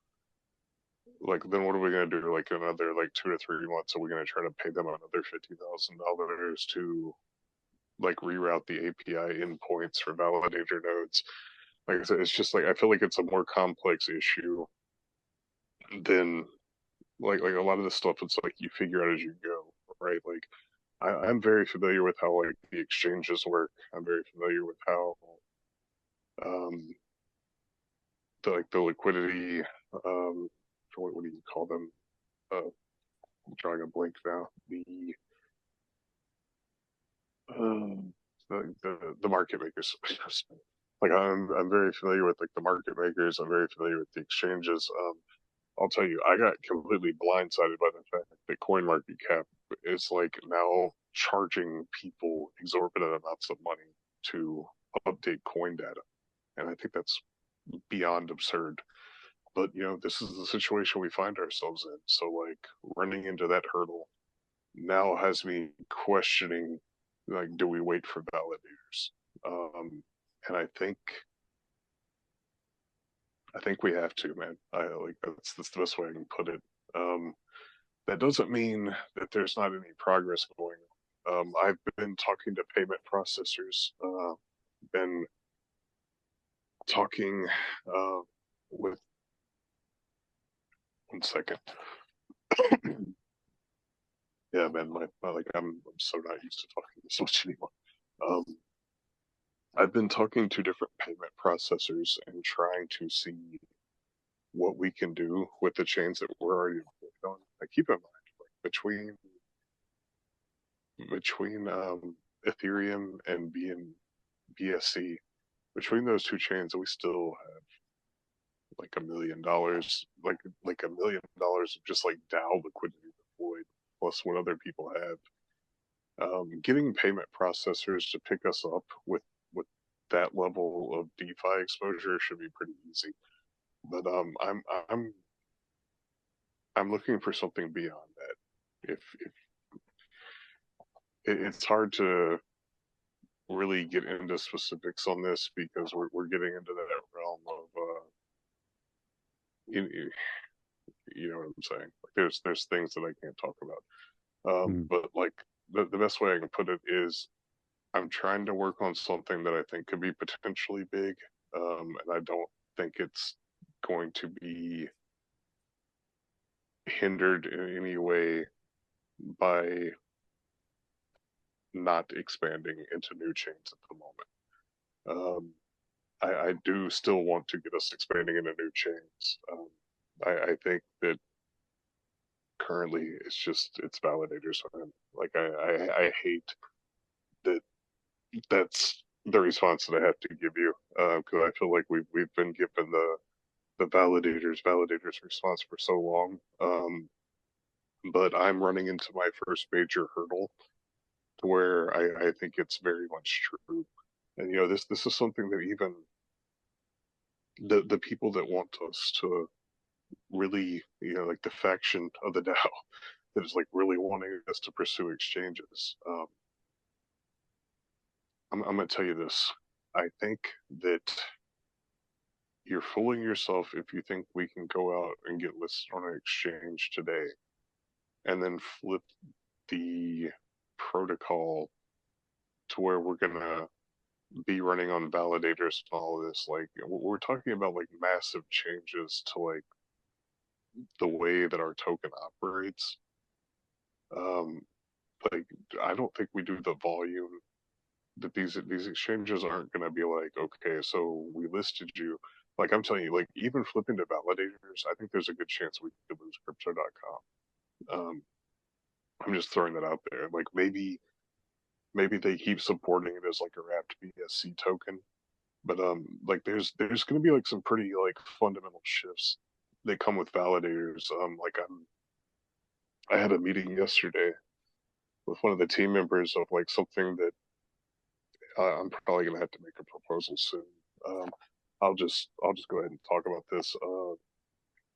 like then what are we gonna do? Like another like 2 to 3 months, are we gonna try to pay them another $50,000 to like reroute the API endpoints for validator nodes? Like I said, it's just like I feel like it's a more complex issue than like a lot of this stuff. It's like you figure out as you go, right? Like I'm very familiar with how like the exchanges work. I'm very familiar with how um the liquidity what do you call them? I'm drawing a blank now. Um, the market makers. Like I'm very familiar with like the market makers. I'm very familiar with the exchanges. I'll tell you, I got completely blindsided by the fact that CoinMarketCap is like now charging people exorbitant amounts of money to update coin data, and I think that's beyond absurd. But you know, this is the situation we find ourselves in. So like running into that hurdle now has me questioning, like, do we wait for validators? And I think we have to, man. I like that's the best way I can put it. That doesn't mean that there's not any progress going on. I've been talking to payment processors, been talking with 1 second. Yeah, man, my like I'm so not used to talking this much anymore. I've been talking to different payment processors and trying to see what we can do with the chains that we're already on. I keep in mind, like between Ethereum and BSC, between those two chains, we still have like $1 million, like $1 million of just like DAO liquidity deployed, plus what other people have. Getting payment processors to pick us up with that level of DeFi exposure should be pretty easy. But I'm looking for something beyond that. If it's hard to really get into specifics on this because we're getting into that realm of you, you know what I'm saying. Like there's things that I can't talk about. But like the best way I can put it is I'm trying to work on something that I think could be potentially big, and I don't think it's going to be hindered in any way by not expanding into new chains at the moment. I do still want to get us expanding into new chains. I think that currently it's validators. Like I hate that that's the response that I have to give you because I feel like we've been given the validators response for so long. But I'm running into my first major hurdle to where I think it's very much true. And you know, this is something that even the people that want us to really, you know, like the faction of the DAO that is like really wanting us to pursue exchanges. I'm gonna tell you this. I think that you're fooling yourself if you think we can go out and get listed on an exchange today and then flip the protocol to where we're gonna be running on validators and all of this. Like we're talking about like massive changes to like the way that our token operates. Um, like I don't think we do the volume that these exchanges aren't going to be like, okay, so we listed you. Like I'm telling you, like even flipping to validators, I think there's a good chance we could lose crypto.com. I'm just throwing that out there. Like maybe they keep supporting it as like a wrapped BSC token, but like there's going to be like some pretty like fundamental shifts that come with validators. Like I had a meeting yesterday with one of the team members of like something that I'm probably gonna have to make a proposal soon. Um, I'll just go ahead and talk about this.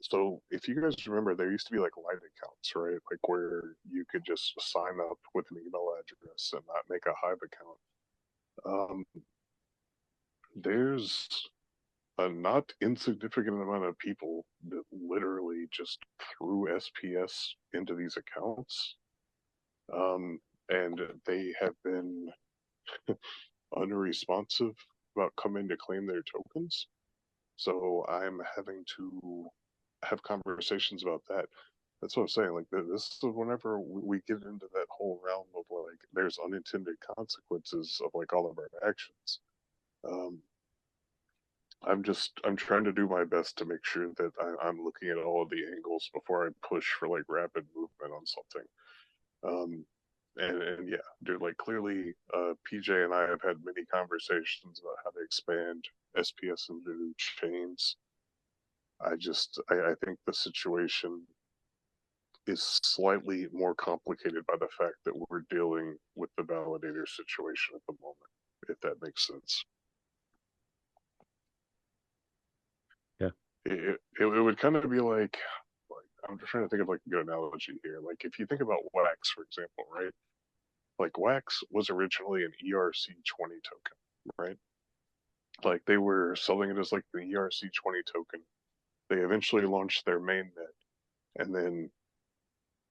So if you guys remember, there used to be like light accounts, right? Like where you could just sign up with an email address and not make a Hive account. Um, there's a not insignificant amount of people that literally just threw SPS into these accounts, and they have been unresponsive about coming to claim their tokens. So I'm having to have conversations about that. That's what I'm saying. Like this is whenever we get into that whole realm of like there's unintended consequences of like all of our actions. Um, I'm trying to do my best to make sure that I'm looking at all of the angles before I push for like rapid movement on something. Um, and yeah, dude, like clearly, PJ and I have had many conversations about how to expand SPS into new chains. I think the situation is slightly more complicated by the fact that we're dealing with the validator situation at the moment, if that makes sense. Yeah. It would kind of be like I'm trying to think of like a good analogy here. Like if you think about Wax, for example, right? Like Wax was originally an ERC20 token, right? Like they were selling it as like the ERC20 token. They eventually launched their mainnet, and then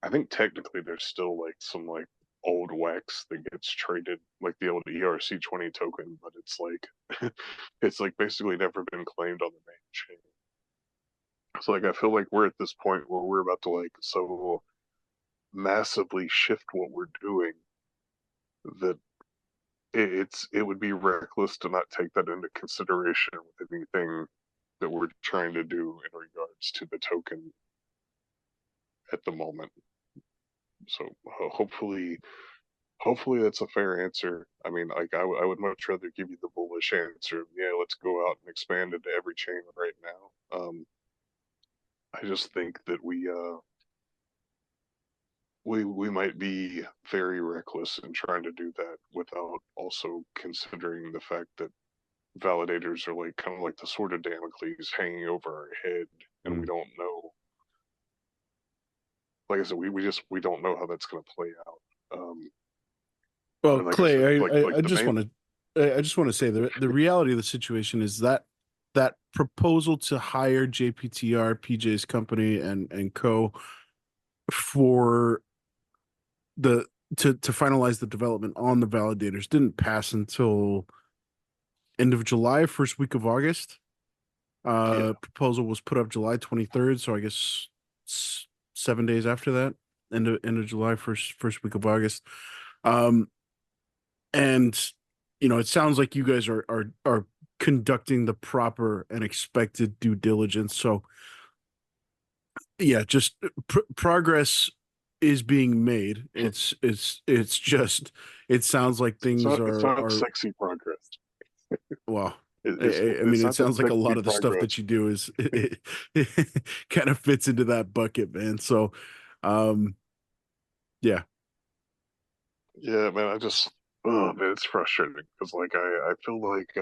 I think technically there's still like some like old Wax that gets traded, like the old ERC20 token, but it's like it's like basically never been claimed on the main chain. So like I feel like we're at this point where we're about to like so massively shift what we're doing that it would be reckless to not take that into consideration with anything that we're trying to do in regards to the token at the moment. So hopefully that's a fair answer. I mean, like I would much rather give you the bullish answer. Yeah, let's go out and expand into every chain right now. I just think that we might be very reckless in trying to do that without also considering the fact that validators are like kind of like the sword of Damocles hanging over our head, and we don't know. Like I said, we don't know how that's going to play out. Well, like Clay, I, said, I just want to say the reality of the situation is that proposal to hire JPTR, PJ's company, and co for to finalize the development on the validators didn't pass until end of July, first week of August. Proposal was put up July 23rd, so I guess 7 days after that, end of July, first week of August. And it sounds like you guys are conducting the proper and expected due diligence. So yeah, just progress is being made. It's just it sounds like things it's not are sexy progress. well. I mean, it sounds like a lot of the stuff that you do is it kind of fits into that bucket, man. So, yeah. Yeah, man, oh man, it's frustrating because like I feel like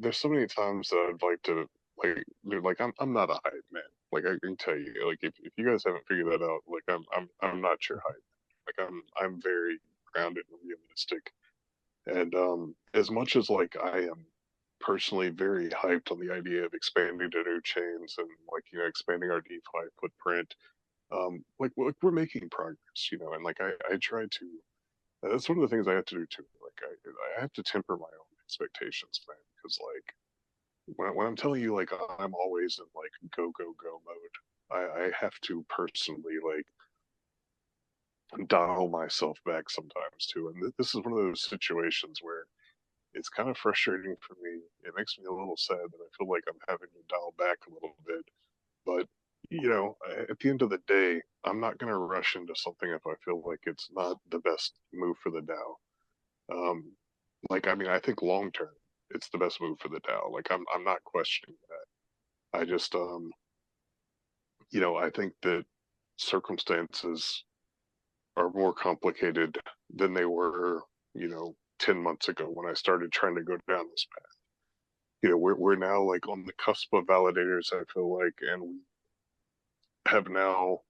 there's so many times that I'd like to like dude, like I'm not a hype man. Like I can tell you, like if you guys haven't figured that out, like I'm not your hype. Like I'm very grounded and realistic. And as much as like I am personally very hyped on the idea of expanding to new chains and like expanding our DeFi footprint, like we're making progress, and like I try to. That's one of the things I have to do too. Like I have to temper my own expectations, man, because like when I'm telling you like I'm always in like go go go mode, I have to personally like dial myself back sometimes too. And this is one of those situations where it's kind of frustrating for me. It makes me a little sad that I feel like I'm having to dial back a little bit. But, at the end of the day, I'm not going to rush into something if I feel like it's not the best move for the DAO. Like, I mean, I think long term, it's the best move for the DAO. Like, I'm not questioning that. I just, I think that circumstances are more complicated than they were, 10 months ago when I started trying to go down this path. We're now like on the cusp of validators, I feel like, and we have now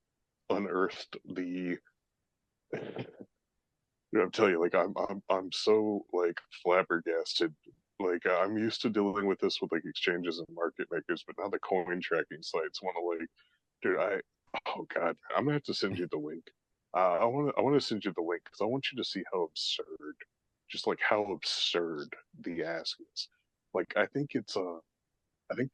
unearthed the I'm telling you, like I'm so like flabbergasted. Like I'm used to dealing with this with like exchanges and market makers, but now the coin tracking sites want to like, dude, oh god, I'm gonna have to send you the link. I want to send you the link because I want you to see how absurd, just like how absurd the ask is. Like I think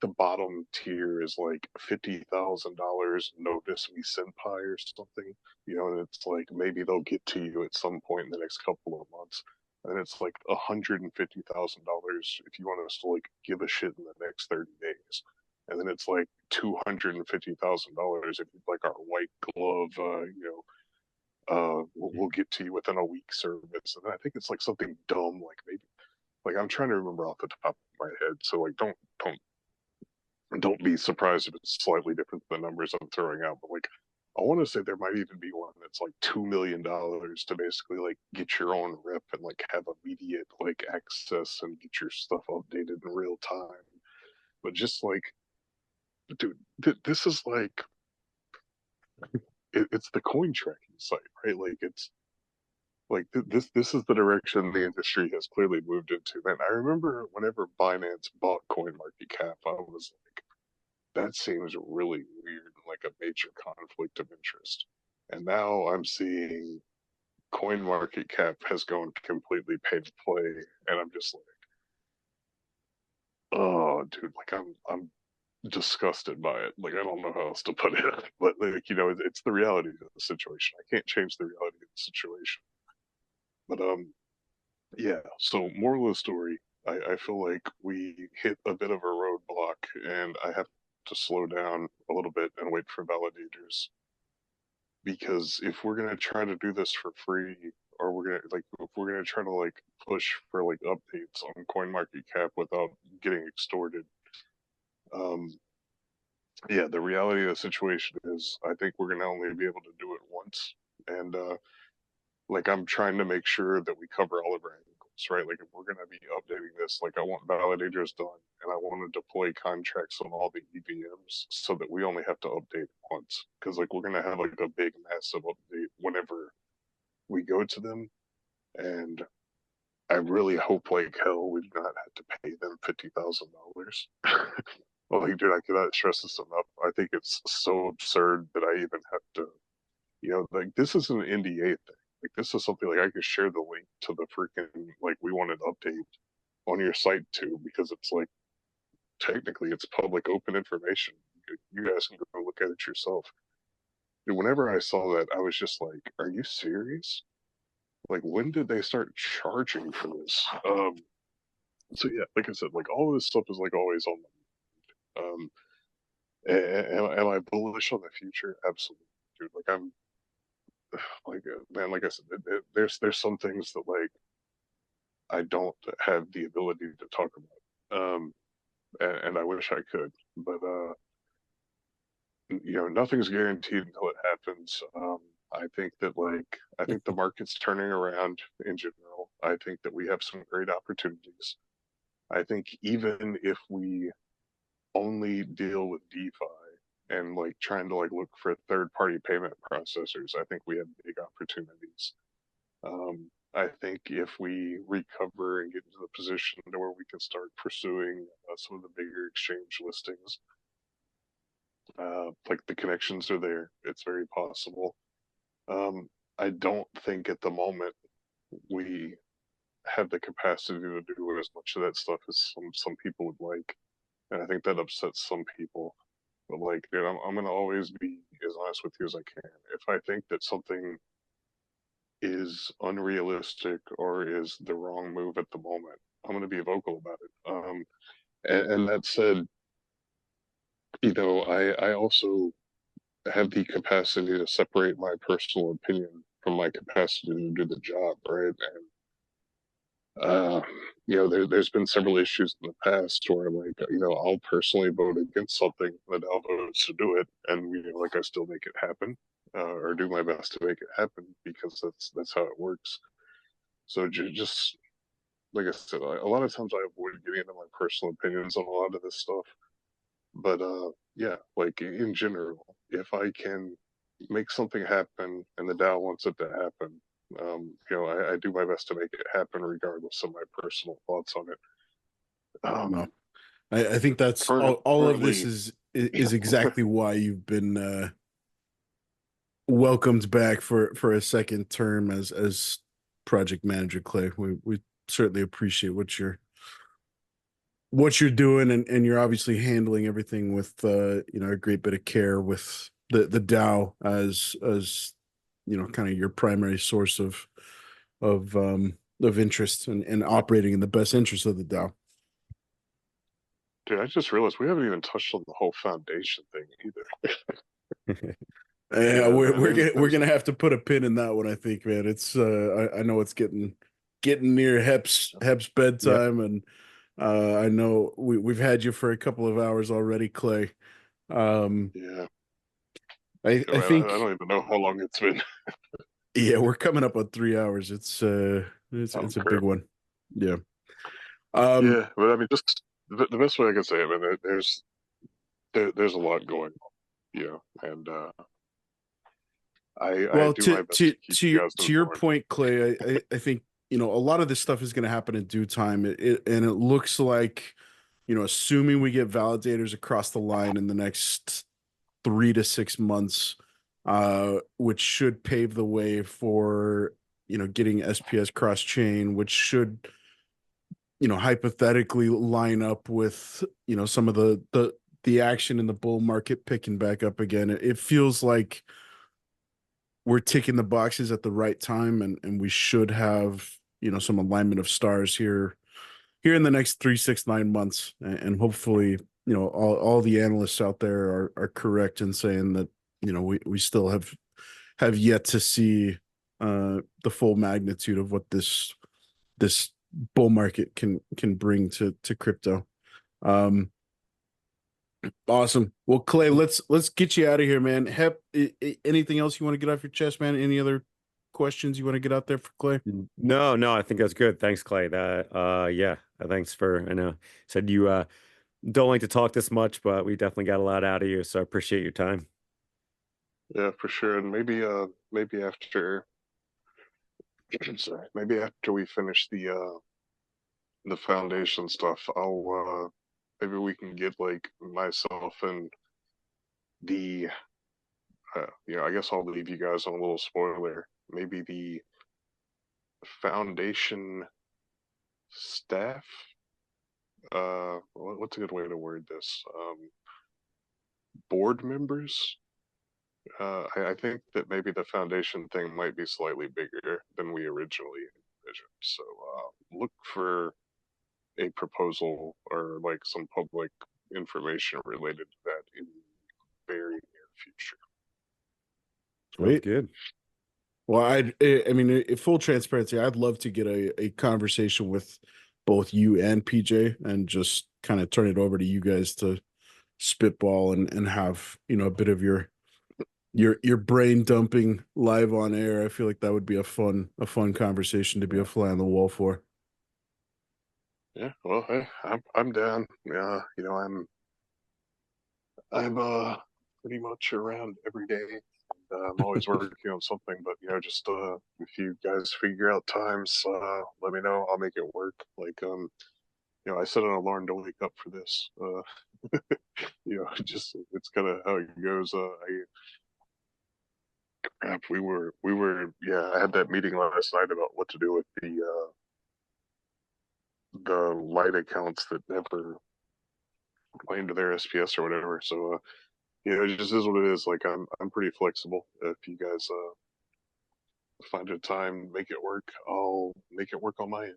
the bottom tier is like $50,000 notice we sent pie or something, and it's like maybe they'll get to you at some point in the next couple of months. And it's like $150,000 if you want us to like give a shit in the next 30 days. And then it's like $250,000 if you like our white glove, we'll get to you within a week service. And I think it's like something dumb, like maybe, like I'm trying to remember off the top of my head. So like don't be surprised if it's slightly different than the numbers I'm throwing out. But like, I want to say there might even be one that's like $2 million to basically like get your own rep and like have immediate like access and get your stuff updated in real time. But just like, dude, this is like it's the coin tracking site, right? Like it's like this is the direction the industry has clearly moved into. Man, I remember whenever Binance bought CoinMarketCap, I was like, that seems really weird, like a major conflict of interest. And now I'm seeing CoinMarketCap has gone completely pay to play, and I'm just like, oh, dude, like I'm disgusted by it. Like I don't know how else to put it, but like it's the reality of the situation. I can't change the reality of the situation. But yeah. So moral of the story, I feel like we hit a bit of a roadblock, and I have to slow down a little bit and wait for validators. Because if we're gonna try to do this for free, or we're gonna like if we're gonna try to like push for like updates on CoinMarketCap without getting extorted, um, yeah, the reality of the situation is I think we're gonna only be able to do it once, and like I'm trying to make sure that we cover all of our angles, right? Like if we're gonna be updating this, like I want validators done, and I want to deploy contracts on all the EVMs so that we only have to update once, because like we're gonna have like a big massive update whenever we go to them, and I really hope like hell we do not have to pay them $50,000. Well, like, dude, I cannot stress this enough. I think it's so absurd that I even have to, like this is an NDA thing. Like this is something like I could share the link to the freaking like we wanted update on your site too, because it's like technically it's public open information. You guys can go look at it yourself. And whenever I saw that, I was just like, "Are you serious? Like, when did they start charging for this?" So yeah, like I said, like all of this stuff is like always on. Um, am I bullish on the future? Absolutely, dude. Like I'm, like man, like I said, there's some things that like I don't have the ability to talk about, and I wish I could, but nothing's guaranteed until it happens. I think the market's turning around in general. I think that we have some great opportunities. I think even if we only deal with DeFi and like trying to like look for third party payment processors, I think we have big opportunities. I think if we recover and get into the position to where we can start pursuing some of the bigger exchange listings, like the connections are there, it's very possible. I don't think at the moment we have the capacity to do as much of that stuff as some people would like, and I think that upsets some people. But like, dude, I'm gonna always be as honest with you as I can. If I think that something is unrealistic or is the wrong move at the moment, I'm gonna be vocal about it. And that said, I also have the capacity to separate my personal opinion from my capacity to do the job, right? And there's been several issues in the past where like I'll personally vote against something that I'll vote to do it, and like I still make it happen, or do my best to make it happen because that's how it works. So just like I said, a lot of times I avoid getting into my personal opinions on a lot of this stuff. But yeah, like in general, if I can make something happen and the DAO wants it to happen, I do my best to make it happen regardless of my personal thoughts on it. No, I think that's all of this is exactly why you've been welcomed back for a second term as project manager, Clay. We certainly appreciate what you're doing, and you're obviously handling everything with a great bit of care with the DAO as kind of your primary source of interest and operating in the best interest of the DAO. Dude, I just realized we haven't even touched on the whole foundation thing either. Yeah, we're gonna have to put a pin in that one, I think, man. It's I know it's getting near Hep's bedtime, and I know we've had you for a couple of hours already, Clay. Yeah, I think I don't even know how long it's been. Yeah, we're coming up on 3 hours. It's a big one. Yeah. Yeah, but I mean, just the best way I can say it, man. There's a lot going on, and I do my best to keep you guys to your point, Clay. I think a lot of this stuff is going to happen in due time. And it looks like assuming we get validators across the line in the next 3 to 6 months, which should pave the way for getting SPS cross chain, which should hypothetically line up with some of the action in the bull market picking back up again. It feels like we're ticking the boxes at the right time, and we should have, you know, some alignment of stars here in the next 3, 6, 9 months, and hopefully, you know, all the analysts out there are correct in saying that, you know, we still have yet to see the full magnitude of what this bull market can bring to crypto. Awesome. Well, Clay, let's get you out of here, man. Hep, anything else you want to get off your chest, man? Any other questions you want to get out there for Clay? No, I think that's good. Thanks, Clay. Yeah, thanks for. I know said you don't like to talk this much, but we definitely got a lot out of you, so I appreciate your time. Yeah, for sure. And maybe after sorry, maybe after we finish the foundation stuff, I'll maybe we can get like myself and the I guess I'll leave you guys on a little spoiler. Maybe the foundation staff. What's a good way to word this? Board members. I think that maybe the foundation thing might be slightly bigger than we originally envisioned. So look for a proposal or like some public information related to that in the very near future. Sweet. Good. Well, I mean, in full transparency, I'd love to get a conversation with both you and PJ and just kind of turn it over to you guys to spitball and have, you know, a bit of your brain dumping live on air. I feel like that would be a fun conversation to be a fly on the wall for. Yeah, well, hey, I'm down. You know, I'm pretty much around every day. I'm always working on something, but you know, just if you guys figure out times, let me know. I'll make it work. Like you know, I set an alarm to wake up for this. You know, just it's kind of how it goes. Yeah, I had that meeting last night about what to do with the light accounts that never claim to their SPS or whatever. So you know, it just is what it is. Like I'm pretty flexible. If you guys find a time, make it work, I'll make it work on my end.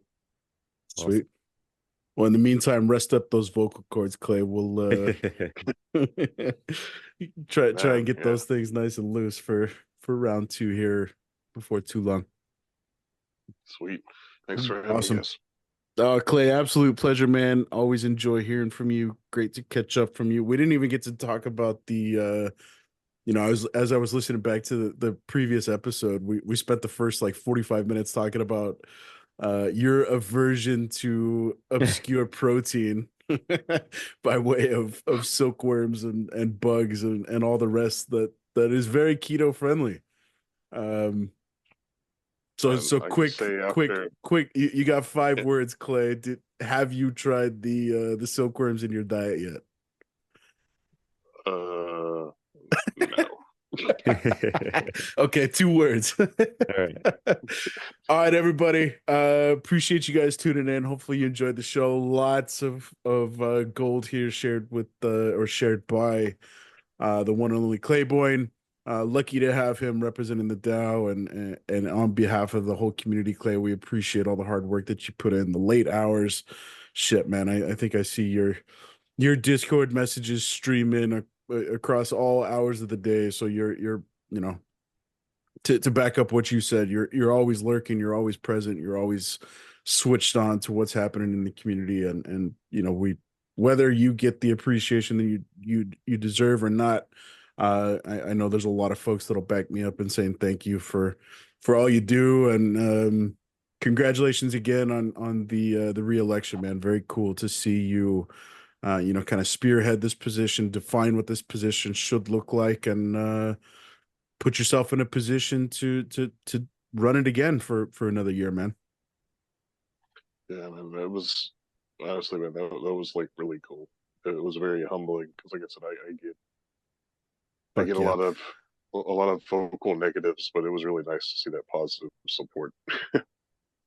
Sweet. Awesome. Well, in the meantime, rest up those vocal cords, Clay. We'll try and get those things nice and loose for round 2 here before too long. Sweet. Thanks for having me, guys. Clay, absolute pleasure, man. Always enjoy hearing from you. Great to catch up from you. We didn't even get to talk about the you know, as I was listening back to the previous episode, we spent the first like 45 minutes talking about your aversion to obscure protein by way of silkworms and bugs and all the rest that is very keto friendly. So quick, you got 5 words, Clay. Have you tried the silkworms in your diet yet? No. Okay, 2 words. All right, everybody. Appreciate you guys tuning in. Hopefully you enjoyed the show. Lots of gold here shared with or shared by the one and only Clayboyn. Lucky to have him representing the DAO and on behalf of the whole community, Clay, we appreciate all the hard work that you put in, the late hours. Shit, man. I think I see your Discord messages streaming across all hours of the day. So you're you know, to back up what you said, you're always lurking, you're always present, you're always switched on to what's happening in the community, and you know, whether you get the appreciation that you deserve or not, I know there's a lot of folks that'll back me up in saying thank you for all you do, and congratulations again on the re-election, man. Very cool to see you you know, kind of spearhead this position, define what this position should look like, and put yourself in a position to run it again for another year, man. Yeah, man, that was honestly, man, that was like really cool. It was very humbling because, like I said, I get a lot of vocal negatives, but it was really nice to see that positive support.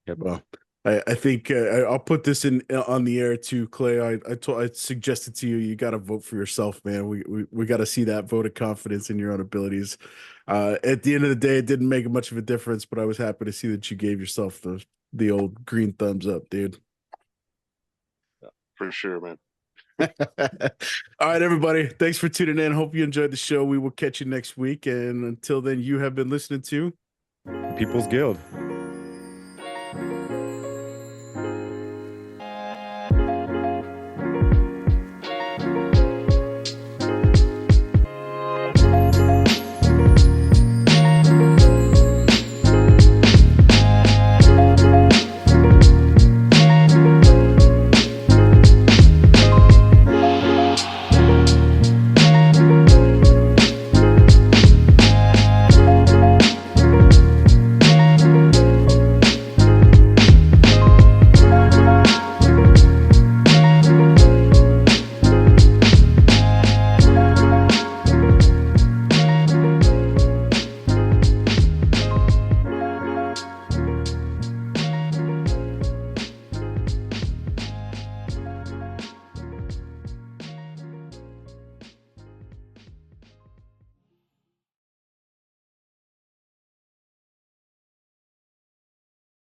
Yeah, well, I think I'll put this in on the air too, Clay. I suggested to you, you got to vote for yourself, man. We got to see that vote of confidence in your own abilities. At the end of the day, it didn't make much of a difference, but I was happy to see that you gave yourself the old green thumbs up, dude. For sure, man. All right, everybody. Thanks for tuning in. Hope you enjoyed the show. We will catch you next week. And until then, you have been listening to People's Guild.